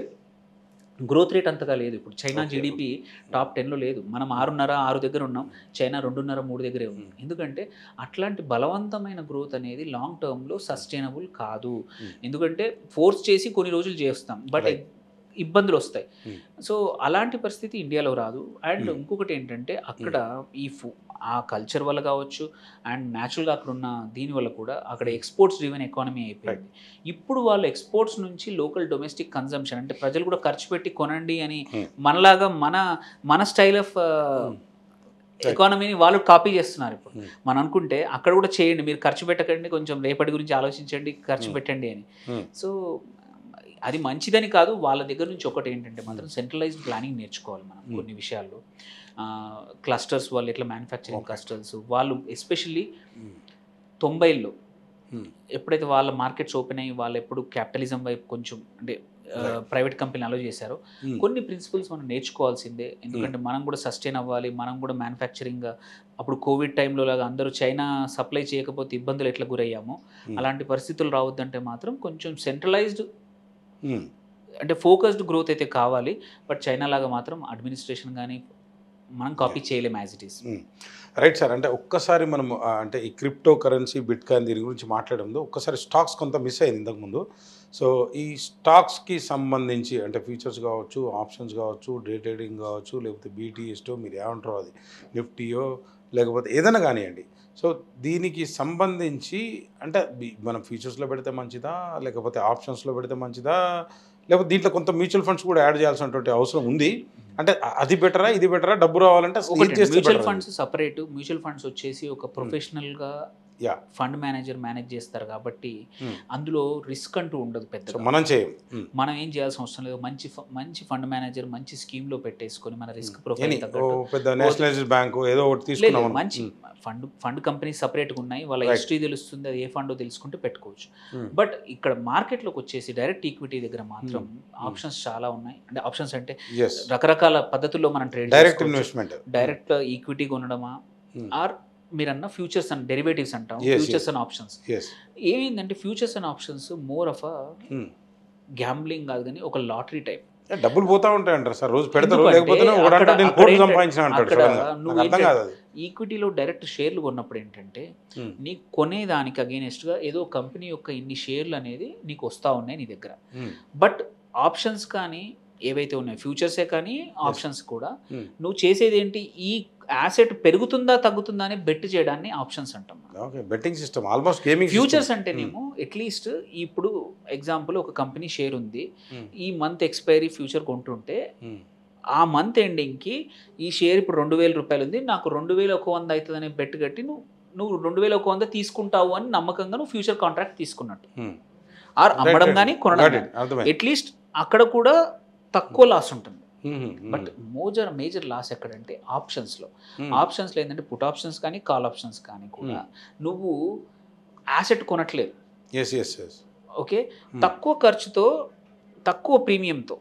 గ్రోత్ రేట్ అంతగా లేదు. ఇప్పుడు చైనా జీడిపి టాప్ 10లో లేదు. మనం 6.5-6 దగ్గర ఉన్నాం, చైనా 2.5-3 దగ్గరే ఉంది. ఎందుకంటే అట్లాంటి బలవంతమైన గ్రోత్ అనేది లాంగ్ టర్మ్లో సస్టైనబుల్ కాదు. ఎందుకంటే ఫోర్స్ చేసి కొన్ని రోజులు చేస్తాం, బట్ ఇబ్బందులు వస్తాయి. సో అలాంటి పరిస్థితి ఇండియాలో రాదు. అండ్ ఇంకొకటి ఏంటంటే అక్కడ ఆ కల్చర్ వల్ల కావచ్చు అండ్ న్యాచురల్గా అక్కడ ఉన్న దీని వల్ల కూడా అక్కడ ఎక్స్పోర్ట్స్ డ్రివెన్ ఎకానమీ అయిపోయింది. ఇప్పుడు వాళ్ళు ఎక్స్పోర్ట్స్ నుంచి లోకల్ డొమెస్టిక్ కన్జంప్షన్, అంటే ప్రజలు కూడా ఖర్చు పెట్టి కొనండి అని మనలాగా మన స్టైల్ ఆఫ్ ఎకానమీని వాళ్ళు కాపీ చేస్తున్నారు. ఇప్పుడు మనం అనుకుంటే అక్కడ కూడా చేయండి, మీరు ఖర్చు పెట్టకండి, కొంచెం రేపటి గురించి ఆలోచించండి, ఖర్చు పెట్టండి అని. సో అది మంచిదని కాదు. వాళ్ళ దగ్గర నుంచి ఒకటి ఏంటంటే మాత్రం సెంట్రలైజ్డ్ ప్లానింగ్ నేర్చుకోవాలి మనం కొన్ని విషయాల్లో. క్లస్టర్స్ వాళ్ళు ఎట్లా మ్యానుఫ్యాక్చరింగ్ క్లస్టర్స్ వాళ్ళు ఎస్పెషల్లీ 90లో ఎప్పుడైతే వాళ్ళ మార్కెట్స్ ఓపెన్ అయ్యి వాళ్ళు ఎప్పుడు క్యాపిటలిజం వైపు కొంచెం అంటే ప్రైవేట్ కంపెనీ అలో చేశారో కొన్ని ప్రిన్సిపల్స్ మనం నేర్చుకోవాల్సిందే. ఎందుకంటే మనం కూడా సస్టైన్ అవ్వాలి, మనం కూడా మ్యానుఫ్యాక్చరింగ్. అప్పుడు కోవిడ్ టైంలో లాగా అందరూ చైనా సప్లై చేయకపోతే ఇబ్బందులు ఎట్లా గురయ్యామో అలాంటి పరిస్థితులు రావద్దంటే మాత్రం కొంచెం సెంట్రలైజ్డ్ అంటే ఫోకస్డ్ గ్రోత్ అయితే కావాలి. బట్ చైనా లాగా మాత్రం అడ్మినిస్ట్రేషన్ కానీ మనం కాపీ చేయలేము as it is. Right sir. అంటే ఒక్కసారి మనం అంటే ఈ క్రిప్టో కరెన్సీ బిట్ కాయిన్ దీని గురించి మాట్లాడడంలో ఒక్కసారి స్టాక్స్ కొంత మిస్ అయింది ఇంతకుముందు. సో ఈ స్టాక్స్కి సంబంధించి అంటే ఫ్యూచర్స్ కావచ్చు, ఆప్షన్స్ కావచ్చు, డే ట్రేడింగ్ కావచ్చు, లేకపోతే బీటీఎస్టో మీరు ఏమంటారో అది నిఫ్టీయో లేకపోతే ఏదైనా కానివ్వండి. సో దీనికి సంబంధించి అంటే మనం ఫ్యూచర్స్లో పెడితే మంచిదా, లేకపోతే ఆప్షన్స్లో పెడితే మంచిదా, లేకపోతే దీంట్లో కొంత మ్యూచువల్ ఫండ్స్ కూడా యాడ్ చేయాల్సినటువంటి అవసరం ఉంది. అంటే అది బెటరా ఇది బెటరా, డబ్బు రావాలంటే mutual funds separate. Mutual funds వచ్చేసి ఒక ప్రొఫెషనల్గా యా ఫండ్ మేనేజర్ మేనేజ్ చేస్తారు కాబట్టి అందులో రిస్క్ అంటూ ఉండదు పెద్దగా. మనం చేయం. మనం ఏం చేయాల్సిన అవసరం లేదు. మంచి ఫండ్ మేనేజర్ మంచి స్కీమ్లో పెట్టేసుకొని మన రిస్క్ ప్రొఫైల్ తగ్గట్టు పెద్ద నేషనలైజ్డ్ బ్యాంకు ఏదో ఒకటి తీసుకున్నాం. మంచి ఫండ్ కంపెనీ సపరేట్గా ఉన్నాయి, వాళ్ళ హిస్టరీ తెలుస్తుంది, అది ఏ ఫండ్ తెలుసుకుంటే పెట్టుకోవచ్చు. బట్ ఇక్కడ మార్కెట్లోకి వచ్చేసి డైరెక్ట్ ఈక్విటీ దగ్గర మాత్రం ఆప్షన్స్ చాలా ఉన్నాయి. అంటే ఆప్షన్స్ అంటే రకరకాల పద్ధతుల్లో మనం trade direct investment, direct equity కొనడమా ఆర్ మీరన్న ఫ్యూచర్స్ అండ్ డెరివేటివ్స్ అంటాం, ఫ్యూచర్స్ అండ్ ఆప్షన్స్. ఏమైందంటే futures and options more of a gambling కాదు కానీ ఒక లాటరీ టైప్. డబ్బులు పోతా ఉంటాయి అంటారు సార్, రోజు పెడతారు, లేకపోతే ఈక్విటీలో డైరెక్ట్ షేర్లు కొన్నప్పుడు ఏంటంటే నీకు కొనేదానికి అగేనెస్ట్గా ఏదో కంపెనీ యొక్క ఇన్ని షేర్లు అనేది నీకు వస్తూ ఉన్నాయి నీ దగ్గర. బట్ ఆప్షన్స్ కానీ ఏవైతే ఉన్నాయో ఫ్యూచర్సే కానీ ఆప్షన్స్ కూడా నువ్వు చేసేది ఏంటి, ఈ యాసెట్ పెరుగుతుందా తగ్గుతుందా అని బెట్ చేయడాన్ని ఆప్షన్స్ అంటాం. Betting system almost gaming. Futures అంటేనేమో అట్లీస్ట్ ఇప్పుడు ఎగ్జాంపుల్ ఒక కంపెనీ షేర్ ఉంది, ఈ మంత్ ఎక్స్పైరీ ఫ్యూచర్ కొంటుంటే ఆ మంత్ ఎండింగ్కి ఈ షేర్ ఇప్పుడు 2,000 రూపాయలు ఉంది, నాకు 2,100 అవుతుంది అనే బెట్ కట్టి నువ్వు 2,100 తీసుకుంటావు అని నమ్మకంగా నువ్వు ఫ్యూచర్ కాంట్రాక్ట్ తీసుకున్నట్టు. ఆర్ అమ్మడం కానీ కొనడం కానీ అట్లీస్ట్ అక్కడ కూడా తక్కువ లాస్ ఉంటుంది. బట్ మేజర్ లాస్ ఎక్కడంటే ఆప్షన్స్లో ఏంటంటే పుట్ ఆప్షన్స్ కానీ కాల్ ఆప్షన్స్ కానీ కూడా నువ్వు యాసెట్ కొనట్లేదు. ఓకే, తక్కువ ఖర్చుతో తక్కువ ప్రీమియంతో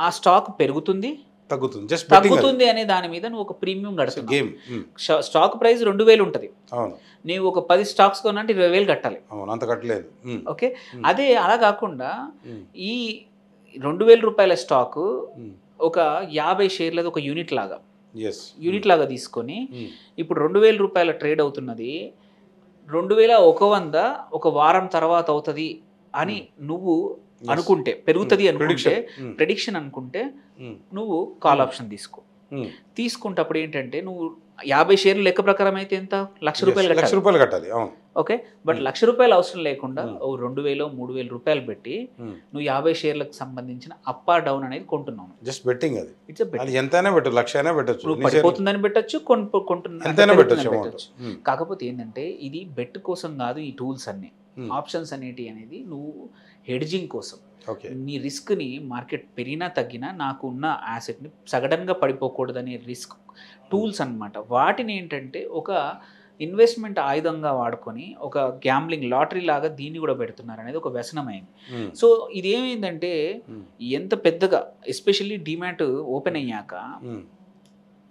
ఆ స్టాక్ పెరుగుతుంది తగ్గుతుంది అనే దాని మీద నువ్వు ఒక ప్రీమియం కడుతున్నావు. స్టాక్ ప్రైస్ 2,000 ఉంటుంది, నువ్వు ఒక 10 స్టాక్స్ కొనంటే 20,000 కట్టాలి. ఓకే, అదే అలా కాకుండా ఈ 2,000 రూపాయల స్టాకు ఒక 50 షేర్లది ఒక యూనిట్ లాగా తీసుకొని ఇప్పుడు 2,000 రూపాయల ట్రేడ్ అవుతున్నది 2,100 ఒక వారం తర్వాత అవుతుంది అని నువ్వు అనుకుంటే, పెరుగుతుంది అనుకుంటే, ప్రెడిక్షన్ అనుకుంటే నువ్వు కాల్ ఆప్షన్ తీసుకుంటే అప్పుడు ఏంటంటే నువ్వు 50 షేర్లు లెక్క ప్రకారం అయితే ఎంత, ₹1,00,000 కట్టాలి. ఓకే, బట్ ₹1,00,000 అవసరం లేకుండా 2,000 3,000 రూపాయలు పెట్టి నువ్వు 50 షేర్లకు సంబంధించిన అప్ ఆర్ డౌన్ అనేది కొంటున్నావు. జస్ట్ బెట్టింగ్, అది ఎంతైనా పెట్టచ్చు, 1,00,000 పెట్టచ్చు, నువ్వు పడిపోతుందని పెట్టచ్చు, పెట్టచ్చు. కాకపోతే ఏంటంటే ఇది బెట్ కోసం కాదు, ఈ టూల్స్ అన్ని ఆప్షన్స్ అనేది నువ్వు హెడ్జింగ్ కోసం. నీ రిస్క్ని మార్కెట్ పెరిగినా తగ్గినా నాకు ఉన్న యాసెట్ని సడన్గా పడిపోకూడదనే రిస్క్ టూల్స్ అన్నమాట. వాటిని ఏంటంటే ఒక ఇన్వెస్ట్మెంట్ ఆయుధంగా వాడుకొని ఒక గ్యాంబ్లింగ్ లాటరీ లాగా దీన్ని కూడా పెడుతున్నారు అనేది ఒక వ్యసనమైంది. సో ఇది ఏమైందంటే ఎంత పెద్దగా ఎస్పెషల్లీ డిమాట్ ఓపెన్ అయ్యాక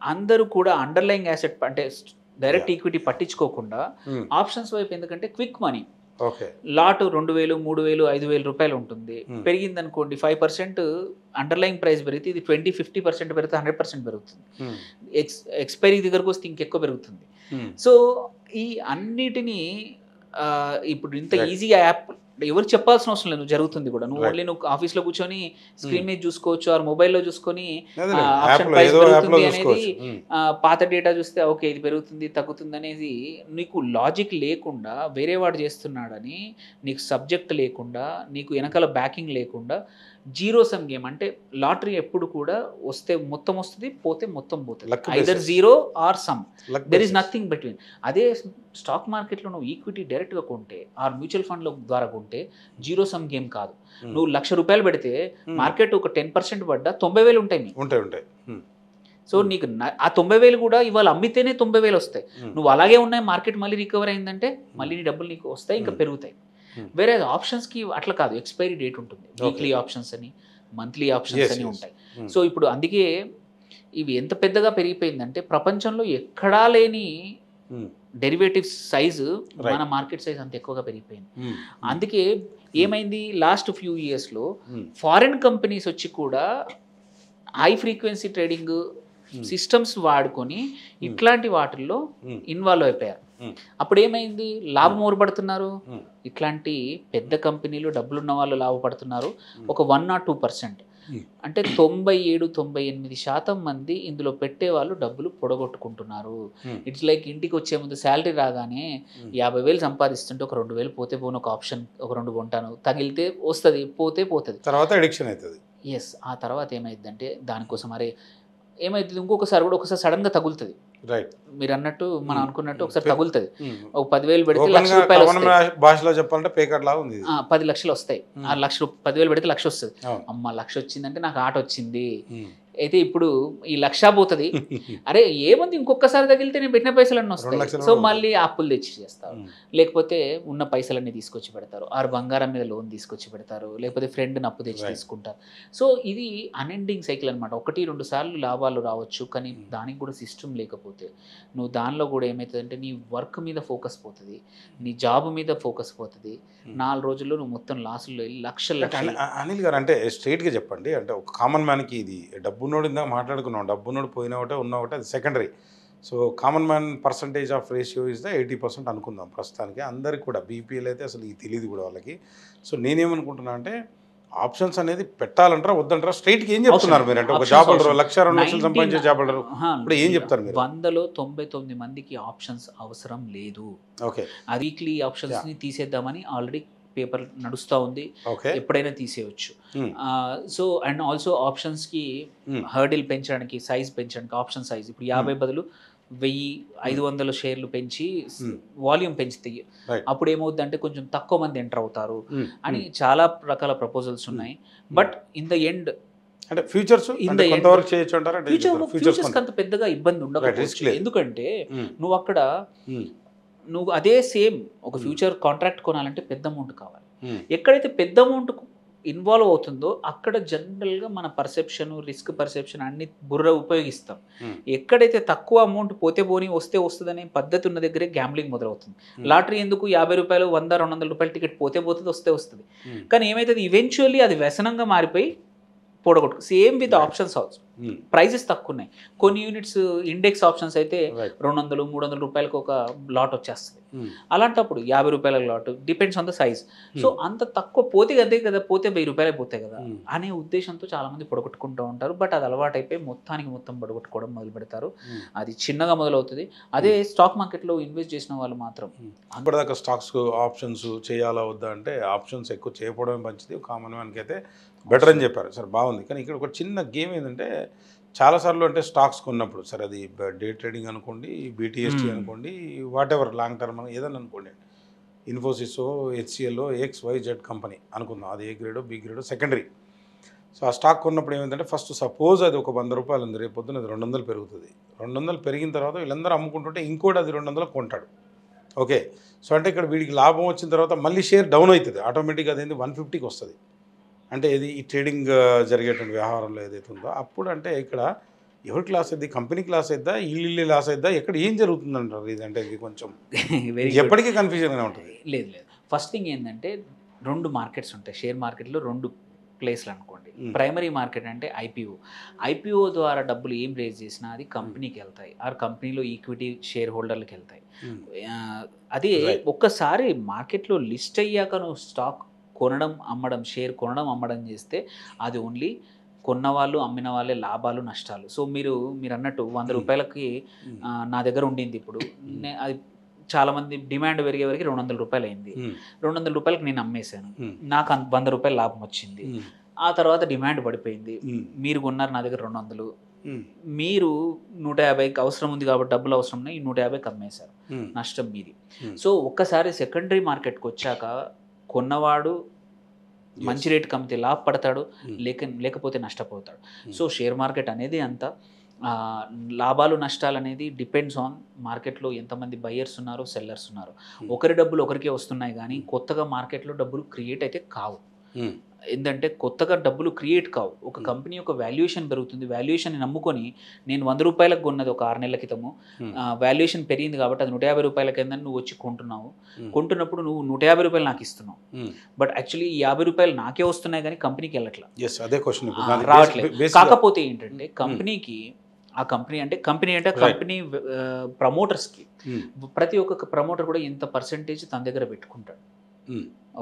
అందరూ కూడా అండర్లైయింగ్ యాసెట్ అంటే డైరెక్ట్ ఈక్విటీ పట్టించుకోకుండా ఆప్షన్స్ వైపు, ఎందుకంటే క్విక్ మనీ లాట్ 2,000 3,000 5,000 రూపాయలు ఉంటుంది, పెరిగింది అనుకోండి 5% అండర్లైన్ ప్రైస్ పెరిగితే ఇది 20-50% పెరిగితే 100% పెరుగుతుంది, ఎక్స్పైరీ దగ్గరకు వస్తే ఇంకెక్కువ పెరుగుతుంది. సో ఈ అన్నిటినీ ఇప్పుడు ఇంత ఈజీగా యాప్ ఎవరు చెప్పాల్సిన అవసరం లేదు, జరుగుతుంది కూడా. నువ్వు ఓన్లీ నువ్వు ఆఫీస్లో కూర్చొని స్క్రీన్ మీద చూసుకోవచ్చు, ఆర్ మొబైల్లో చూసుకొని ఆప్షన్ ప్రైస్ పెరుగుతుంది అనేది పాత డేటా చూస్తే ఓకే ఇది పెరుగుతుంది తగ్గుతుంది అనేది నీకు లాజిక్ లేకుండా వేరే వాడు చేస్తున్నాడని, నీకు సబ్జెక్ట్ లేకుండా, నీకు వెనకాల బ్యాకింగ్ లేకుండా జీరో సమ్ గేమ్. అంటే లాటరీ ఎప్పుడు కూడా వస్తే మొత్తం వస్తుంది, పోతే మొత్తం పోతుంది, either zero or sum, there is nothing between. అదే స్టాక్ మార్కెట్లో నువ్వు ఈక్విటీ డైరెక్ట్గా కొంటే ఆర్ మ్యూచువల్ ఫండ్ల ద్వారా కొంటే జీరో సమ్ గేమ్ కాదు. నువ్వు ₹1,00,000 పెడితే మార్కెట్ ఒక 10% పడ్డా 90,000 ఉంటాయి. సో నీకు ఆ 90,000 కూడా ఇవాళ అమ్మితేనే 90,000 వస్తాయి. నువ్వు అలాగే ఉన్నాయి, మార్కెట్ మళ్ళీ రికవర్ అయిందంటే మళ్ళీ నీ డబ్బులు నీకు వస్తాయి, ఇంకా పెరుగుతాయి. వేరే ఆప్షన్స్కి అట్లా కాదు, ఎక్స్పైరీ డేట్ ఉంటుంది, వీక్లీ ఆప్షన్స్ అని మంత్లీ ఆప్షన్స్ అని ఉంటాయి. సో ఇప్పుడు అందుకే ఇవి ఎంత పెద్దగా పెరిగిపోయిందంటే ప్రపంచంలో ఎక్కడా లేని డెరివేటివ్స్ సైజు మన మార్కెట్ సైజ్ అంత ఎక్కువగా పెరిగిపోయింది. అందుకే ఏమైంది లాస్ట్ ఫ్యూ ఇయర్స్లో ఫారిన్ కంపెనీస్ వచ్చి కూడా హై ఫ్రీక్వెన్సీ ట్రేడింగ్ సిస్టమ్స్ వాడుకొని ఇట్లాంటి వాటిల్లో ఇన్వాల్వ్ అయిపోయారు. అప్పుడు ఏమైంది, లాభం ఓరపడుతున్నారు. ఇట్లాంటి పెద్ద కంపెనీలు డబ్బులున్న వాళ్ళు లాభపడుతున్నారు ఒక 1 or 2%. అంటే 97-98% మంది ఇందులో పెట్టే వాళ్ళు డబ్బులు పొడగొట్టుకుంటున్నారు. ఇట్స్ లైక్ ఇంటికి వచ్చే ముందు శాలరీ రాగానే 50,000 సంపాదిస్తుంటే ఒక 2,000 పోతే పోను, ఒక ఆప్షన్ ఒక 2 కొంటాను, తగిలితే వస్తుంది, పోతే పోతుంది, తర్వాత అడిక్షన్ అవుతుంది. ఎస్, ఆ తర్వాత ఏమైందంటే దానికోసం అరే ఏమైతుంది, ఇంకొకసారి కూడా ఒకసారి సడన్గా తగులుతుంది, రైట్. మీరు అన్నట్టు మనం అనుకున్నట్టు ఒకసారి పే- తగులుతుంది. ఉమ్. ఒక 10,000 పెడితే ఓపెన్ గా ₹1,00,000 కామన్ వస్తాయి. భాషలో చెప్పాలంటే పేకట్ లాగా ఉంది ఇది. 10 లక్షలు వస్తాయి. ఆ లక్ష 10,000 పెడితే 1,00,000 వస్తుంది. అవును. అమ్మ 1,00,000 వచ్చిందంటే నాకు ఆట వచ్చింది. ఉమ్. అయితే ఇప్పుడు ఈ 1,00,000 పోతుంది. అరే ఏముంది ఇంకొకసారి తగిలితే నేను పెట్టిన పైసలన్నీ 2 వస్తాయి. లక్షలు సో కూడా మళ్ళీ అప్పులు తెచ్చి చేస్తారు. ఉమ్. లేకపోతే ఉన్న పైసలన్నీ తీసుకొచ్చి పెడతారు. ఆరు బంగారం మీద లోన్ తీసుకొచ్చి పెడతారు. లేకపోతే ఫ్రెండ్ అప్పు తెచ్చి Right. తీసుకుంటారు. సో ఇది అన్ఎండింగ్ సైకిల్ అనమాట. 1-2 సార్లు లాభాలు రావచ్చు, కానీ దానికి కూడా సిస్టమ్ లేకపోతే నువ్వు దానిలో కూడా ఏమవుతుందంటే నీ వర్క్ మీద ఫోకస్ పోతుంది, నీ జాబ్ మీద ఫోకస్ పోతుంది. 4 రోజుల్లో నువ్వు మొత్తం లాసుల్లో వెళ్ళి లక్షలు అంటే అనిల్ గారు అంటే స్ట్రైట్గా చెప్పండి, అంటే ఒక కామన్ మ్యాన్కి ఇది డబ్బున్నోడు ఇందాక మాట్లాడుకున్నాం, డబ్బున్నోడు పోయినా ఒకటే ఉన్నా ఒకటే అది secondary. So common man percentage of ratio is the 80% అనుకుందాం ప్రస్తుతానికి. అందరికి కూడా బీపీఎల్ అయితే అసలు ఇది తెలియదు కూడా వాళ్ళకి. సో నేనేమనుకుంటున్నా అంటే ఆప్షన్స్ అనేది పెట్టాలంటారా వద్దంటారా? స్ట్రైట్కి ఏం చెప్తున్నారు మీరు? అంటే ఒక జాబ్ హోల్డర్ 1,00,000 2 లక్షలు సంపాదించే జాబ్ హోల్డర్ ఇప్పుడు ఏం చెప్తారు మీరు? 100లో 99 మందికి ఆప్షన్స్ అవసరం లేదు. ఓకే. ఆ వీక్లీ ఆప్షన్స్ని తీసేద్దామని ఆల్రెడీ పేపర్ నడుస్తూ ఉంది. ఓకే. ఎప్పుడైనా తీసేయచ్చు. సో అండ్ ఆల్సో ఆప్షన్స్కి హర్డిల్ పెంచడానికి, సైజ్ పెంచడానికి, ఆప్షన్ సైజ్ ఇప్పుడు 50 బదులు 1,500 షేర్లు పెంచి వాల్యూమ్ పెంచుతాయి. అప్పుడు ఏమవుద్ది అంటే కొంచెం తక్కువ మంది ఎంటర్ అవుతారు అని చాలా రకాల ప్రపోజల్స్ ఉన్నాయి. బట్ ఇన్ ద ఎండ్ అంటే ఫ్యూచర్స్ కొంతవరకు చేయొచ్చు అంటారా? ఫ్యూచర్స్ అంత పెద్దగా ఇబ్బంది ఉండదు. ఎందుకంటే నువ్వు అదే సేమ్ ఒక ఫ్యూచర్ కాంట్రాక్ట్ కొనాలంటే పెద్ద అమౌంట్ కావాలి. ఎక్కడైతే పెద్ద అమౌంట్ ఇన్వాల్వ్ అవుతుందో అక్కడ జనరల్గా మన పర్సెప్షన్, రిస్క్ పర్సెప్షన్ అన్ని బుర్ర ఉపయోగిస్తాం. ఎక్కడైతే తక్కువ అమౌంట్ పోతే పోని వస్తే వస్తుందనే పద్ధతి ఉన్న దగ్గరే గ్యాంబ్లింగ్ మొదలవుతుంది. లాటరీ ఎందుకు ₹50, ₹100, ₹200 టికెట్ పోతే పోతుంది, వస్తే వస్తుంది. కానీ ఏమైతుంది, ఈవెన్చువల్లీ అది వ్యసనంగా మారిపోయి పొడగొట్టు. Same with options also. Prices తక్కువ ఉన్నాయి. కొన్ని యూనిట్స్ ఇండెక్స్ ఆప్షన్స్ అయితే ₹200, ₹300 ఒక లాట్ వచ్చేస్తుంది. అలాంటప్పుడు ₹50 lot, depends on the size. So అంత తక్కువ పోతే అదే కదా, పోతే ₹1000 పోతాయి కదా అనే ఉద్దేశంతో చాలా మంది పొడగొట్టుకుంటూ ఉంటారు. బట్ అది అలవాటు అయిపోయి మొత్తం పొడగొట్టుకోవడం మొదలు పెడతారు. అది చిన్నగా మొదలవుతుంది. అదే స్టాక్ మార్కెట్లో ఇన్వెస్ట్ చేసిన వాళ్ళు మాత్రం అప్పటిదాకా స్టాక్స్ ఆప్షన్స్ చేయాలా వద్దా అంటే ఆప్షన్స్ ఎక్కువ చేయకపోవడం మంచిది, కామన్ మ్యాన్కి అయితే బెటర్ అని చెప్పారు. సరే బాగుంది. కానీ ఇక్కడ ఒక చిన్న గేమ్ ఏంటంటే చాలాసార్లు అంటే స్టాక్స్ కొన్నప్పుడు సరే అది డే ట్రేడింగ్ అనుకోండి, బీటీఎస్టీ అనుకోండి, వాట్ ఎవర్ లాంగ్ టర్మ్ ఏదైనా అనుకోండి, ఇన్ఫోసిస్, హెచ్సిఎల్లో, XYZ కంపెనీ అనుకుందాం, అది ఏ గ్రేడో బి గ్రేడో సెకండరీ. సో ఆ స్టాక్ కొన్నప్పుడు ఏమైందంటే ఫస్ట్ సపోజ్ అది ఒక ₹100 ఉంది, రేపు పొద్దున అది 200 పెరుగుతుంది. 200 పెరిగిన తర్వాత వీళ్ళందరూ అమ్ముకుంటుంటే ఇంకోటి అది 200 కొంటాడు. ఓకే. సో అంటే ఇక్కడ వీడికి లాభం వచ్చిన తర్వాత మళ్ళీ షేర్ డౌన్ అవుతుంది, ఆటోమేటిక్గా అదేంటి 150కి వస్తుంది. అంటే ఇది ఈ ట్రేడింగ్ జరిగేటువంటి వ్యవహారంలో ఏదైతే ఉందో అప్పుడు అంటే ఇక్కడ ఎవరికి లాస్ అయింది, కంపెనీకి లాస్ అయిద్దా, ఇల్లు లాస్ అయిద్దా, ఎక్కడ ఏం జరుగుతుంది అంటారు? ఇది అంటే ఇది కొంచెం ఎప్పటికీ కన్ఫ్యూజన్గా ఉంటుంది. లేదు. ఫస్ట్ థింగ్ ఏంటంటే 2 మార్కెట్స్ ఉంటాయి షేర్ మార్కెట్లో, 2 ప్లేస్లు అనుకోండి. ప్రైమరీ మార్కెట్ అంటే ఐపీఓ ద్వారా డబ్బులు ఏం రేజ్ చేసినా అది కంపెనీకి వెళ్తాయి, ఆ కంపెనీలో ఈక్విటీ షేర్ హోల్డర్లకు వెళ్తాయి. అదే ఒక్కసారి మార్కెట్లో లిస్ట్ అయ్యాక నువ్వు స్టాక్ కొనడం అమ్మడం, షేర్ కొనడం అమ్మడం చేస్తే అది ఓన్లీ కొన్నవాళ్ళు అమ్మిన వాళ్ళే లాభాలు నష్టాలు. సో మీరు అన్నట్టు ₹100కి నా దగ్గర ఉండింది, ఇప్పుడు అది చాలామంది డిమాండ్ పెరిగే వరకు ₹200 అయింది. ₹200కి నేను అమ్మేశాను, నాకు ₹100 లాభం వచ్చింది. ఆ తర్వాత డిమాండ్ పడిపోయింది, మీరు కొన్నారు నా దగ్గర 200, మీరు 150కి అవసరం ఉంది కాబట్టి డబ్బులు అవసరం ఉన్నాయి, 150కి అమ్మేశారు, నష్టం మీది. సో ఒక్కసారి సెకండరీ మార్కెట్కి వచ్చాక కొన్నవాడు మంచి రేటు కమ్మితే లాభపడతాడు, లేకపోతే నష్టపోతాడు. సో షేర్ మార్కెట్ అనేది అంత లాభాలు నష్టాలు అనేది డిపెండ్స్ ఆన్ మార్కెట్లో ఎంతమంది బయ్యర్స్ ఉన్నారు, సెల్లర్స్ ఉన్నారు. ఒకరి డబ్బులు ఒకరికే వస్తున్నాయి కానీ కొత్తగా మార్కెట్లో డబ్బులు క్రియేట్ అయితే కావు. ఏంటంటే కొత్తగా డబ్బులు క్రియేట్ కావు. ఒక కంపెనీ యొక్క వాల్యుయేషన్ పెరుగుతుంది, వాల్యుయేషన్ నమ్ముకొని నేను ₹100కి కొన్నది ఒక 6 నెలల క్రితము, వాల్యుయేషన్ పెరిగింది కాబట్టి అది ₹150 కింద నువ్వు వచ్చి కొంటున్నావు. కొంటున్నప్పుడు నువ్వు ₹150 నాకు ఇస్తున్నావు, బట్ యాక్చువల్లీ ఈ ₹50 నాకే వస్తున్నాయి కానీ కంపెనీకి వెళ్ళట్లా, రావట్లేదు. కాకపోతే ఏంటంటే కంపెనీకి ఆ కంపెనీ అంటే కంపెనీ ప్రమోటర్స్కి ప్రతి ఒక్క ప్రమోటర్ కూడా ఇంత పర్సెంటేజ్ తన దగ్గర పెట్టుకుంటాడు.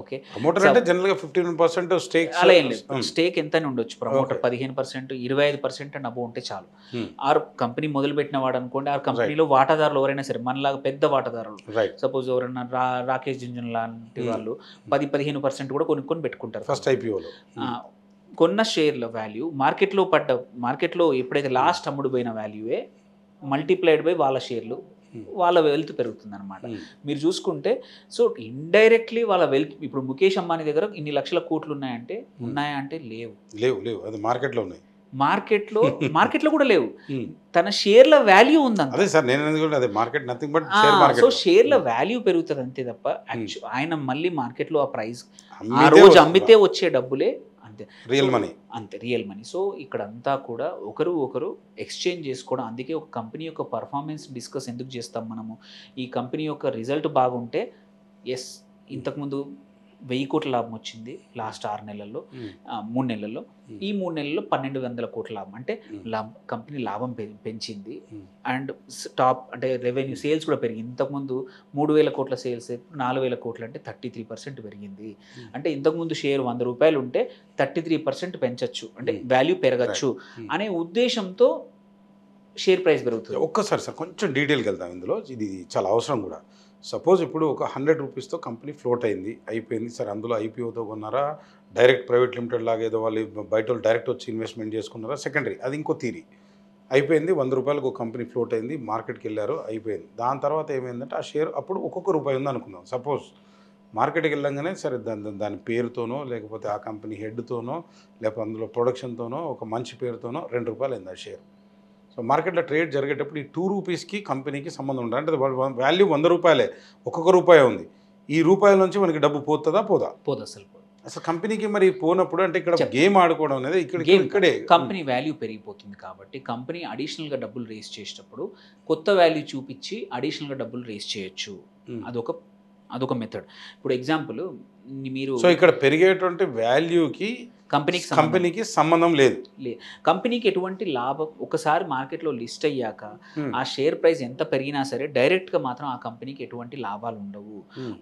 ఓకే, ప్రమోటర్ అంటే జనరల్గా 15% స్టేక్, అలా ఏం లేదు, స్టేక్ ఎంత ఉండొచ్చు. ప్రమోటర్ 15%, 25% అని అబో ఉంటే చాలు. ఆర్ కంపెనీ మొదలు పెట్టిన వాడు అనుకోండి, ఆ కంపెనీలో వాటాదారులు ఎవరైనా సరే మనలాగా పెద్ద వాటాదారులు, సపోజ్ ఎవరైనా రాకేష్ జింజన్ లాంటి వాళ్ళు 10-15% కూడా కొనుక్కొని పెట్టుకుంటారు ఫస్ట్ ఐపీఓలో. కొన్న షేర్ల వాల్యూ మార్కెట్లో ఎప్పుడైతే లాస్ట్ అమ్ముడు పోయిన వాల్యూవే మల్టిప్లైడ్ బై వాళ్ళ షేర్లు, వాళ్ళ వెల్త్ పెరుగుతుంది అనమాట. మీరు చూసుకుంటే సో ఇండైరెక్ట్లీ వాళ్ళ వెల్త్, ఇప్పుడు ముఖేష్ అంబానీ దగ్గర ఇన్ని లక్షల కోట్లు ఉన్నాయా అంటే లేవు. లేవు అది మార్కెట్లో ఉన్నాయి. మార్కెట్లో కూడా లేవు. తన షేర్ల వాల్యూ ఉందంత. అదే సార్ నేను ఎందుకంటే అదే market nothing but share market. So షేర్ల వాల్యూ పెరుగుతుంది అంతే తప్ప ఆయన మళ్ళీ మార్కెట్లో ఆ ప్రైస్ ఆ రోజు అమ్మితే వచ్చే డబ్బులే అంతే, రియల్ మనీ అంతే రియల్ మనీ. సో ఇక్కడంతా కూడా ఒకరు ఎక్స్చేంజ్ చేసుకోవడం. అందుకే ఒక కంపెనీ యొక్క పర్ఫార్మెన్స్ డిస్కస్ ఎందుకు చేస్తాం మనము, ఈ కంపెనీ యొక్క రిజల్ట్ బాగుంటే ఎస్ ఇంతకుముందు 1000 కోట్ల లాభం వచ్చింది లాస్ట్ 6 నెలల్లో, 3 నెలల్లో. ఈ 3 నెలల్లో 1200 కోట్ల లాభం అంటే కంపెనీ లాభం పెంచింది. అండ్ టాప్ అంటే రెవెన్యూ సేల్స్ కూడా పెరిగింది. ఇంతకుముందు 3000 కోట్ల సేల్స్ 4000 కోట్లు అంటే 33% పెరిగింది. అంటే ఇంతకుముందు షేర్ 100 రూపాయలు ఉంటే 33% పెంచచ్చు, అంటే వాల్యూ పెరగచ్చు అనే ఉద్దేశంతో షేర్ ప్రైస్ పెరుగుతుంది. ఒక్కసారి సార్ కొంచెం డీటెయిల్కి వెళ్తాం ఇందులో, ఇది చాలా అవసరం కూడా. సపోజ్ ఇప్పుడు ఒక 100 రూపీస్తో కంపెనీ ఫ్లోట్ అయిపోయింది సార్, అందులో ఐపీఓతో కొన్నారా, డైరెక్ట్ ప్రైవేట్ లిమిటెడ్ లాగా ఏదో వాళ్ళు బయట వాళ్ళు డైరెక్ట్ వచ్చి ఇన్వెస్ట్మెంట్ చేసుకున్నారా, సెకండరీ, అది ఇంకో థీరీ. అయిపోయింది 100 రూపాయలకు ఒక కంపెనీ ఫ్లోట్ అయింది, మార్కెట్కి వెళ్ళారు, అయిపోయింది. దాని తర్వాత ఏమైందంటే ఆ షేర్ అప్పుడు ఒక్కొక్క రూపాయి ఉంది అనుకుందాం. సపోజ్ మార్కెట్కి వెళ్ళంగానే సరే దాని పేరుతోనో లేకపోతే ఆ కంపెనీ హెడ్తోనో లేకపోతే అందులో ప్రొడక్షన్తోనో ఒక మంచి పేరుతోనో 2 రూపాయలు అయింది ఆ షేర్. సో మార్కెట్లో ట్రేడ్ జరిగేటప్పుడు ఈ 2 రూపీస్కి కంపెనీకి సంబంధం ఉంటుంది. అంటే వాల్యూ 100 రూపాయలే, ఒక్కొక్క రూపాయి ఉంది. ఈ రూపాయల నుంచి మనకి డబ్బు పోతుందా పోదా? పోదు అసలు కంపెనీకి మరి పోనప్పుడు అంటే ఇక్కడ గేమ్ ఆడుకోవడం అనేది ఇక్కడే కంపెనీ వాల్యూ పెరిగిపోతుంది. కాబట్టి కంపెనీ అడిషనల్గా డబ్బులు రేస్ చేసేటప్పుడు కొత్త వాల్యూ చూపించి అడిషనల్గా డబ్బులు రేస్ చేయొచ్చు. అదొక మెథడ్. ఇప్పుడు ఎగ్జాంపుల్ మీరు, సో ఇక్కడ పెరిగేటువంటి వాల్యూకి కంపెనీకి సంబంధం లేదు. కంపెనీకి ఎటువంటి లాభం, ఒకసారి మార్కెట్లో లిస్ట్ అయ్యాక ఆ షేర్ ప్రైస్ ఎంత పెరిగినా సరే డైరెక్ట్గా మాత్రం ఆ కంపెనీకి ఎటువంటి లాభాలు ఉండవు.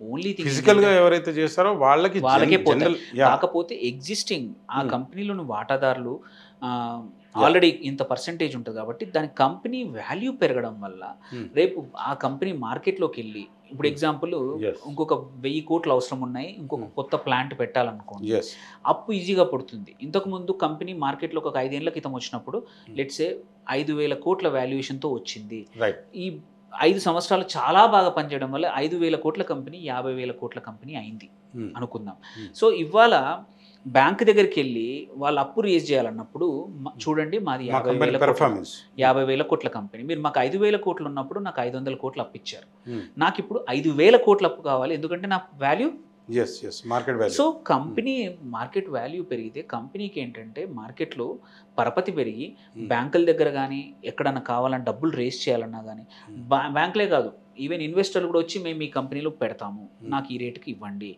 ఓన్లీ ఫిజికల్ గా ఎవరైతే చేస్తారో వాళ్ళకే పోతాయి. కాకపోతే ఎగ్జిస్టింగ్ ఆ కంపెనీలోని వాటాదారులు ఆల్రెడీ ఇంత పర్సెంటేజ్ ఉంటుంది కాబట్టి దాని కంపెనీ వాల్యూ పెరగడం వల్ల రేపు ఆ కంపెనీ మార్కెట్లోకి వెళ్ళి, ఇప్పుడు ఎగ్జాంపుల్ ఇంకొక 1000 కోట్లు అవసరం ఉన్నాయి, ఇంకొక కొత్త ప్లాంట్ పెట్టాలనుకోండి, అప్పు ఈజీగా పడుతుంది. ఇంతకుముందు కంపెనీ మార్కెట్లో ఒక 5 ఏళ్ల క్రితం వచ్చినప్పుడు లెట్సే 5000 కోట్ల వాల్యుయేషన్తో వచ్చింది. ఈ 5 సంవత్సరాలు చాలా బాగా పనిచేయడం వల్ల 5000 కోట్ల కంపెనీ 50,000 కోట్ల కంపెనీ అయింది అనుకుందాం. సో ఇవాళ బ్యాంక్ దగ్గరికి వెళ్ళి వాళ్ళు అప్పు రేజ్ చేయాలన్నప్పుడు చూడండి మాది 50,000 కోట్ల కంపెనీ, మీరు మాకు 5,000 కోట్లు ఉన్నప్పుడు నాకు 500 కోట్లు అప్పు ఇచ్చారు, నాకు ఇప్పుడు 5,000 కోట్ల అప్పు కావాలి, ఎందుకంటే నా value so company market value పెరిగితే కంపెనీకి ఏంటంటే మార్కెట్లో పరపతి పెరిగి బ్యాంకుల దగ్గర కానీ ఎక్కడన్నా కావాలన్నా డబ్బులు రేస్ చేయాలన్నా కానీ బ్యాంకులే కాదు ఈవెన్ ఇన్వెస్టర్లు కూడా వచ్చి మేము మీ కంపెనీలో పెడతాము, నాకు ఈ రేటుకి ఇవ్వండి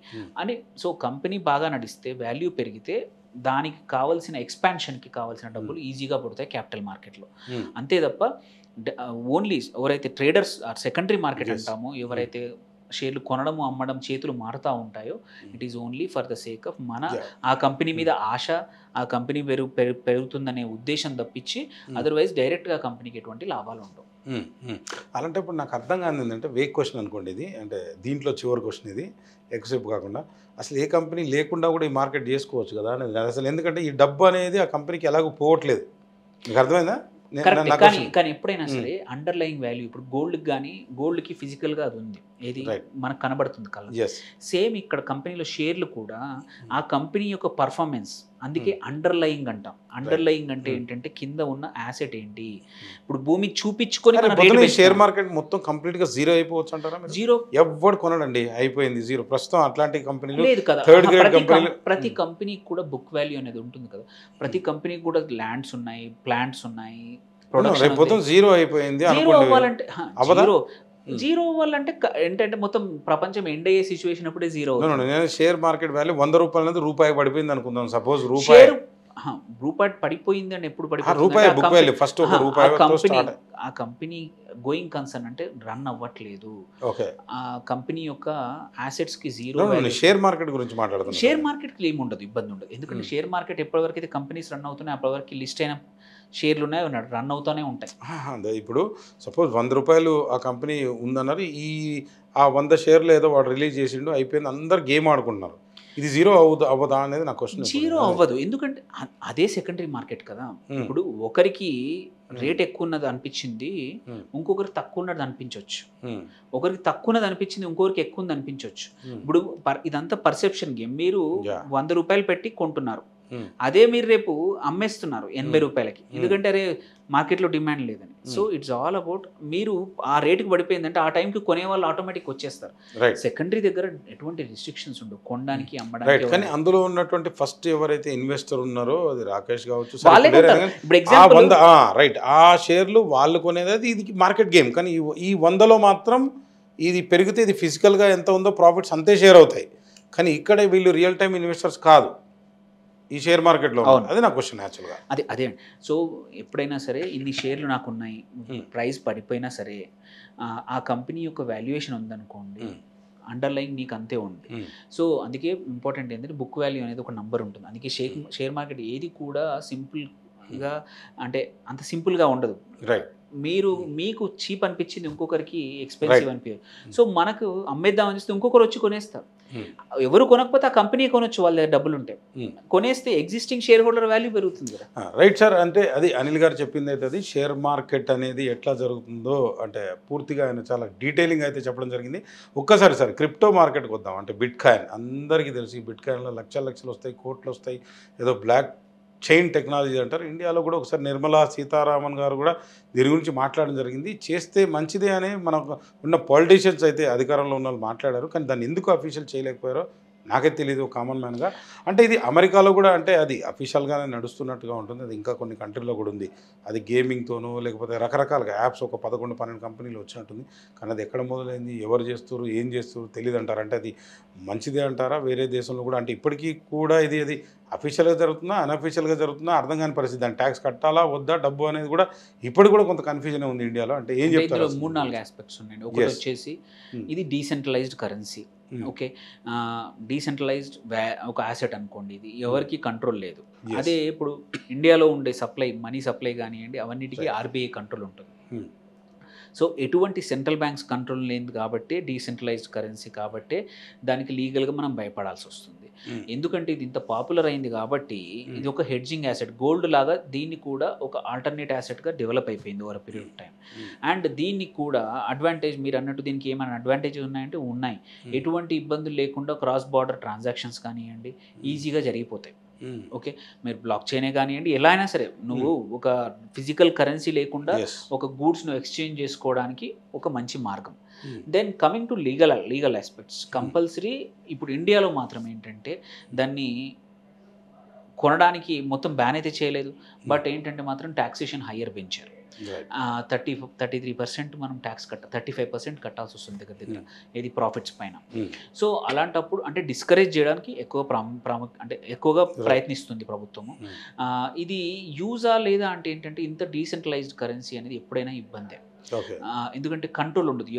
అని. సో కంపెనీ బాగా నడిస్తే వాల్యూ పెరిగితే దానికి కావాల్సిన ఎక్స్పాన్షన్కి కావాల్సిన డబ్బులు ఈజీగా పడతాయి క్యాపిటల్ మార్కెట్లో. అంతే తప్ప ఓన్లీ ఎవరైతే ట్రేడర్స్ సెకండరీ మార్కెట్ అంటామో, ఎవరైతే షేర్లు కొనడం అమ్మడం చేతులు మారుతూ ఉంటాయో, it is only for the sake of మన ఆ కంపెనీ మీద ఆశ, ఆ కంపెనీ పెరుగుతుందనే ఉద్దేశం తప్పించి అదర్వైజ్ డైరెక్ట్గా కంపెనీకి ఎటువంటి లాభాలు ఉండవు. అలాంటి ఇప్పుడు నాకు అర్థం కాదు ఏంటంటే వేక్ క్వశ్చన్ అనుకోండి ఇది, అంటే దీంట్లో చివరి క్వశ్చన్ ఇది, ఎక్కువసేపు కాకుండా అసలు ఏ కంపెనీ లేకుండా కూడా ఈ మార్కెట్ చేసుకోవచ్చు కదా అనేది అసలు. ఎందుకంటే ఈ డబ్బు అనేది ఆ కంపెనీకి ఎలాగో పోవట్లేదు, మీకు అర్థమైందా? కానీ ఎప్పుడైనా సరే అండర్లయింగ్ వాల్యూ, ఇప్పుడు గోల్డ్కి కానీ గోల్డ్కి ఫిజికల్గా అది ఉంది, ఏది మనకు కనబడుతుంది కళ్ళ. సేమ్ ఇక్కడ కంపెనీలో షేర్లు కూడా ఆ కంపెనీ యొక్క పర్ఫార్మెన్స్, అందుకే అండర్లయింగ్ అంటాం. అండర్లయింగ్ అంటే ఏంటంటే కింద ఉన్న యాసెట్ ఏంటి, ఇప్పుడు భూమి చూపించుకొని షేర్ మార్కెట్ మొత్తం కంప్లీట్ గా జీరో అయిపోవచ్చు అంటారా? జీరో ఎవరు కొనడండి, అయిపోయింది జీరో. ప్రస్తుతం అట్లాంటి కంపెనీలు లేదు కదా. ప్రతి కంపెనీకి కూడా బుక్ వాల్యూ అనేది ఉంటుంది కదా, ప్రతి కంపెనీకి కూడా ల్యాండ్స్ ఉన్నాయి, ప్లాంట్స్ ఉన్నాయి, జీరో అయిపోయింది. జీరో అవ్వాలంటే ఏంటంటే మొత్తం ప్రపంచం ఎండ్ అయ్యే సిచ్యువేషన్ అప్పుడే జీరో. షేర్ మార్కెట్ వాల్యూ 100 రూపాయల నుంచి రూపాయి పడిపోయింది అనుకుందాం. సపోజ్ రూపాయి పడిపోయింది అని ఎప్పుడు పడిపోయింది? ఆ కంపెనీ గోయింగ్ కన్సర్న్ అంటే రన్ అవ్వట్లేదు, ఆ కంపెనీ యొక్క అసెట్స్ కి జీరో. షేర్ మార్కెట్ గురించి మాట్లాడుతున్నాం. షేర్ మార్కెట్ కి ఏమి ఉండదు, ఇబ్బంది ఉండదు. ఎందుకంటే షేర్ మార్కెట్ ఎప్పటివరకు అయితే కంపెనీస్ రన్ అవుతున్నాయి అప్పటివరకు లిస్ట్ అయిన షేర్లు ఉన్నాయి, రన్ అవుతూనే ఉంటాయి. ఇప్పుడు సపోజ్ 100 రూపాయలు ఆ కంపెనీ ఉందన్నారు, ఆ 100 షేర్లు ఏదో వాడు రిలీజ్ చేసిండు, అయిపోయింది, అందరు గేమ్ ఆడుకుంటున్నారు. ఇది జీరో అవ్వదా అనేది నా క్వశ్చన్. జీరో అవ్వదు, ఎందుకంటే అదే సెకండరీ మార్కెట్ కదా. ఇప్పుడు ఒకరికి రేట్ ఎక్కువ ఉన్నది అనిపించింది, ఇంకొకరికి తక్కువ ఉన్నది అనిపించవచ్చు. ఒకరికి తక్కువ ఉన్నది అనిపించింది, ఇంకొకరికి ఎక్కువ ఉంది అనిపించవచ్చు. ఇప్పుడు ఇదంతా పర్సెప్షన్ గేమ్. మీరు 100 రూపాయలు పెట్టి కొంటున్నారు, అదే మీరు రేపు అమ్మేస్తున్నారు 80 రూపాయలకి, ఎందుకంటే అరే మార్కెట్లో డిమాండ్ లేదని. సో ఇట్స్ ఆల్ అబౌట్ మీరు ఆ రేటుకి పడిపోయిందంటే ఆ టైంకి కొనే వాళ్ళు ఆటోమేటిక్ వచ్చేస్తారు. సెకండరీ దగ్గర ఎటువంటి రిస్ట్రిక్షన్స్ ఉండవు కొనడానికి అమ్మడానికి. కానీ అందులో ఉన్నటువంటి ఫస్ట్ ఎవరైతే ఇన్వెస్టర్ ఉన్నారో అది రాకేష్ కావచ్చు, ఇప్పుడు ఎగ్జాంపుల్ రైట్, ఆ షేర్లు వాళ్ళు కొనేది ఇది మార్కెట్ గేమ్. కానీ ఈ 100లో మాత్రం ఇది పెరిగితే ఇది ఫిజికల్గా ఎంత ఉందో ప్రాఫిట్స్ అంతే షేర్ అవుతాయి. కానీ ఇక్కడ వీళ్ళు రియల్ టైమ్ ఇన్వెస్టర్స్ కాదు ఈ షేర్ మార్కెట్లో. అది నా క్వశ్చన్ యాక్చువల్గా. అదే అండి. సో ఎప్పుడైనా సరే ఇన్ని షేర్లు నాకు ఉన్నాయి, ప్రైస్ పడిపోయినా సరే ఆ కంపెనీ యొక్క వాల్యుయేషన్ ఉందనుకోండి, అండర్లైన్ నీకు అంతే ఉంది. సో అందుకే ఇంపార్టెంట్ ఏంటంటే బుక్ వాల్యూ అనేది ఒక నంబర్ ఉంటుంది. అందుకే షేర్ మార్కెట్ ఏది కూడా సింపుల్గా అంటే అంత సింపుల్గా ఉండదు. రైట్, మీకు చీప్ అనిపించింది ఇంకొకరికి ఎక్స్పెన్సివ్ అనిపించదు. సో మనకు అమ్మేద్దామని చూస్తే ఇంకొకరు వచ్చి కొనేస్తారు. ఎవరు కొనకపోతే ఆ కంపెనీ కొనొచ్చు, వాళ్ళ దగ్గర డబ్బులు ఉంటాయి, కొనేస్తే ఎగ్జిస్టింగ్ షేర్ హోల్డర్ వాల్యూ పెరుగుతుంది కదా. Right sir. అంటే అది అనిల్ గారు చెప్పింది అయితే అది షేర్ మార్కెట్ అనేది ఎట్లా జరుగుతుందో అంటే పూర్తిగా ఆయన చాలా డీటెయిలింగ్ అయితే చెప్పడం జరిగింది. ఒక్కసారి సార్ క్రిప్టో మార్కెట్కి వద్దాం. అంటే బిట్ కాయిన్ అందరికీ తెలిసి, ఈ బిట్ కాయిన్లో లక్షలు వస్తాయి, కోట్లు వస్తాయి, ఏదో బ్లాక్ చైన్ టెక్నాలజీ అంటారు. ఇండియాలో కూడా ఒకసారి నిర్మలా సీతారామన్ గారు కూడా దీని గురించి మాట్లాడడం జరిగింది. చేస్తే మంచిదే అని మనకు ఉన్న పొలిటీషియన్స్ అయితే అధికారంలో ఉన్న వాళ్ళు మాట్లాడారు. కానీ దాన్ని ఎందుకు అఫీషియల్ చేయలేకపోయారో నాకైతే తెలియదు కామన్ మ్యాన్గా. అంటే ఇది అమెరికాలో కూడా అంటే అది అఫీషియల్గానే నడుస్తున్నట్టుగా ఉంటుంది. అది ఇంకా కొన్ని కంట్రీలో కూడా ఉంది. అది గేమింగ్తోనూ లేకపోతే రకరకాలుగా యాప్స్ ఒక 11-12 కంపెనీలు వచ్చినట్టుంది. కానీ అది ఎక్కడ మొదలైంది, ఎవరు చేస్తారు, ఏం చేస్తారు తెలియదు అంటారు. అంటే అది మంచిదే అంటారా? వేరే దేశంలో కూడా అంటే ఇప్పటికీ కూడా ఇది అఫీషియల్గా జరుగుతుందా, అన్అఫీషియల్గా జరుగుతుందా అర్థం కాని పరిస్థితి. దాని ట్యాక్స్ కట్టాలా వద్దా, డబ్బు అనేది కూడా ఇప్పటికి కూడా కొంత కన్ఫ్యూజన్ ఉంది ఇండియాలో. అంటే ఏం చెప్తారు? 3-4 ఆస్పెక్ట్స్ ఉన్నాయండి. ఒకటి వచ్చేసి ఇది డీసెంట్రలైజ్డ్ కరెన్సీ. ఓకే, డీసెంట్రలైజ్డ్ ఒక యాసెట్ అనుకోండి, ఇది ఎవరికి కంట్రోల్ లేదు. అదే ఇప్పుడు ఇండియాలో ఉండే మనీ సప్లై కానివ్వండి, అవన్నిటికీ ఆర్బీఐ కంట్రోల్ ఉంటుంది. సో ఎటువంటి సెంట్రల్ బ్యాంక్స్ కంట్రోల్ లేదు కాబట్టి డీసెంట్రలైజ్డ్ కరెన్సీ కాబట్టి దానికి లీగల్గా మనం భయపడాల్సి వస్తుంది. ఎందుకంటే ఇది ఇంత పాపులర్ అయింది కాబట్టి ఇది ఒక హెడ్జింగ్ యాసెట్, గోల్డ్ లాగా దీన్ని కూడా ఒక ఆల్టర్నేట్ యాసెట్గా డెవలప్ అయిపోయింది over period of time. And దీన్ని కూడా అడ్వాంటేజ్, మీరు అన్నట్టు దీనికి ఏమైనా అడ్వాంటేజెస్ ఉన్నాయంటే ఉన్నాయి. ఎటువంటి ఇబ్బందులు లేకుండా క్రాస్ బార్డర్ ట్రాన్సాక్షన్స్ కానివ్వండి ఈజీగా జరిగిపోతాయి. ఓకే, మీరు బ్లాక్ చైనే కానివ్వండి, ఎలా అయినా సరే నువ్వు ఒక ఫిజికల్ కరెన్సీ లేకుండా ఒక గూడ్స్ను ఎక్స్చేంజ్ చేసుకోవడానికి ఒక మంచి మార్గం. Then coming to legal aspects, compulsory ఇప్పుడు ఇండియాలో మాత్రం ఏంటంటే దాన్ని కొనడానికి మొత్తం బ్యాన్ అయితే చేయలేదు, బట్ ఏంటంటే మాత్రం ట్యాక్సేషన్ హయ్యర్ పెంచారు. 33% మనం ట్యాక్స్ 35% కట్టాల్సి వస్తుంది దగ్గర ఏది ప్రాఫిట్స్ పైన. సో అలాంటప్పుడు అంటే డిస్కరేజ్ చేయడానికి ఎక్కువగా ప్రయత్నిస్తుంది ప్రభుత్వము. ఇది యూజా లేదా అంటే ఏంటంటే ఇంత డీసెంట్రలైజ్డ్ కరెన్సీ అనేది ఎప్పుడైనా ఇబ్బందే, ఎందుకంటే కంట్రోల్ ఉండదు.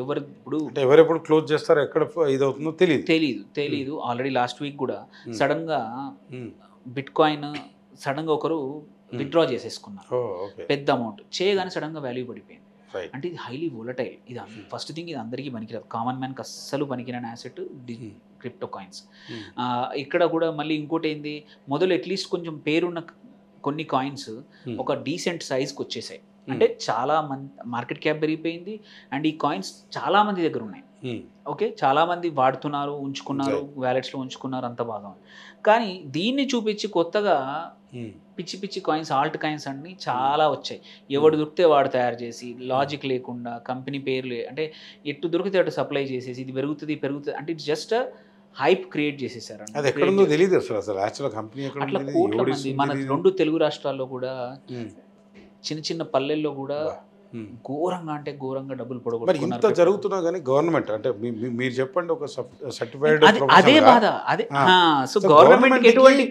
ఎవరెప్పుడు క్లోజ్ చేస్తారో ఎక్కడ ఇది అవుతుందో తెలియదు. ఆల్రెడీ లాస్ట్ వీక్ కూడా సడన్ గా బిట్ కాయిన్ సడన్ గా ఒకరు విత్డ్రా చేసేసుకున్నారు పెద్ద అమౌంట్, చేయగానే సడన్ గా వాల్యూ పడిపోయింది. అంటే ఇది హైలీ వోలటైల్. ఇది ఫస్ట్ థింగ్, ఇది అందరికీ పనికిరాదు, కామన్ మ్యాన్కి అస్సలు పనికిరాని యాసెట్ క్రిప్టో కాయిన్స్. ఇక్కడ కూడా మళ్ళీ ఇంకోటి ఏంది, మొదలు అట్లీస్ట్ కొంచెం పేరున్న కొన్ని కాయిన్స్ ఒక డీసెంట్ సైజ్కి వచ్చేసాయి. అంటే చాలా మంది మార్కెట్ క్యాప్ పెరిగిపోయింది అండ్ ఈ కాయిన్స్ చాలా మంది దగ్గర ఉన్నాయి. ఓకే, చాలా మంది వాడుతున్నారు, ఉంచుకున్నారు, వ్యాలెట్స్లో ఉంచుకున్నారు, అంత బాగా ఉంది. కానీ దీన్ని చూపించి కొత్తగా పిచ్చి కాయిన్స్, ఆల్ట్ కాయిన్స్ అన్ని చాలా వచ్చాయి. ఎవడు దొరికితే వాడు తయారు చేసి లాజిక్ లేకుండా కంపెనీ పేర్లు అంటే ఎటు దొరికితే అటు సప్లై చేసేసి ఇది పెరుగుతుంది అంటే ఇట్స్ జస్ట్ హైప్ క్రియేట్ చేసేసారు. అట్లా కోట్ల మంది మన 2 తెలుగు రాష్ట్రాల్లో కూడా చిన్న పల్లెల్లో కూడా ఘోరంగా డబ్బులు పొడగొట్టుకున్నారు. ఇంత జరుగుతున్నా కానీ గవర్నమెంట్ అంటే మీరు చెప్పండి, ఒక సర్టిఫైడ్ అదే బాధ. అదే సో గవర్నమెంట్ ఎటువంటి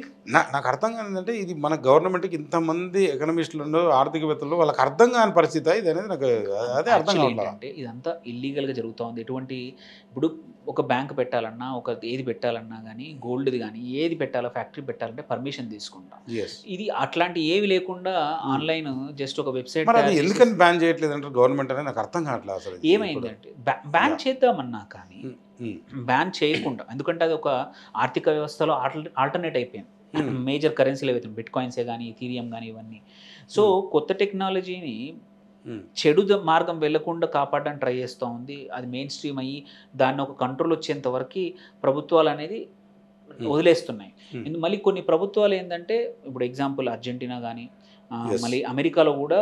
నాకు అర్థం కానిదంటే ఇది మన గవర్నమెంట్కి ఇంతమంది ఎకనమిస్టులు ఆర్థికవేత్తలు వాళ్ళకి అర్థం కాని పరిస్థితి ఇది అనేది నాకు అదే అర్థం కావట్లేదు. ఇదంతా ఇల్లీగల్గా జరుగుతూ ఉంది. ఎటువంటి ఇప్పుడు ఒక బ్యాంక్ పెట్టాలన్నా ఏది పెట్టాలన్నా కానీ గోల్డ్ది కానీ ఏది పెట్టాలో ఫ్యాక్టరీ పెట్టాలంటే పర్మిషన్ తీసుకుంటాం. yes. ఇది అట్లాంటి ఏవి లేకుండా ఆన్లైన్ జస్ట్ ఒక వెబ్సైట్ మరి అది ఎందుకని బ్యాన్ చేయట్లేదు అంటారు గవర్నమెంట్ అనేది నాకు అర్థం కావట్లేదు అసలు. ఏమైందంటే బ్యాన్ చేద్దామన్నా కానీ బ్యాన్ చేయకుండా, ఎందుకంటే అది ఒక ఆర్థిక వ్యవస్థలో ఆల్టర్నేట్ అయిపోయింది. మేజర్ కరెన్సీలు ఏవైతే బిట్ కాయిన్సే కానీ ఈథీరియం కానీ ఇవన్నీ. సో కొత్త టెక్నాలజీని చెడు మార్గం వెళ్లకుండా కాపాడడానికి ట్రై చేస్తూ ఉంది. అది మెయిన్ స్ట్రీమ్ అయ్యి దాన్ని ఒక కంట్రోల్ వచ్చేంత వరకు ప్రభుత్వాలు అనేది వదిలేస్తున్నాయి. మళ్ళీ కొన్ని ప్రభుత్వాలు ఏంటంటే ఇప్పుడు ఎగ్జాంపుల్ అర్జెంటీనా కానీ మళ్ళీ అమెరికాలో కూడా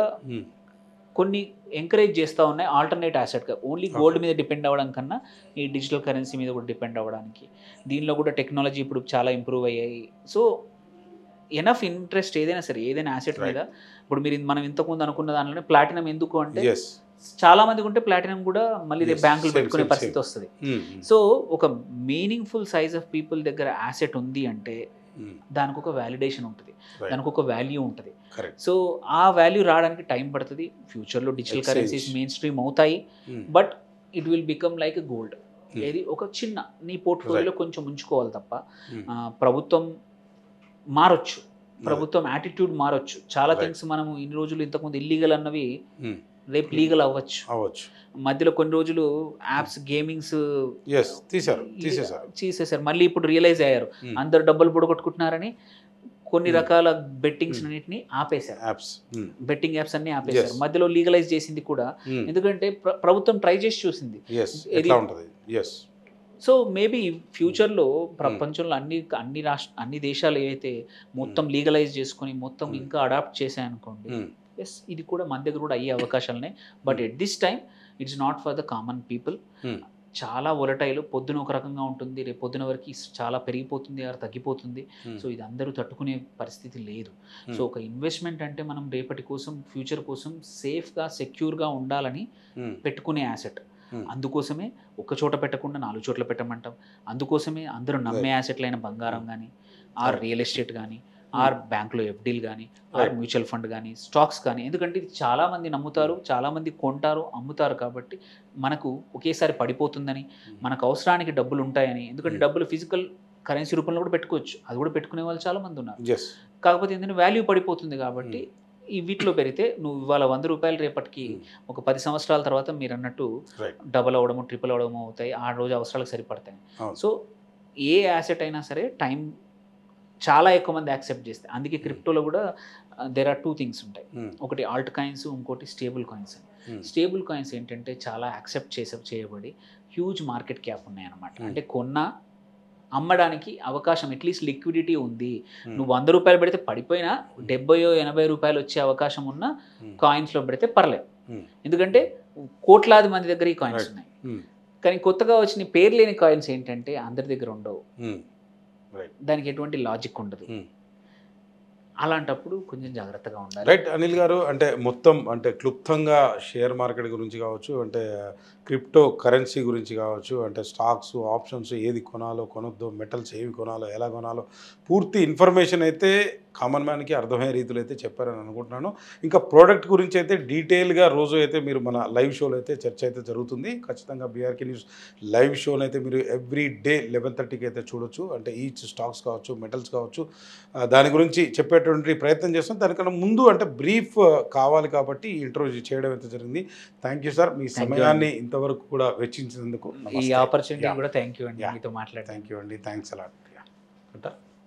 కొన్ని ఎంకరేజ్ చేస్తూ ఉన్నాయి ఆల్టర్నేట్ యాసెట్గా. ఓన్లీ గోల్డ్ మీద డిపెండ్ అవ్వడం కన్నా ఈ డిజిటల్ కరెన్సీ మీద కూడా డిపెండ్ అవ్వడానికి. దీనిలో కూడా టెక్నాలజీ ఇప్పుడు చాలా ఇంప్రూవ్ అయ్యాయి. సో ఎనఫ్ ఇంట్రెస్ట్ ఏదైనా సరే ఏదైనా యాసెట్ మీద, ఇప్పుడు మీరు మనం ఇంతకుముందు అనుకున్న దానిలోనే ప్లాటినం ఎందుకు అంటే చాలా మందికి ఉంటే ప్లాటినం కూడా మళ్ళీ రేపు బ్యాంకులు పెట్టుకునే పరిస్థితి వస్తుంది. సో ఒక మీనింగ్ఫుల్ సైజ్ ఆఫ్ పీపుల్ దగ్గర యాసెట్ ఉంది అంటే దానికి ఒక వ్యాలిడేషన్ ఉంటుంది, దానికి ఒక వాల్యూ ఉంటుంది. సో ఆ వాల్యూ రావడానికి టైం పడుతుంది. ఫ్యూచర్లో డిజిటల్ కరెన్సీస్ మెయిన్ స్ట్రీమ్ అవుతాయి, but it will become like a gold. ఏది ఒక చిన్న నీ పోర్ట్ఫోలియోలో కొంచెం ఉంచుకోవాలి తప్ప ప్రభుత్వం మారొచ్చు, ప్రభుత్వం యాటిట్యూడ్ మారొచ్చు. చాలా థింగ్స్ మనము ఇన్ని రోజులు ఇంతకుముందు ఇల్లీగల్ అన్నవి రేపు లీగల్ అవ్వచ్చు. మధ్యలో కొన్ని రోజులు యాప్స్ గేమింగ్స్ తీసేశారు, మళ్ళీ ఇప్పుడు రియలైజ్ అయ్యారు అందరు డబ్బులు పొడగొట్టుకుంటున్నారని కొన్ని రకాల బెట్టింగ్స్ అన్నిటిని ఆపేశారు. బెట్టింగ్ యాప్స్ అన్ని ఆపేశారు. మధ్యలో లీగలైజ్ చేసింది కూడా ఎందుకంటే ప్రభుత్వం ట్రై చేసి చూసింది. సో మేబీ ఫ్యూచర్లో ప్రపంచంలో అన్ని దేశాలు ఏవైతే మొత్తం లీగలైజ్ చేసుకొని మొత్తం ఇంకా అడాప్ట్ చేశాయనుకోండి, ఎస్ ఇది కూడా మన దగ్గర కూడా అయ్యే అవకాశాలనే. But at this time it's not for the common people. చాలా వొలటైల్, పొద్దున ఒక రకంగా ఉంటుంది, రేపు పొద్దున వరకు చాలా పెరిగిపోతుంది ఆర్ తగ్గిపోతుంది. సో ఇది అందరూ తట్టుకునే పరిస్థితి లేదు. సో ఒక ఇన్వెస్ట్మెంట్ అంటే మనం రేపటి కోసం ఫ్యూచర్ కోసం సేఫ్గా సెక్యూర్గా ఉండాలని పెట్టుకునే యాసెట్. అందుకోసమే ఒక చోట పెట్టకుండా 4 చోట్ల పెట్టమంటాం. అందుకోసమే అందరూ నమ్మే యాసెట్లైన బంగారం కానీ ఆర్ రియల్ ఎస్టేట్ కానీ ఆర్ బ్యాంకులో ఎఫ్డీలు కానీ ఆర్ మ్యూచువల్ ఫండ్ కానీ స్టాక్స్ కానీ, ఎందుకంటే ఇది చాలామంది నమ్ముతారు, చాలామంది కొంటారు అమ్ముతారు. కాబట్టి మనకు ఒకేసారి పడిపోతుందని, మనకు అవసరానికి డబ్బులు ఉంటాయని, ఎందుకంటే డబ్బులు ఫిజికల్ కరెన్సీ రూపంలో కూడా పెట్టుకోవచ్చు, అది కూడా పెట్టుకునే వాళ్ళు చాలామంది ఉన్నారు. కాకపోతే ఏంటంటే వాల్యూ పడిపోతుంది. కాబట్టి ఈ వీటిలో పెరిగితే నువ్వు ఇవాళ 100 రూపాయలు రేపటికి ఒక 10 సంవత్సరాల తర్వాత మీరు అన్నట్టు డబల్ అవ్వడము ట్రిపుల్ అవ్వడము అవుతాయి, ఆ రోజు అవసరాలకు సరిపడతాయి. సో ఏ యాసెట్ అయినా సరే టైం చాలా ఎక్కువ మంది యాక్సెప్ట్ చేస్తే, అందుకే క్రిప్టోలో కూడా దేర్ ఆర్ 2 థింగ్స్ ఉంటాయి. ఒకటి ఆల్ట్ కాయిన్స్, ఇంకోటి స్టేబుల్ కాయిన్స్ అని. స్టేబుల్ కాయిన్స్ ఏంటంటే చాలా యాక్సెప్ట్ చేయబడి హ్యూజ్ మార్కెట్ క్యాప్ ఉన్నాయన్నమాట. అంటే అమ్మడానికి అవకాశం, అట్లీస్ట్ లిక్విడిటీ ఉంది. నువ్వు 100 రూపాయలు పెడితే పడిపోయినా 70-80 రూపాయలు వచ్చే అవకాశం ఉన్న కాయిన్స్లో పెడితే పర్లేదు. ఎందుకంటే కోట్లాది మంది దగ్గర ఈ కాయిన్స్ ఉన్నాయి. కానీ కొత్తగా వచ్చిన పేరు లేని కాయిన్స్ ఏంటంటే అందరి దగ్గర ఉండవు, దానికి ఎటువంటి లాజిక్ ఉండదు. అలాంటప్పుడు కొంచెం జాగ్రత్తగా ఉండాలి. రైట్ అనిల్ గారు, అంటే మొత్తం అంటే క్లుప్తంగా షేర్ మార్కెట్ గురించి కావచ్చు, అంటే క్రిప్టో కరెన్సీ గురించి కావచ్చు, అంటే స్టాక్స్, ఆప్షన్స్ ఏది కొనాలో కొనొద్దు, మెటల్స్ ఏవి కొనాలో ఎలా కొనాలో పూర్తి ఇన్ఫర్మేషన్ అయితే కామన్ మ్యాన్కి అర్థమయ్యే రీతిలో అయితే చెప్పారని అనుకుంటున్నాను. ఇంకా ప్రోడక్ట్ గురించి అయితే డీటెయిల్గా రోజు అయితే మీరు మన లైవ్ షోలో అయితే చర్చ అయితే జరుగుతుంది. ఖచ్చితంగా బీఆర్కే న్యూస్ లైవ్ షోని అయితే మీరు ఎవ్రీ డే 11:30కి అయితే చూడొచ్చు. అంటే ఈచ్ స్టాక్స్ కావచ్చు, మెటల్స్ కావచ్చు, దాని గురించి చెప్పేటువంటి ప్రయత్నం చేస్తాం. దానికన్నా ముందు అంటే బ్రీఫ్ కావాలి కాబట్టి ఈ ఇంటర్వ్యూ చేయడం అయితే జరిగింది. థ్యాంక్ యూ సార్, మీ సమయాన్ని ఇంతవరకు కూడా వెచ్చించినందుకు. ఈ ఆపర్చునిటీ కూడా థ్యాంక్ యూ అండి, మీతో మాట్లాడి. థ్యాంక్ యూ అండి, థ్యాంక్స్ అలాట్.